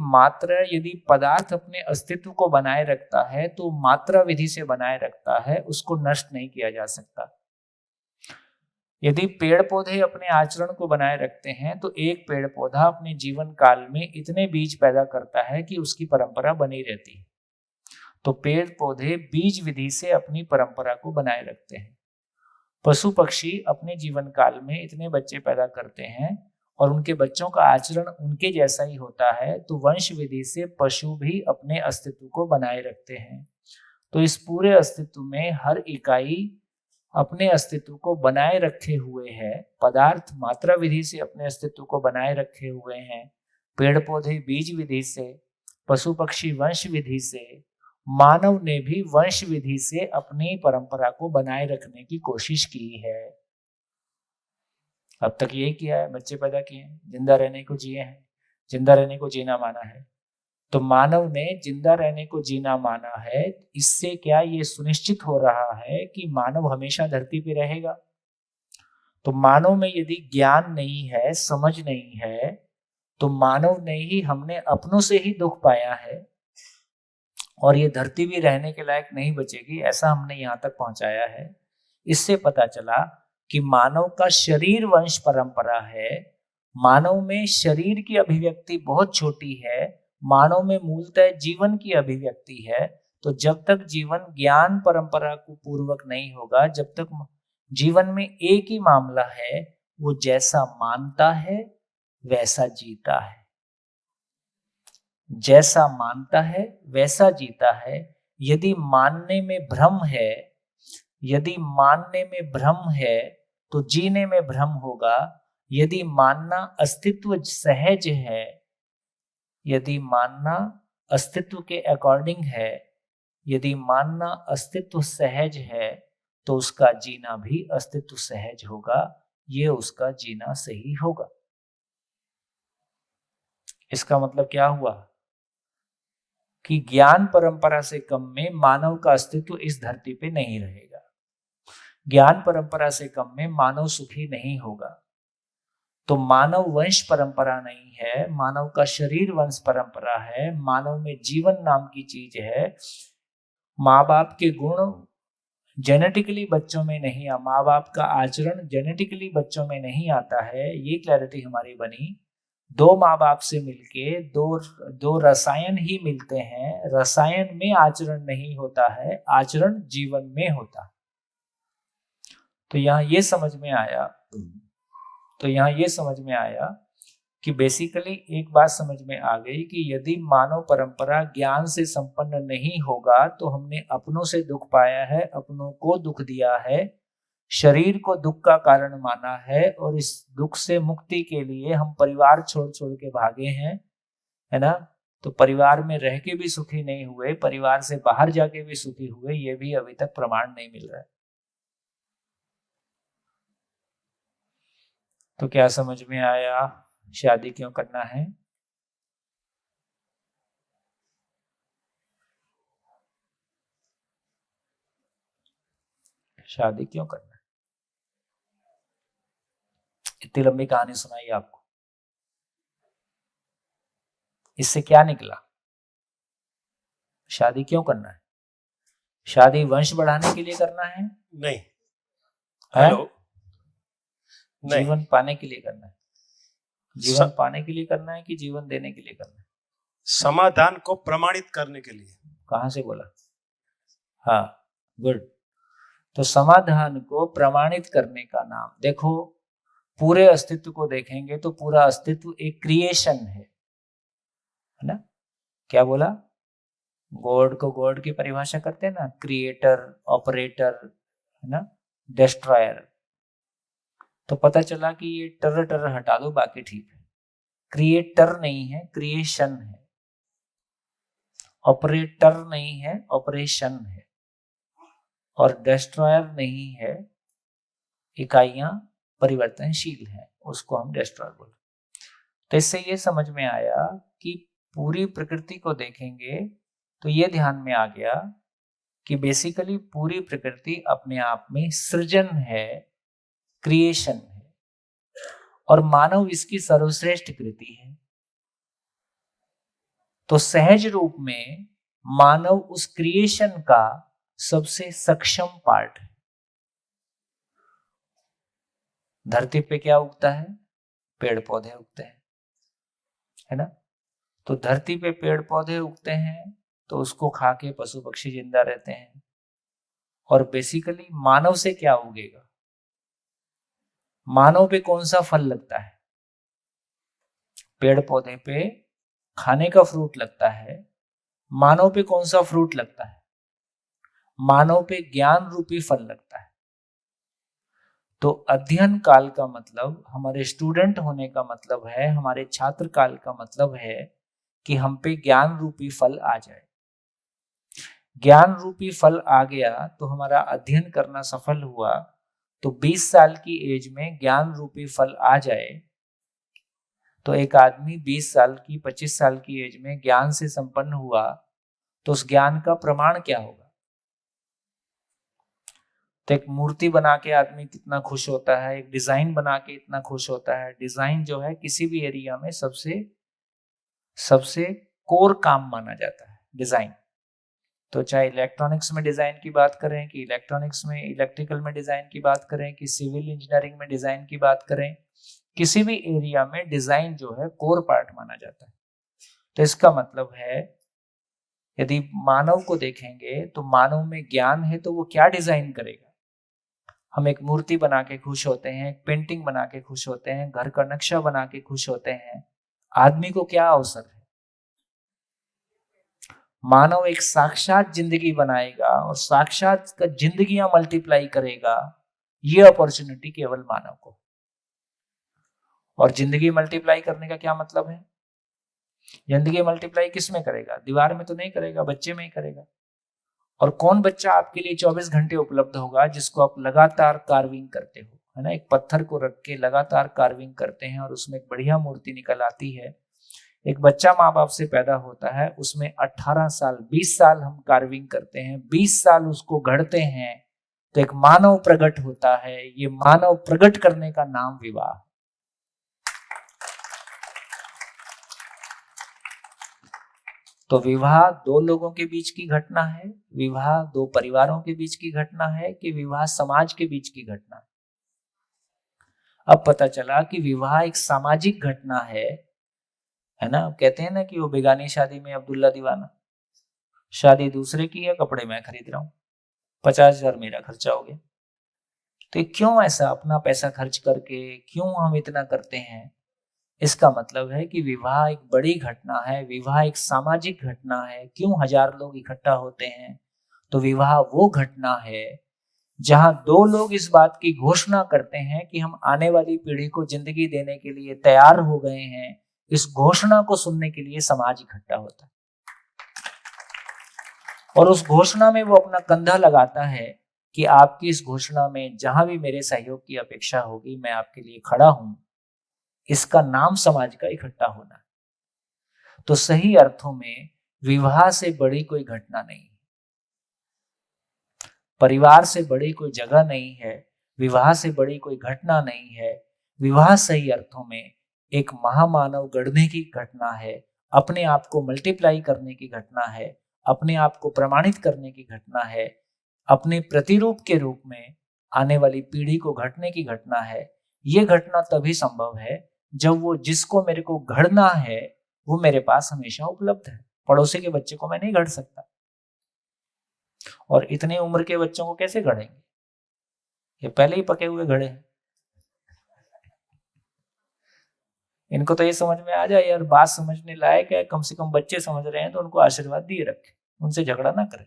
पदार्थ अपने अस्तित्व को बनाए रखता है तो मात्रा विधि से बनाए रखता है, उसको नष्ट नहीं किया जा सकता। यदि पेड़ पौधे अपने आचरण को बनाए रखते हैं तो एक पेड़ पौधा अपने जीवन काल में इतने बीज पैदा करता है कि उसकी परंपरा बनी रहती है। तो पेड़ पौधे बीज विधि से अपनी परंपरा को बनाए रखते हैं। पशु पक्षी अपने जीवन काल में इतने बच्चे पैदा करते हैं और उनके बच्चों का आचरण उनके जैसा ही होता है, तो वंश विधि से पशु भी अपने अस्तित्व को बनाए रखते हैं। तो इस पूरे अस्तित्व में हर इकाई अपने अस्तित्व को बनाए रखे हुए है। पदार्थ मात्रा विधि से अपने अस्तित्व को बनाए रखे हुए हैं, पेड़ पौधे बीज विधि से, पशु पक्षी वंश विधि से, मानव ने भी वंश विधि से अपनी परंपरा को बनाए रखने की कोशिश की है। अब तक यही किया है, बच्चे पैदा किए हैं, जिंदा रहने को जिए हैं, जिंदा रहने को जीना माना है। तो मानव ने जिंदा रहने को जीना माना है। इससे क्या ये सुनिश्चित हो रहा है कि मानव हमेशा धरती पे रहेगा? तो मानव में यदि ज्ञान नहीं है, समझ नहीं है, तो मानव ने ही, हमने अपनों से ही दुख पाया है और ये धरती भी रहने के लायक नहीं बचेगी, ऐसा हमने यहाँ तक पहुंचाया है। इससे पता चला कि मानव का शरीर वंश परंपरा है। मानव में शरीर की अभिव्यक्ति बहुत छोटी है, मानव में मूलतः जीवन की अभिव्यक्ति है। तो जब तक जीवन ज्ञान परंपरा को पूर्वक नहीं होगा, जब तक जीवन में एक ही मामला है, वो जैसा मानता है वैसा जीता है, जैसा मानता है वैसा जीता है। यदि मानने में भ्रम है, यदि मानने में भ्रम है तो जीने में भ्रम होगा। यदि मानना अस्तित्व सहज है, यदि मानना अस्तित्व के अकॉर्डिंग है, यदि मानना अस्तित्व सहज है, तो उसका जीना भी अस्तित्व सहज होगा, ये उसका जीना सही होगा। इसका मतलब क्या हुआ कि ज्ञान परंपरा से कम में मानव का अस्तित्व इस धरती पे नहीं रहेगा। ज्ञान परंपरा से कम में मानव सुखी नहीं होगा। तो मानव वंश परंपरा नहीं है, मानव का शरीर वंश परंपरा है। मानव में जीवन नाम की चीज है। माँ बाप के गुण जेनेटिकली बच्चों में नहीं, माँ बाप का आचरण जेनेटिकली बच्चों में नहीं आता है। ये क्लैरिटी हमारी बनी। दो माँ बाप से मिलके दो रसायन ही मिलते हैं। रसायन में आचरण नहीं होता है, आचरण जीवन में होता है। तो यहाँ ये समझ में आया कि बेसिकली एक बात समझ में आ गई कि यदि मानव परंपरा ज्ञान से संपन्न नहीं होगा तो हमने अपनों से दुख पाया है, अपनों को दुख दिया है, शरीर को दुख का कारण माना है, और इस दुख से मुक्ति के लिए हम परिवार छोड़ छोड़ के भागे हैं, है ना। तो परिवार में रह के भी सुखी नहीं हुए, परिवार से बाहर जाके भी सुखी हुए, ये भी अभी तक प्रमाण नहीं मिल रहा है। तो क्या समझ में आया शादी क्यों करना है? शादी क्यों करना है? इतनी लंबी कहानी सुनाई आपको, इससे क्या निकला? शादी क्यों करना है? शादी वंश बढ़ाने के लिए करना है? नहीं। हेलो, जीवन पाने के लिए करना है? जीवन पाने के लिए करना है कि जीवन देने के लिए करना है? समाधान को प्रमाणित करने के लिए। कहां से बोला? हाँ, गुड। तो समाधान को प्रमाणित करने का नाम, देखो पूरे अस्तित्व को देखेंगे तो पूरा अस्तित्व एक क्रिएशन है ना। क्या बोला? गॉड को गॉड की परिभाषा करते हैं ना, क्रिएटर, ऑपरेटर, है ना, डिस्ट्रॉयर। तो पता चला कि ये टर टर हटा दो, बाकी ठीक है। क्रिएटर नहीं है, क्रिएशन है। ऑपरेटर नहीं है, ऑपरेशन है। और डिस्ट्रॉयर नहीं है, इकाइयां परिवर्तनशील है, उसको हम डिस्ट्रॉयर बोलते। तो इससे ये समझ में आया कि पूरी प्रकृति को देखेंगे तो ये ध्यान में आ गया कि बेसिकली पूरी प्रकृति अपने आप में सृजन है, क्रिएशन है, और मानव इसकी सर्वश्रेष्ठ कृति है। तो सहज रूप में मानव उस क्रिएशन का सबसे सक्षम पार्ट है। धरती पे क्या उगता है? पेड़ पौधे उगते हैं, है ना। तो धरती पे पेड़ पौधे उगते हैं तो उसको खा के पशु पक्षी जिंदा रहते हैं। और बेसिकली मानव से क्या उगेगा? मानव पे कौन सा फल लगता है? पेड़ पौधे पे खाने का फ्रूट लगता है। मानव पे कौन सा फ्रूट लगता है? मानव पे ज्ञान रूपी फल लगता है। तो अध्ययन काल का मतलब, हमारे स्टूडेंट होने का मतलब है, हमारे छात्र काल का मतलब है कि हम पे ज्ञान रूपी फल आ जाए। ज्ञान रूपी फल आ गया तो हमारा अध्ययन करना सफल हुआ। तो 20 साल की एज में ज्ञान रूपी फल आ जाए तो एक आदमी 20 साल की, 25 साल की एज में ज्ञान से संपन्न हुआ तो उस ज्ञान का प्रमाण क्या होगा? तो एक मूर्ति बना के आदमी कितना खुश होता है, एक डिजाइन बना के इतना खुश होता है। डिजाइन जो है किसी भी एरिया में सबसे कोर काम माना जाता है डिजाइन। तो चाहे इलेक्ट्रॉनिक्स में डिजाइन की बात करें, कि इलेक्ट्रॉनिक्स में इलेक्ट्रिकल में डिजाइन की बात करें, कि सिविल इंजीनियरिंग में डिजाइन की बात करें, किसी भी एरिया में डिजाइन जो है कोर पार्ट माना जाता है। तो इसका मतलब है यदि मानव को देखेंगे तो मानव में ज्ञान है तो वो क्या डिजाइन करेगा? हम एक मूर्ति बना के खुश होते हैं, एक पेंटिंग बना के खुश होते हैं, घर का नक्शा बना के खुश होते हैं। आदमी को क्या अवसर है? मानव एक साक्षात जिंदगी बनाएगा और साक्षात का जिंदगियां मल्टीप्लाई करेगा। ये अपॉर्चुनिटी केवल मानव को। और जिंदगी मल्टीप्लाई करने का क्या मतलब है? जिंदगी मल्टीप्लाई किस में करेगा? दीवार में तो नहीं करेगा, बच्चे में ही करेगा। और कौन बच्चा आपके लिए 24 घंटे उपलब्ध होगा जिसको आप लगातार कार्विंग करते हो, है ना। एक पत्थर को रख के लगातार कार्विंग करते हैं और उसमें एक बढ़िया मूर्ति निकल आती है। एक बच्चा माँ बाप से पैदा होता है, उसमें 18 साल 20 साल हम कार्विंग करते हैं, 20 साल उसको गढ़ते हैं, तो एक मानव प्रकट होता है। ये मानव प्रकट करने का नाम विवाह। तो विवाह दो लोगों के बीच की घटना है, विवाह दो परिवारों के बीच की घटना है, कि विवाह समाज के बीच की घटना है? अब पता चला कि विवाह एक सामाजिक घटना है ना। कहते हैं ना कि वो बेगानी शादी में अब्दुल्ला दीवाना, शादी दूसरे की है, कपड़े मैं खरीद रहा हूं, 50,000 मेरा खर्चा हो गया। तो क्यों ऐसा अपना पैसा खर्च करके क्यों हम इतना करते हैं? इसका मतलब है कि विवाह एक बड़ी घटना है, विवाह एक सामाजिक घटना है। क्यों 1000 लोग इकट्ठा होते हैं? तो विवाह वो घटना है जहां दो लोग इस बात की घोषणा करते हैं कि हम आने वाली पीढ़ी को जिंदगी देने के लिए तैयार हो गए हैं। इस घोषणा को सुनने के लिए समाज इकट्ठा होता है और उस घोषणा में वो अपना कंधा लगाता है कि आपकी इस घोषणा में जहां भी मेरे सहयोग की अपेक्षा होगी, मैं आपके लिए खड़ा हूं। इसका नाम समाज का इकट्ठा होना है। तो सही अर्थों में विवाह से बड़ी कोई घटना नहीं, परिवार से बड़ी कोई जगह नहीं है, विवाह से बड़ी कोई घटना नहीं है। विवाह सही अर्थों में एक महामानव गढ़ने की घटना है, अपने आप को मल्टीप्लाई करने की घटना है, अपने आप को प्रमाणित करने की घटना है, अपने प्रतिरूप के रूप में आने वाली पीढ़ी को घटने की घटना है। ये घटना तभी संभव है जब वो जिसको मेरे को गढ़ना है वो मेरे पास हमेशा उपलब्ध है। पड़ोसी के बच्चे को मैं नहीं गढ़ सकता, और इतनी उम्र के बच्चों को कैसे गढ़ेंगे? ये पहले ही पके हुए घड़े हैं। इनको तो ये समझ में आ जाए यार, बात समझने लायक है, कम से कम बच्चे समझ रहे हैं तो उनको आशीर्वाद दिए रखे। उनसे झगड़ा ना करें।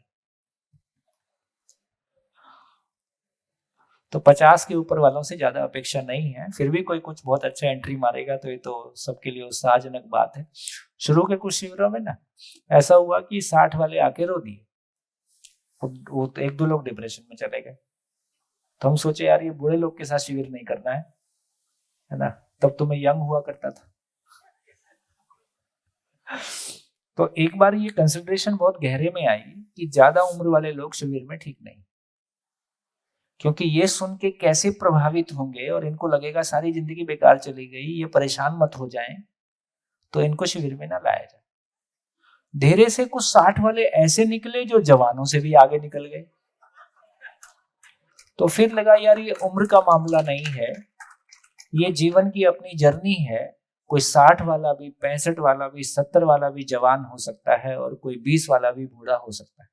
तो 50 के ऊपर वालों से ज्यादा अपेक्षा नहीं है। फिर भी कोई कुछ बहुत अच्छा एंट्री मारेगा तो ये तो सबके लिए उत्साहजनक बात है। शुरू के कुछ शिविरों में ना ऐसा हुआ कि 60 वाले आके रो दिए, वो तो 1-2 लोग डिप्रेशन में चले गए। तो हम सोचे यार ये बूढ़े लोग के साथ शिविर नहीं करना है ना। तब तो मैं यंग हुआ करता था। तो एक बार ये कंसिडरेशन बहुत गहरे में आई कि ज्यादा उम्र वाले लोग शिविर में ठीक नहीं, क्योंकि ये सुन के कैसे प्रभावित होंगे और इनको लगेगा सारी जिंदगी बेकार चली गई, ये परेशान मत हो जाएं, तो इनको शिविर में ना लाया जाए। धीरे से कुछ 60 वाले ऐसे निकले जो जवानों से भी आगे निकल गए। तो फिर लगा यार ये उम्र का मामला नहीं है, ये जीवन की अपनी जर्नी है। कोई 60 वाला भी, 65 वाला भी, 70 वाला भी जवान हो सकता है और कोई 20 वाला भी बूढ़ा हो सकता है।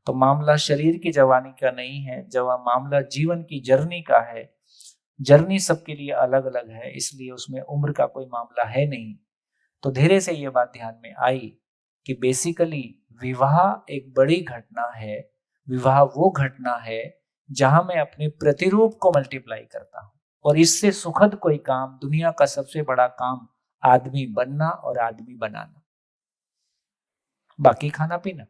तो मामला शरीर की जवानी का नहीं है, मामला जीवन की जर्नी का है। जर्नी सबके लिए अलग अलग है, इसलिए उसमें उम्र का कोई मामला है नहीं। तो धीरे से ये बात ध्यान में आई कि बेसिकली विवाह एक बड़ी घटना है। विवाह वो घटना है जहां मैं अपने प्रतिरूप को मल्टीप्लाई करता हूं, और इससे सुखद कोई काम, दुनिया का सबसे बड़ा काम आदमी बनना और आदमी बनाना। बाकी खाना पीना,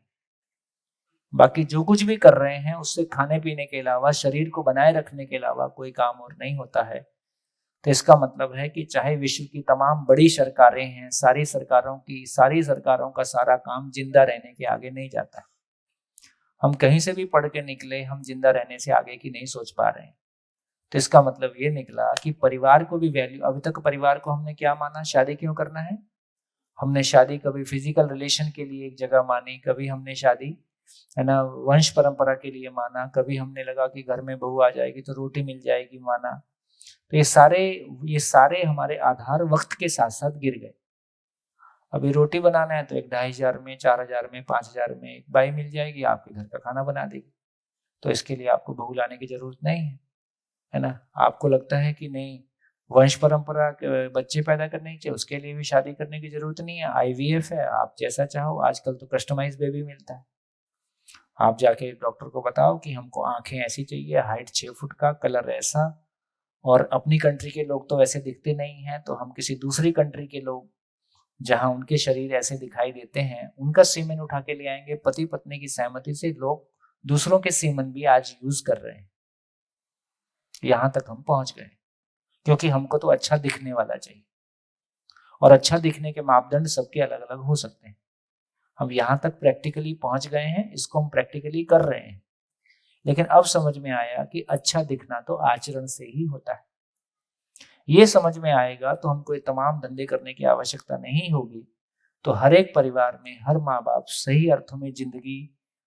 बाकी जो कुछ भी कर रहे हैं उससे खाने पीने के अलावा, शरीर को बनाए रखने के अलावा कोई काम और नहीं होता है। तो इसका मतलब है कि चाहे विश्व की तमाम बड़ी सरकारें हैं, सारी सरकारों का सारा काम जिंदा रहने के आगे नहीं जाता है। हम कहीं से भी पढ़ के निकले, हम जिंदा रहने से आगे की नहीं सोच पा रहे हैं। तो इसका मतलब ये निकला कि परिवार को भी वैल्यू, अभी तक परिवार को हमने क्या माना, शादी क्यों करना है। हमने शादी कभी फिजिकल रिलेशन के लिए एक जगह मानी, कभी हमने शादी है ना वंश परंपरा के लिए माना, कभी हमने लगा कि घर में बहू आ जाएगी तो रोटी मिल जाएगी माना। तो ये सारे हमारे आधार वक्त के साथ साथ गिर गए। अभी रोटी बनाना है तो 1,500 में, 4,000 में, 5,000 में एक बाई मिल जाएगी, आपके घर का खाना बना देगी। तो इसके लिए आपको बहू लाने की जरूरत नहीं है ना। आपको लगता है कि नहीं वंश परंपरा के बच्चे पैदा करने के, उसके लिए भी शादी करने की जरूरत नहीं है, IVF है, आप जैसा चाहो। आजकल तो कस्टमाइज बेबी मिलता है। आप जाके डॉक्टर को बताओ कि हमको आंखें ऐसी चाहिए, हाइट 6 फुट का, कलर ऐसा, और अपनी कंट्री के लोग तो वैसे दिखते नहीं हैं, तो हम किसी दूसरी कंट्री के लोग जहां उनके शरीर ऐसे दिखाई देते हैं उनका सीमेन उठा के ले आएंगे। पति पत्नी की सहमति से लोग दूसरों के सीमेन भी आज यूज कर रहे हैं। यहां तक हम पहुंच गए क्योंकि हमको तो अच्छा दिखने वाला चाहिए, और अच्छा दिखने के मापदंड सबके अलग अलग हो सकते हैं। हम यहाँ तक प्रैक्टिकली पहुंच गए हैं, इसको हम प्रैक्टिकली कर रहे हैं। लेकिन अब समझ में आया कि अच्छा दिखना तो आचरण से ही होता है। ये समझ में आएगा तो हमको ये तमाम धंधे करने की आवश्यकता नहीं होगी। तो हर एक परिवार में हर माँ बाप सही अर्थों में जिंदगी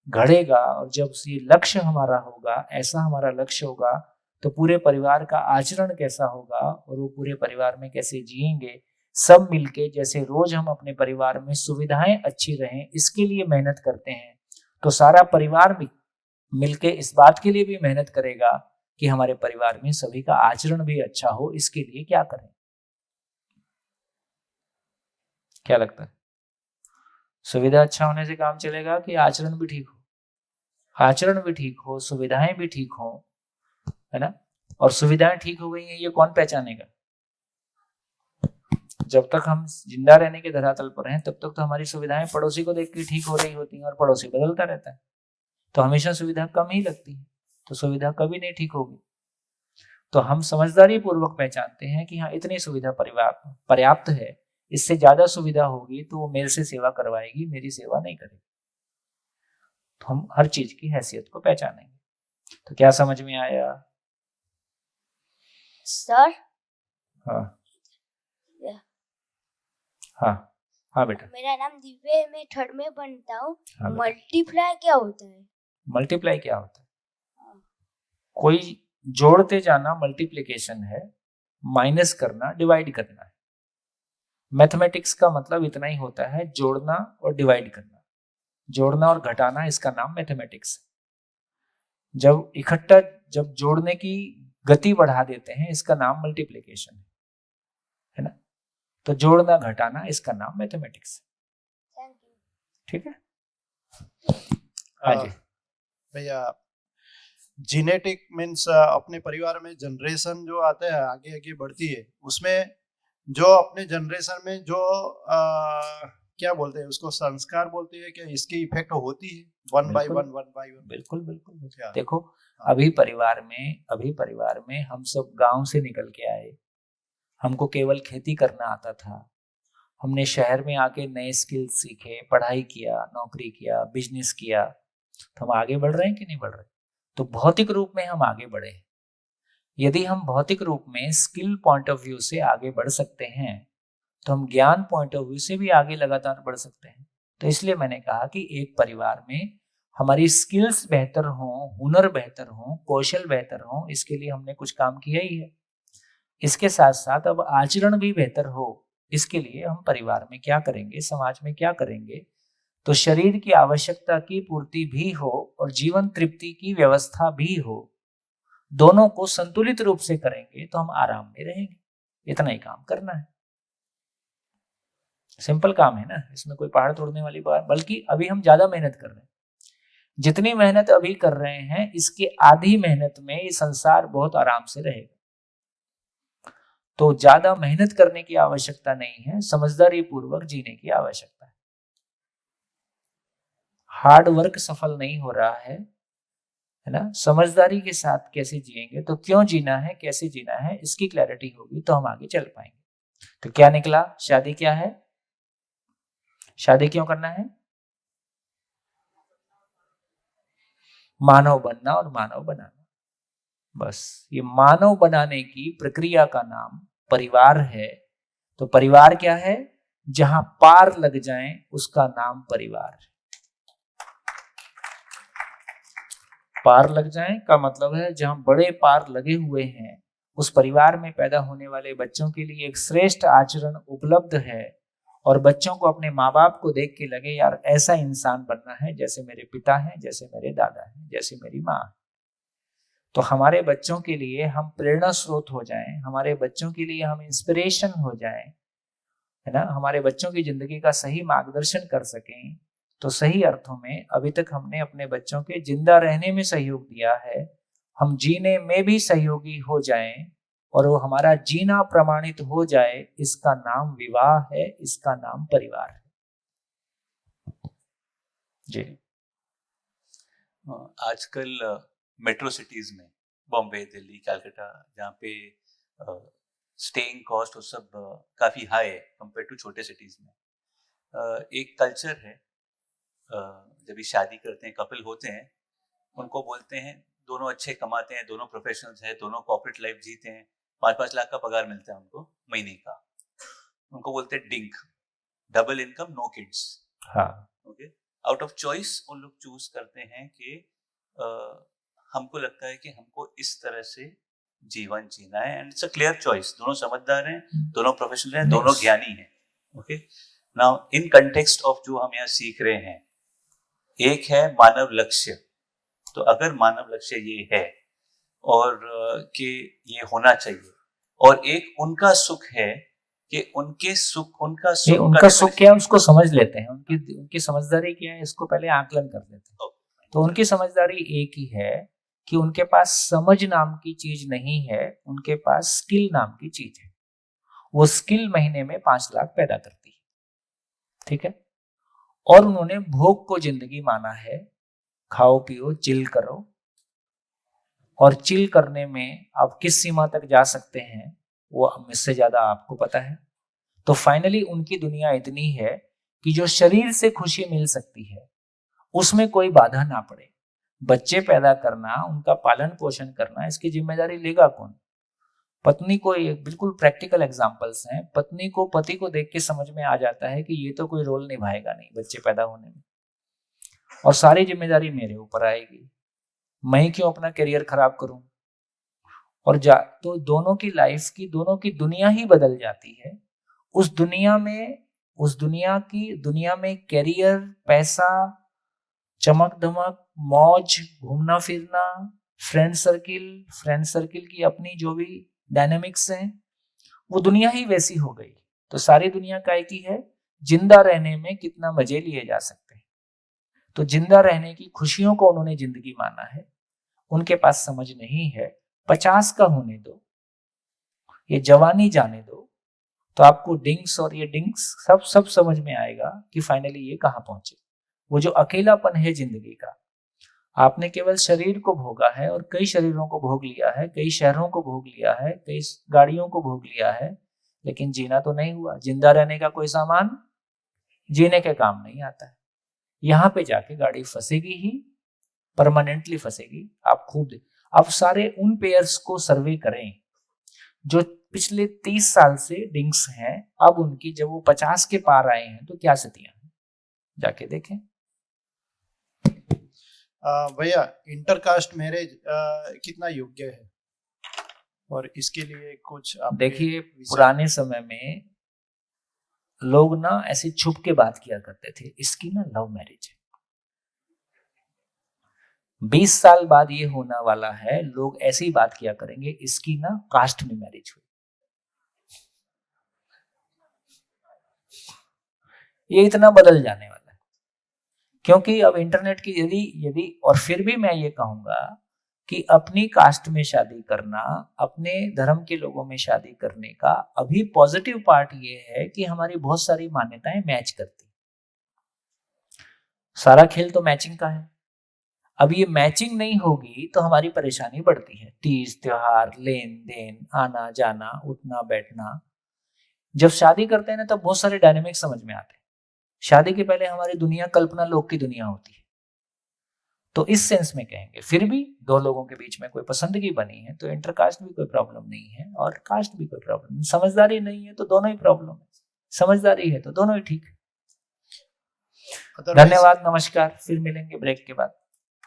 घड़ेगा, और जब ये लक्ष्य हमारा होगा, ऐसा हमारा लक्ष्य होगा, तो पूरे परिवार का आचरण कैसा होगा और वो पूरे परिवार में कैसे जिएंगे, सब मिलके। जैसे रोज हम अपने परिवार में सुविधाएं अच्छी रहें इसके लिए मेहनत करते हैं, तो सारा परिवार भी मिलके इस बात के लिए भी मेहनत करेगा कि हमारे परिवार में सभी का आचरण भी अच्छा हो। इसके लिए क्या करें, क्या लगता है? सुविधा अच्छा होने से काम चलेगा कि आचरण भी ठीक हो? आचरण भी ठीक हो, सुविधाएं भी ठीक हो, है ना। और सुविधाएं ठीक हो गई हैं ये कौन पहचानेगा? जब तक हम जिंदा रहने के धरातल पर हैं तब तक तो हमारी सुविधाएं पड़ोसी को देख के ठीक हो रही होती हैं, और पड़ोसी बदलता रहता है तो हमेशा सुविधा कम ही लगती है, तो सुविधा कभी नहीं ठीक होगी। तो हम समझदारी पूर्वक पहचानते हैं कि हाँ इतनी सुविधा परिवार पर्याप्त है, इससे ज्यादा सुविधा होगी तो वो मेरे से सेवा करवाएगी, मेरी सेवा नहीं करेगी। तो हम हर चीज की हैसियत को पहचानेंगे। तो क्या समझ में आया सर? हाँ हाँ हाँ बेटा। मेरा नाम दिव्य है, मैं 3rd में पढ़ता हूँ। हाँ, मल्टीप्लाई क्या होता है? मल्टीप्लाई क्या होता है? कोई जोड़ते जाना मल्टीप्लिकेशन है, माइनस करना डिवाइड करना है। मैथमेटिक्स का मतलब इतना ही होता है, जोड़ना और डिवाइड करना। जोड़ना और घटाना, इसका नाम मैथमेटिक्स है। जब जोड़ने की गति बढ़ा देते हैं इसका नाम मल्टीप्लिकेशन है ना। तो जोड़ना घटाना इसका नाम मैथमेटिक्स है। ठीक है। हाँ जी। भैया जेनेटिक मीन्स अपने परिवार में जनरेशन जो आता है आगे आगे बढ़ती है, उसमें जो अपने जनरेशन में जो क्या बोलते हैं उसको, संस्कार बोलते हैं, क्या इसकी इफेक्ट होती है वन बाय वन? बिल्कुल बिल्कुल। देखो अभी परिवार में हम सब गांव से निकल के आए, हमको केवल खेती करना आता था। हमने शहर में आके नए स्किल सीखे, पढ़ाई किया, नौकरी किया, बिजनेस किया, तो हम आगे बढ़ रहे हैं कि नहीं बढ़ रहे? तो भौतिक रूप में हम आगे बढ़े। यदि हम भौतिक रूप में स्किल पॉइंट ऑफ व्यू से आगे बढ़ सकते हैं तो हम ज्ञान पॉइंट ऑफ व्यू से भी आगे लगातार बढ़ सकते हैं। तो इसलिए मैंने कहा कि एक परिवार में हमारी स्किल्स बेहतर हों, हुनर बेहतर हों, कौशल बेहतर हों, इसके लिए हमने कुछ काम किया ही है। इसके साथ साथ अब आचरण भी बेहतर हो, इसके लिए हम परिवार में क्या करेंगे, समाज में क्या करेंगे, तो शरीर की आवश्यकता की पूर्ति भी हो और जीवन तृप्ति की व्यवस्था भी हो, दोनों को संतुलित रूप से करेंगे तो हम आराम में रहेंगे। इतना ही काम करना है, सिंपल काम है ना, इसमें कोई पहाड़ तोड़ने वाली बात। बल्कि अभी हम ज्यादा मेहनत कर रहे हैं, जितनी मेहनत अभी कर रहे हैं इसके आधी मेहनत में ये संसार बहुत आराम से रहेगा। तो ज्यादा मेहनत करने की आवश्यकता नहीं है, समझदारी पूर्वक जीने की आवश्यकता है। हार्ड वर्क सफल नहीं हो रहा है ना, समझदारी के साथ कैसे जिएंगे, तो क्यों जीना है, कैसे जीना है, इसकी क्लैरिटी होगी तो हम आगे चल पाएंगे। तो क्या निकला? शादी क्या है? शादी क्यों करना है? मानव बनना और मानव बनाना। बस ये मानव बनाने की प्रक्रिया का नाम परिवार है। तो परिवार क्या है? जहां पार लग जाए उसका नाम परिवार है। पार लग जाए का मतलब है जहां बड़े पार लगे हुए हैं, उस परिवार में पैदा होने वाले बच्चों के लिए एक श्रेष्ठ आचरण उपलब्ध है और बच्चों को अपने माँ बाप को देख के लगे यार ऐसा इंसान बनना है जैसे मेरे पिता हैं, जैसे मेरे दादा हैं, जैसे मेरी माँ। तो हमारे बच्चों के लिए हम प्रेरणा स्रोत हो जाएं, हमारे बच्चों के लिए हम इंस्पिरेशन हो जाएं, है ना, हमारे बच्चों की जिंदगी का सही मार्गदर्शन कर सकें। तो सही अर्थों में अभी तक हमने अपने बच्चों के जिंदा रहने में सहयोग दिया है, हम जीने में भी सहयोगी हो जाएं और वो हमारा जीना प्रमाणित हो जाए, इसका नाम विवाह है, इसका नाम परिवार है। जी। आजकल मेट्रो सिटीज में, बॉम्बे, दिल्ली, कलकत्ता, जहाँ पे स्टेइंग कॉस्ट वो सब काफ़ी हाई है कंपेयर टू छोटे सिटीज में। एक कल्चर है, जब भी शादी करते हैं, कपल होते हैं, उनको बोलते हैं दोनों अच्छे कमाते हैं, दोनों प्रोफेशनल्स हैं, दोनों कॉर्पोरेट लाइफ जीते हैं, 5-5 लाख का पगार मिलता है उनको महीने का। उनको बोलते हैं DINK, double income, no kids. हाँ, ओके। आउट ऑफ चॉइस वो लोग चूज करते हैं कि हमको लगता है कि हमको इस तरह से जीवन जीना है, and it's a clear choice. दोनों समझदार हैं, दोनों प्रोफेशनल हैं, दोनों ज्ञानी हैं। Okay. Now in context of जो हम यहाँ सीख रहे हैं, एक है मानव लक्ष्य। तो अगर मानव लक्ष्य ये है और कि ये होना चाहिए, और एक उनका सुख है कि उनका सुख क्या है उसको समझ लेते हैं, उनकी समझदारी क्या है इसको पहले आकलन कर लेते हैं। तो उनकी समझदारी एक ही है कि उनके पास समझ नाम की चीज नहीं है, उनके पास स्किल नाम की चीज है। वो स्किल महीने में 5 लाख पैदा करती है, ठीक है। और उन्होंने भोग को जिंदगी माना है, खाओ पियो चिल करो, और चिल करने में आप किस सीमा तक जा सकते हैं वो मुझसे ज्यादा आपको पता है। तो फाइनली उनकी दुनिया इतनी है कि जो शरीर से खुशी मिल सकती है उसमें कोई बाधा ना पड़े। बच्चे पैदा करना, उनका पालन पोषण करना, इसकी जिम्मेदारी लेगा कौन? पत्नी को, एक बिल्कुल प्रैक्टिकल एग्जांपल्स हैं, पत्नी को पति को देख के समझ में आ जाता है कि ये तो कोई रोल निभाएगा नहीं बच्चे पैदा होने में, और सारी जिम्मेदारी मेरे ऊपर आएगी, मैं क्यों अपना करियर खराब करूं? और तो दोनों की लाइफ की, दोनों की दुनिया ही बदल जाती है। उस दुनिया में करियर, पैसा, चमक धमक, मौज, घूमना फिरना, फ्रेंड सर्किल की अपनी जो भी डायनेमिक्स हैं, वो दुनिया ही वैसी हो गई। तो सारी दुनिया काय की है, जिंदा रहने में कितना मजे लिए जा सकते हैं। तो जिंदा रहने की खुशियों को उन्होंने जिंदगी माना है, उनके पास समझ नहीं है। 50 का होने दो, ये जवानी जाने दो, तो आपको डिंग्स और ये डिंग्स सब समझ में आएगा कि फाइनली ये कहाँ पहुंचे। वो जो अकेलापन है जिंदगी का, आपने केवल शरीर को भोगा है और कई शरीरों को भोग लिया है, कई शहरों को भोग लिया है, कई गाड़ियों को भोग लिया है, लेकिन जीना तो नहीं हुआ। जिंदा रहने का कोई सामान जीने के काम नहीं आता है। यहाँ पे जाके गाड़ी फंसेगी ही, परमानेंटली फंसेगी। आप खूब अब सारे उन पेयर्स को सर्वे करें जो पिछले 30 साल से डिंग्स हैं, अब उनकी जब वो 50 के पार आए हैं तो क्या स्थितियां हैं, जाके देखें। भैया, इंटरकास्ट मैरिज कितना योग्य है और इसके लिए कुछ आप देखिए, पुराने समय में लोग ना ऐसे छुप के बात किया करते थे, इसकी ना लव मैरिज है। 20 साल बाद ये होने वाला है, लोग ऐसे ही बात किया करेंगे, इसकी ना कास्ट में मैरिज हुई। ये इतना बदल जाने वाला है, क्योंकि अब इंटरनेट की यदि और फिर भी मैं ये कहूंगा कि अपनी कास्ट में शादी करना, अपने धर्म के लोगों में शादी करने का अभी पॉजिटिव पार्ट ये है कि हमारी बहुत सारी मान्यताएं मैच करती। सारा खेल तो मैचिंग का है। अब ये मैचिंग नहीं होगी तो हमारी परेशानी बढ़ती है। तीज त्योहार, लेन देन, आना जाना, उठना बैठना, जब शादी करते हैं ना तब बहुत सारे डायनेमिक्स समझ में आते हैं। शादी के पहले हमारी दुनिया कल्पना लोक की दुनिया होती है। तो इस सेंस में कहेंगे, फिर भी दो लोगों के बीच में कोई पसंदगी बनी है तो इंटरकास्ट भी कोई प्रॉब्लम नहीं है और कास्ट भी कोई प्रॉब्लम नहीं। समझदारी नहीं है तो दोनों ही प्रॉब्लम है, समझदारी है तो दोनों ही ठीक है। धन्यवाद, नमस्कार, फिर मिलेंगे ब्रेक के बाद।